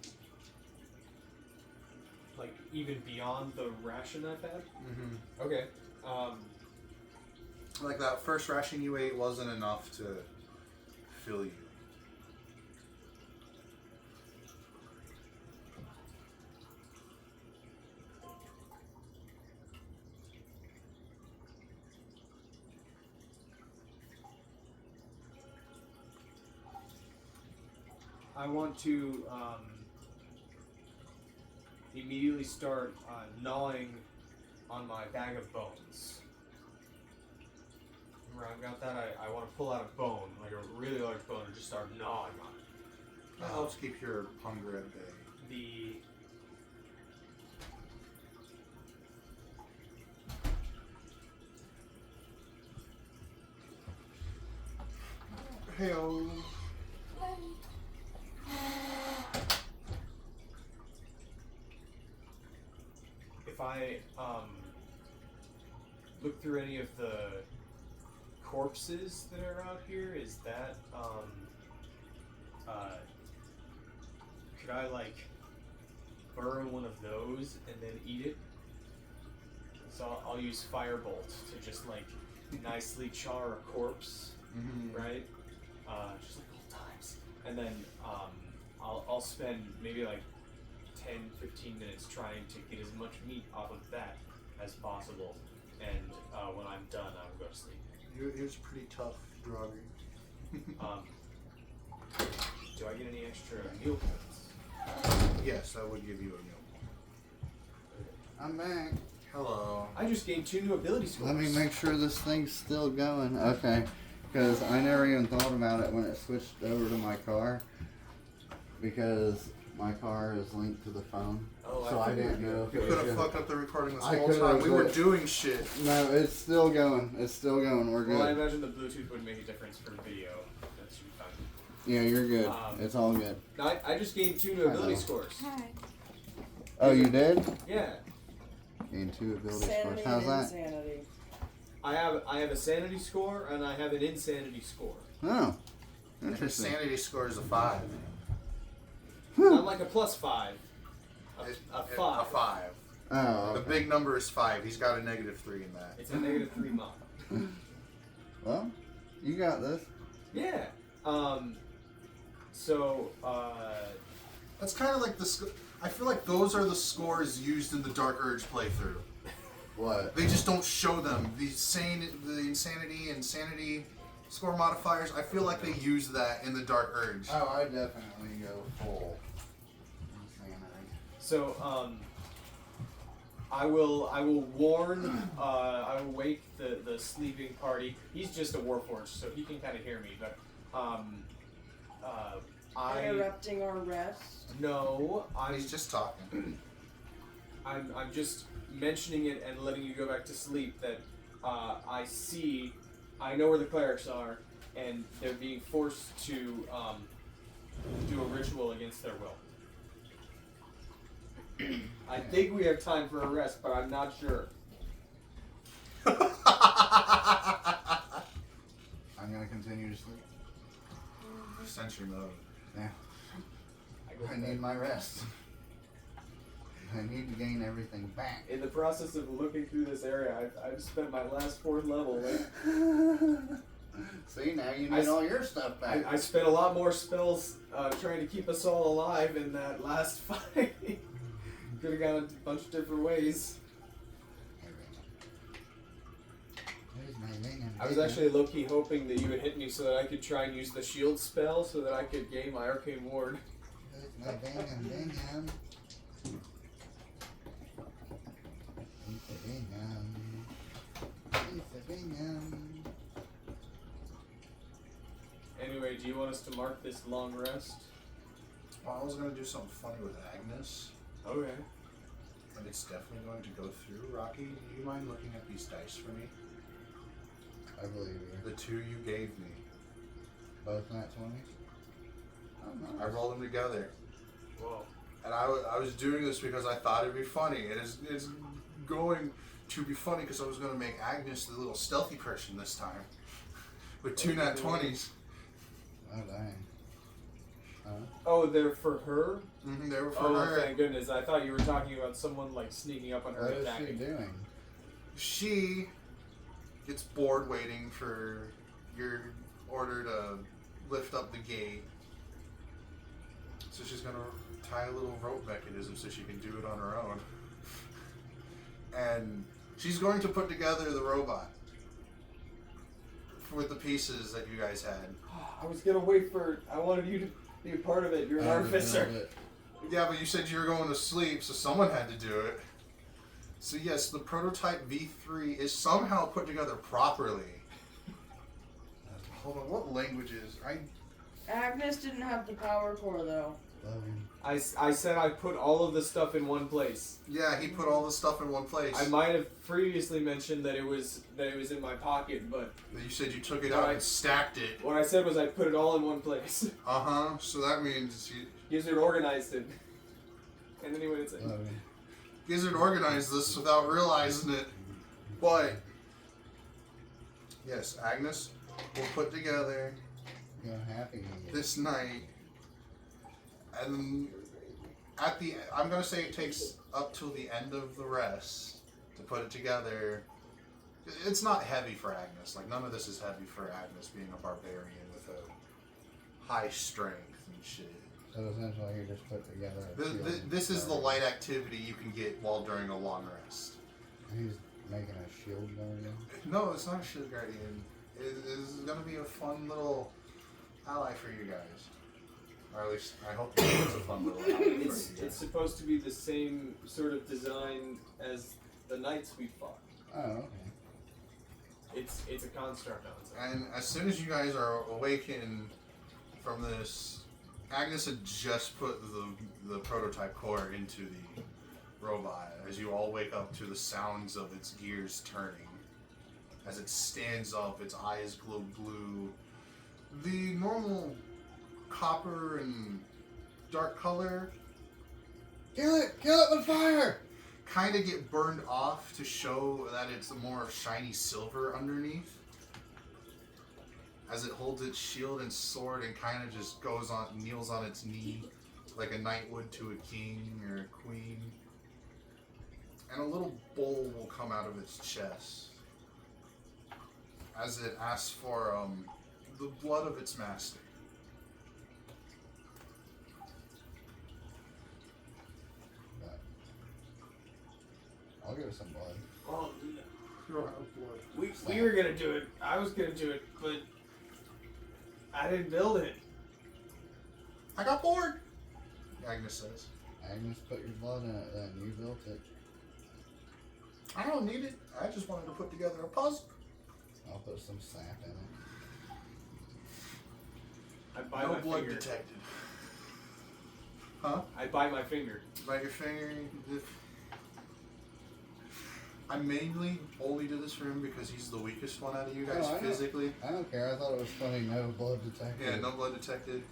Like, even beyond the ration I've had? Mm-hmm. Okay. Like that first ration you ate wasn't enough to fill you. I want to immediately start gnawing on my bag of bones. Remember, I've got that. I want to pull out a bone, like a really large bone, and just start gnawing on it. That helps keep your hunger at bay. The Hey-o. if I look through any of the corpses that are out here, is that could I like burrow one of those and then eat it? So I'll use Firebolt to just like nicely char a corpse, right? Just like old times. And then I'll spend maybe like 10-15 minutes trying to get as much meat off of that as possible. And when I'm done, I'll go to sleep. He was pretty tough, Draugr. Do I get any extra meal points? Yes, I would give you a meal. I'm back. Hello. I just gained 2 new ability scores. Let me make sure this thing's still going. Okay. Because I never even thought about it when it switched over to my car. Because my car is linked to the phone. Oh, so I didn't know if You it could was have gonna- fucked up the recording this I whole could've, time. We were but- doing shit. No, it's still going. It's still going. We're Well, I good. imagine the Bluetooth wouldn't make a difference for video. That should be fine. Yeah, you're good. Um, It's all good. No, I just gained 2 new I ability know. scores. Hi. Oh, you did? Yeah. Gain 2 ability scores. Sanity How's and that? insanity. I have a sanity score and I have an insanity score. Oh, His interesting. sanity score is a 5. I'm like a +5. A 5. A 5. Oh, The okay. big number is 5. He's got a -3 in that. It's a -3 mod. Well, you got this. Yeah. So, That's kind of like the. I feel like those are the scores used in the Dark Urge playthrough. What? They just don't show them. The insanity and sanity score modifiers. I feel like they use that in the Dark Urge. Oh, I definitely go full insanity. So, I will warn, I will wake the sleeping party. He's just a warforged, so he can kind of hear me, but, Interrupting our rest. no, He's just talking. I'm just mentioning it and letting you go back to sleep that, I know where the clerics are, and they're being forced to, do a ritual against their will. I think we have time for a rest, but I'm not sure. I'm gonna continue to sleep. Sentry mode. Yeah. I need my rest. I need to gain everything back. In the process of looking through this area, I've spent my last 4th level. See, now you need all your stuff back. I spent a lot more spells trying to keep us all alive in that last fight. Could have gone a bunch of different ways. Where's my ring and I was bacon? actually low-key hoping that you would hit me so that I could try and use the shield spell so that I could gain my arcane ward. Where's my bacon? Anyway, do you want us to mark this long rest? Well, I was gonna do something funny with Agnes, Okay. and it's definitely going to go through. Rocky, do you mind looking at these dice for me? I believe you. The 2 you gave me. Both nat 20s? Oh, I nice. rolled them together. Whoa. And I was doing this because I thought it'd be funny. It's going to be funny because I was going to make Agnes the little stealthy person this time. With 2 nat 20s. Oh, dang. Huh? Oh, they're for her? They were for Oh, her. thank goodness. I thought you were talking about someone like sneaking up on her What and is she attacking. doing? She gets bored waiting for your order to lift up the gate. So she's going to tie a little rope mechanism so she can do it on her own. And she's going to put together the robot with the pieces that you guys had. I was gonna wait for. I wanted you to You're part of it. You're an I artificer. built it. Yeah, but you said you were going to sleep, so someone had to do it. So yes, the prototype V3 is somehow put together properly. Hold on, what languages? Agnes didn't have the power core though. Love him. I said I put all of the stuff in one place. Yeah, he put all the stuff in one place. I might have previously mentioned that it was in my pocket, but You said you took it out Right. and stacked it. what I said was I put it all in one place. Uh-huh. So that means Gizzard organized it. And then he went insane. Love him. Gizzard organized this without realizing it. But yes, Agnes will put together You're happy. this night, and I'm gonna say it takes up till the end of the rest to put it together. It's not heavy for Agnes. Like, none of this is heavy for Agnes, being a barbarian with a high strength and shit. So essentially, you just put together. A shield This is the guard. light activity you can get while during a long rest. He's making a shield guardian. No, it's not a shield guardian. It is gonna be a fun little ally for you guys. Or at least I hope it's a fun little ally for you It's guys. supposed to be the same sort of design as the knights we fought. Oh, okay. It's a construct concept. And as soon as you guys are awakened from this, Agnes had just put the prototype core into the robot as you all wake up to the sounds of its gears turning. As it stands up, its eyes glow blue. The normal copper and dark color Kill it! Kill it with fire! kind of get burned off to show that it's a more shiny silver underneath. As it holds its shield and sword and kind of just kneels on its knee like a knight would to a king or a queen. And a little bowl will come out of its chest as it asks for the blood of its master. But I'll give it some blood. Well, You don't have blood. we were gonna do it. I was gonna do it, but I didn't build it. I got bored, Agnes says. Agnes put your blood in it, then you built it. I don't need it. I just wanted to put together a puzzle. I'll put some sap in it. I bite No my blood finger. detected. Huh? I bite my finger. Bite your finger. I mainly only do this for him because he's the weakest one out of you guys Oh, I know. physically. I don't care. I thought it was funny. No blood detected. Yeah, no blood detected.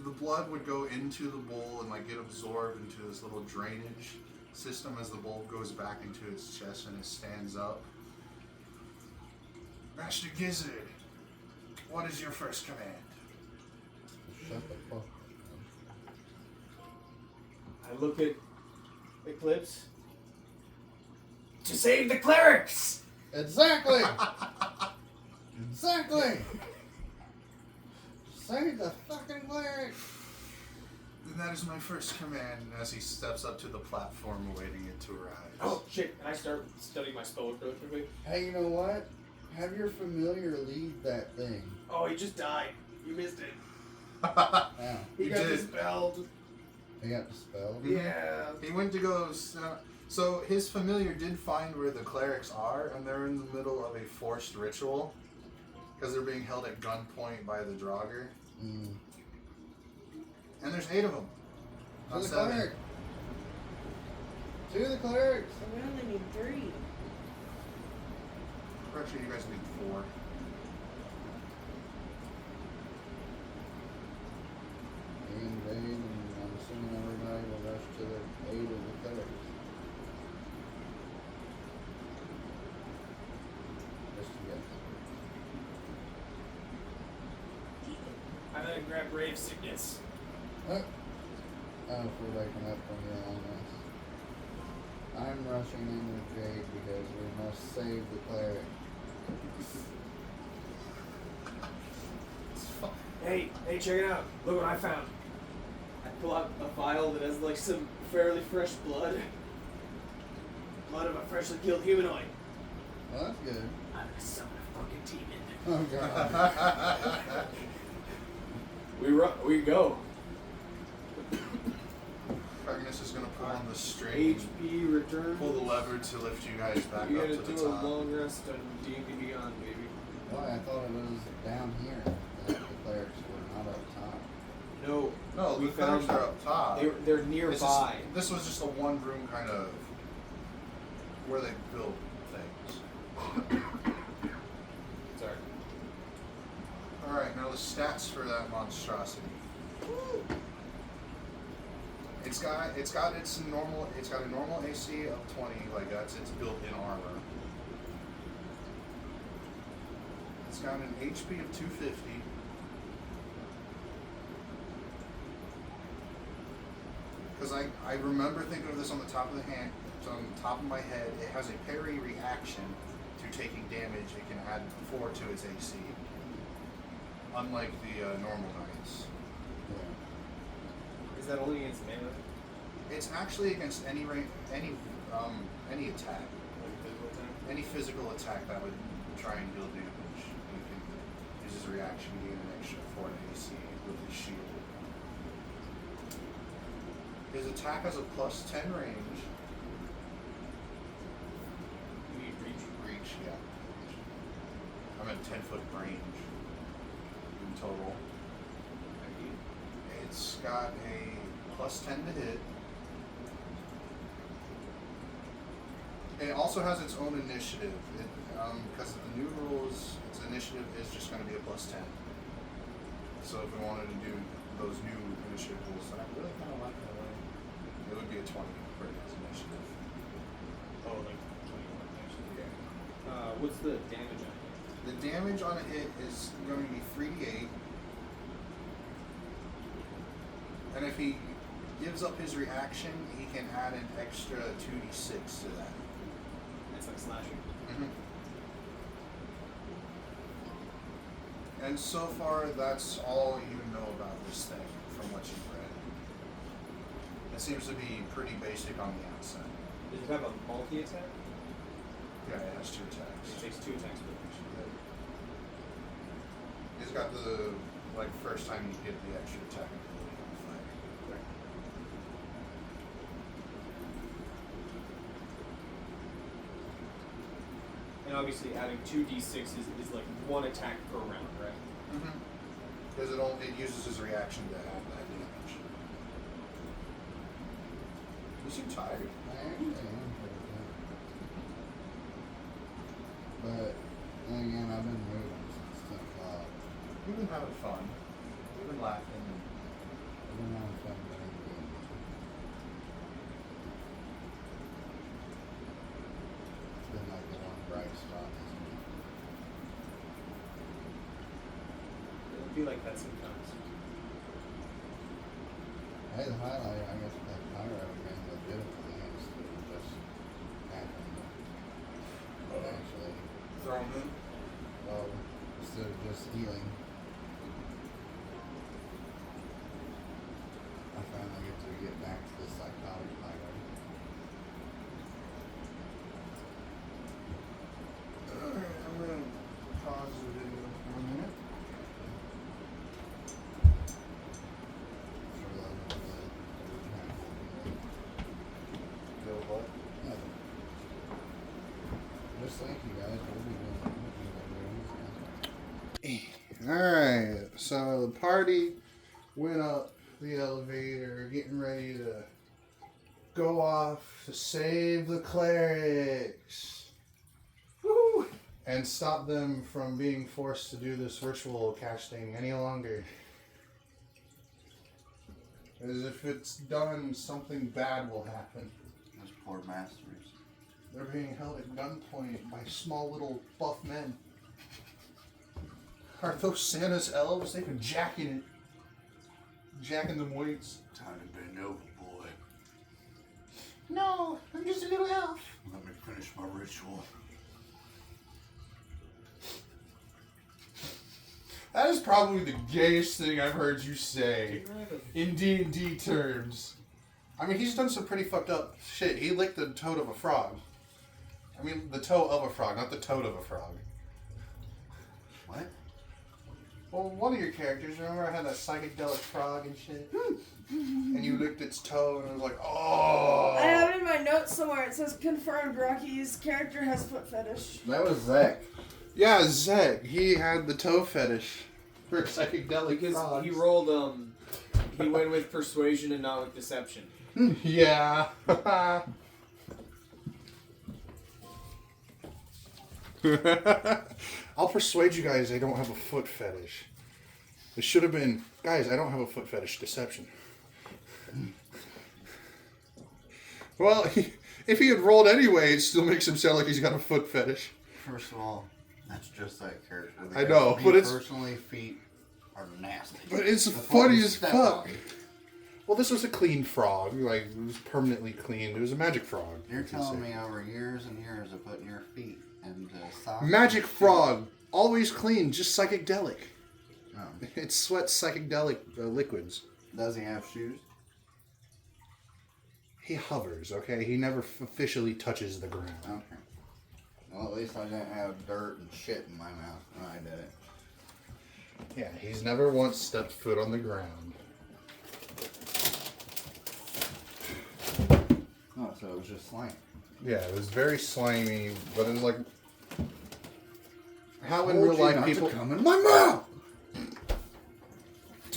The blood would go into the bowl and like get absorbed into this little drainage system as the bowl goes back into its chest and it stands up. Master Gizzard, what is your first command? Shut the fuck up. I look at Eclipse. To save the clerics! Exactly! Exactly! Save the fucking cleric! Then that is my first command as he steps up to the platform awaiting it to arrive. Oh shit! And I start studying my spellbook really quickly. Hey, you know what? Have your familiar lead that thing. Oh, he just died. You missed it. Now, He You got did. dispelled. he got dispelled. Yeah. He went to go. So his familiar did find where the clerics are, and they're in the middle of a forced ritual because they're being held at gunpoint by the Draugr. Mm. And there's 8 of them. To Not the 7. cleric! To the clerics! So we only need 3. Actually, you guys need 4. Me and Dave, and I'm assuming everybody will rush to the aid of the clerics. Just to get I'm gonna grab Brave Sickness. Oh, if we're waking up from your illness. I'm rushing in with Jade because we must save the cleric. Hey, check it out. Look what I found. I pull out a vial that has like some fairly fresh blood. Blood of a freshly killed humanoid. Well, that's good. I'm gonna summon a fucking demon. Oh god. We go. Magnus is gonna pull on the string, HP return. pull the lever to lift you guys back You up gotta to the do a top. long rest on D&D Beyond, baby. Why? I thought it was down here that the clerics were not up top. No, No, we the clerics found are up top. they're nearby. This was just a one room kind of where they build things. Sorry. Alright, now the stats for that monstrosity. It's got its normal a normal AC of 20, like that's its built-in armor. It's got an HP of 250. Because I remember thinking of this on the top of the hand, on the top of my head. It has a parry reaction to taking damage. It can add 4 to its AC, unlike the normal knights. Is that only against melee? It's actually against any attack, Like physical attack? any physical attack that would try and deal damage. You can use his reaction to gain an extra 4 to AC with his shield. His attack has a plus 10 range. You need reach. Reach, yeah. I'm at 10-foot range in total. It's got a plus 10 to hit. It also has its own initiative. Because of the new rules, its initiative is just going to be a plus 10. So if we wanted to do those new initiative rules, that I really kind of like that way, it would be a 20 for its initiative. Oh, like 21 actually. Yeah. What's the damage on it? The damage on a hit is going to be 3d8. And if he gives up his reaction, he can add an extra 2d6 to that. It's like slashing. And so far, that's all you know about this thing from what you've read. It seems to be pretty basic on the outset. Does it have a multi-attack? Yeah, it has 2 It attacks. takes 2 attacks per each. He's got the, like, first time you get the extra attack ability on the fight. And obviously adding 2d6 is like 1 attack per round, right? Because it uses his reaction to add that damage. You seem tired. I am pretty good. But then again, I've been moving since 10 o'clock. We've been having fun. We've been laughing. I've been having fun playing games. It's been like the one bright spot this week. It'll be like that sometimes. Hey, the highlight, I guess, that Pyro again legitimately instead of just happening to actually, Throw him in. well, instead of just healing. I finally get to get back to the psychotic Pyro. Alright, I'm gonna pause the video for a minute. For the Go what? nothing. Just thank you guys. We'll be doing Alright, so the party went up the elevator, getting ready to go off to save the clerics. Woo! And stop them from being forced to do this ritual casting any longer. As if it's done, something bad will happen. Those poor masters. They're being held at gunpoint by small little buff men. Are those Santa's elves? They've been jacking them weights. Time to bend over, boy. No, I'm just a little elf. Let me finish my ritual. That is probably the gayest thing I've heard you say in D&D terms. I mean, he's done some pretty fucked up shit. He licked the toad of a frog. I mean, the toe of a frog, not the toad of a frog. What? Well, one of your characters, remember I had that psychedelic frog and shit? And you licked its toe and it was like, oh! I have it in my notes somewhere. It says confirmed Rocky's character has foot fetish. That was Zach. Yeah, Zek. He had the toe fetish for psychedelic Because frogs. he rolled, he went with persuasion and not with deception. Yeah. I'll persuade you guys I don't have a foot fetish. It should have been, guys, I don't have a foot fetish. Deception. Well, if he had rolled anyway, it still makes him sound like he's got a foot fetish. First of all, that's just that character. I know, Me but it's- personally, feet are nasty. But it's The funny you as step fuck. on. Well, this was a clean frog. Like, it was permanently clean. It was a magic frog. You're you can telling say. me over years and years of putting your feet and socks. Magic and shoes- frog, always clean, just psychedelic. Oh. It sweats psychedelic liquids. Does he have shoes? He hovers, okay? He never officially touches the ground. Okay. Well, at least I didn't have dirt and shit in my mouth when I did it. Yeah, he's never once stepped foot on the ground. Oh, so it was just slime. Yeah, it was very slimy, but it was like... How in Told real you life not to people... come in my mouth!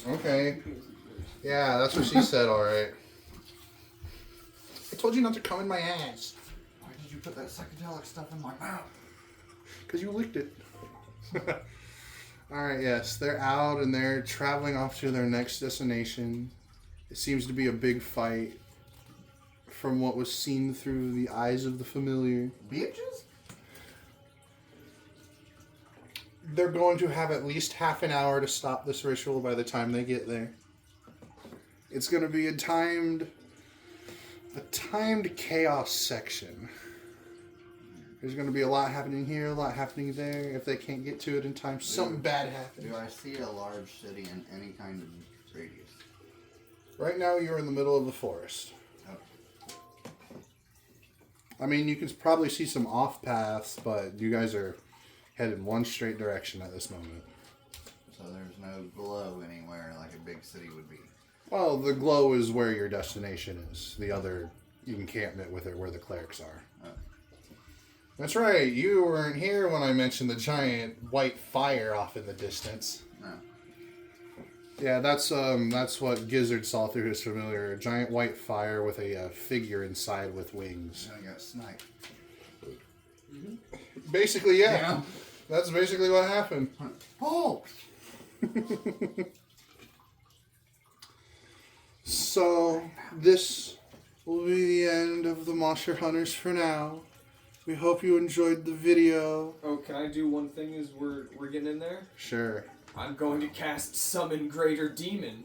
Okay. Yeah, that's what she said, alright. I told you not to come in my ass. Why did you put that psychedelic stuff in my mouth? Because you licked it. Alright, yes. They're out and they're traveling off to their next destination. It seems to be a big fight from what was seen through the eyes of the familiar. Bitches? They're going to have at least half an hour to stop this ritual by the time they get there. It's going to be a timed chaos section. There's going to be a lot happening here, a lot happening there. If they can't get to it in time, something bad happens. Do I see a large city in any kind of radius? Right now, you're in the middle of the forest. Oh. I mean, you can probably see some off paths, but you guys are headed one straight direction at this moment. So there's no glow anywhere like a big city would be. Well, the glow is where your destination is. The other encampment with it, where the clerics are. Oh. That's right. You weren't here when I mentioned the giant white fire off in the distance. No. Yeah, that's what Gizzard saw through his familiar. A giant white fire with a figure inside with wings. I got sniped. Basically, yeah. That's basically what happened. Oh! So, this will be the end of the Monster Hunters for now. We hope you enjoyed the video. Oh, can I do one thing as we're getting in there? Sure. I'm going to cast Summon Greater Demon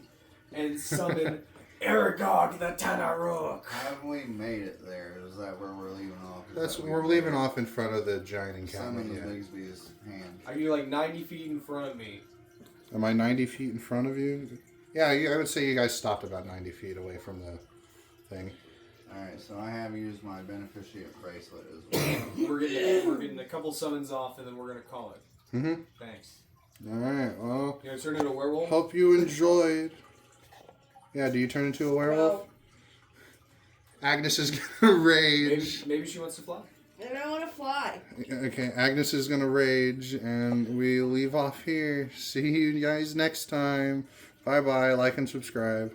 and summon Aragog the Tanaruk. Have we made it there? Is that where we're leaving off? We're leaving off in front of the giant encampment. Summon Yeah. Bigsby's hand. Are you like 90 feet in front of me? Am I 90 feet in front of you? Yeah, I would say you guys stopped about 90 feet away from the thing. Alright, so I have used my beneficiate bracelet as well. We're getting a couple summons off and then we're gonna call it. Mm-hmm. Thanks. Alright, well, You gonna turn into a werewolf? hope you enjoyed. Yeah, do you turn into a werewolf? Agnes is gonna rage. Maybe she wants to fly. I don't want to fly. Okay, Agnes is gonna rage, and we leave off here. See you guys next time. Bye bye, like and subscribe.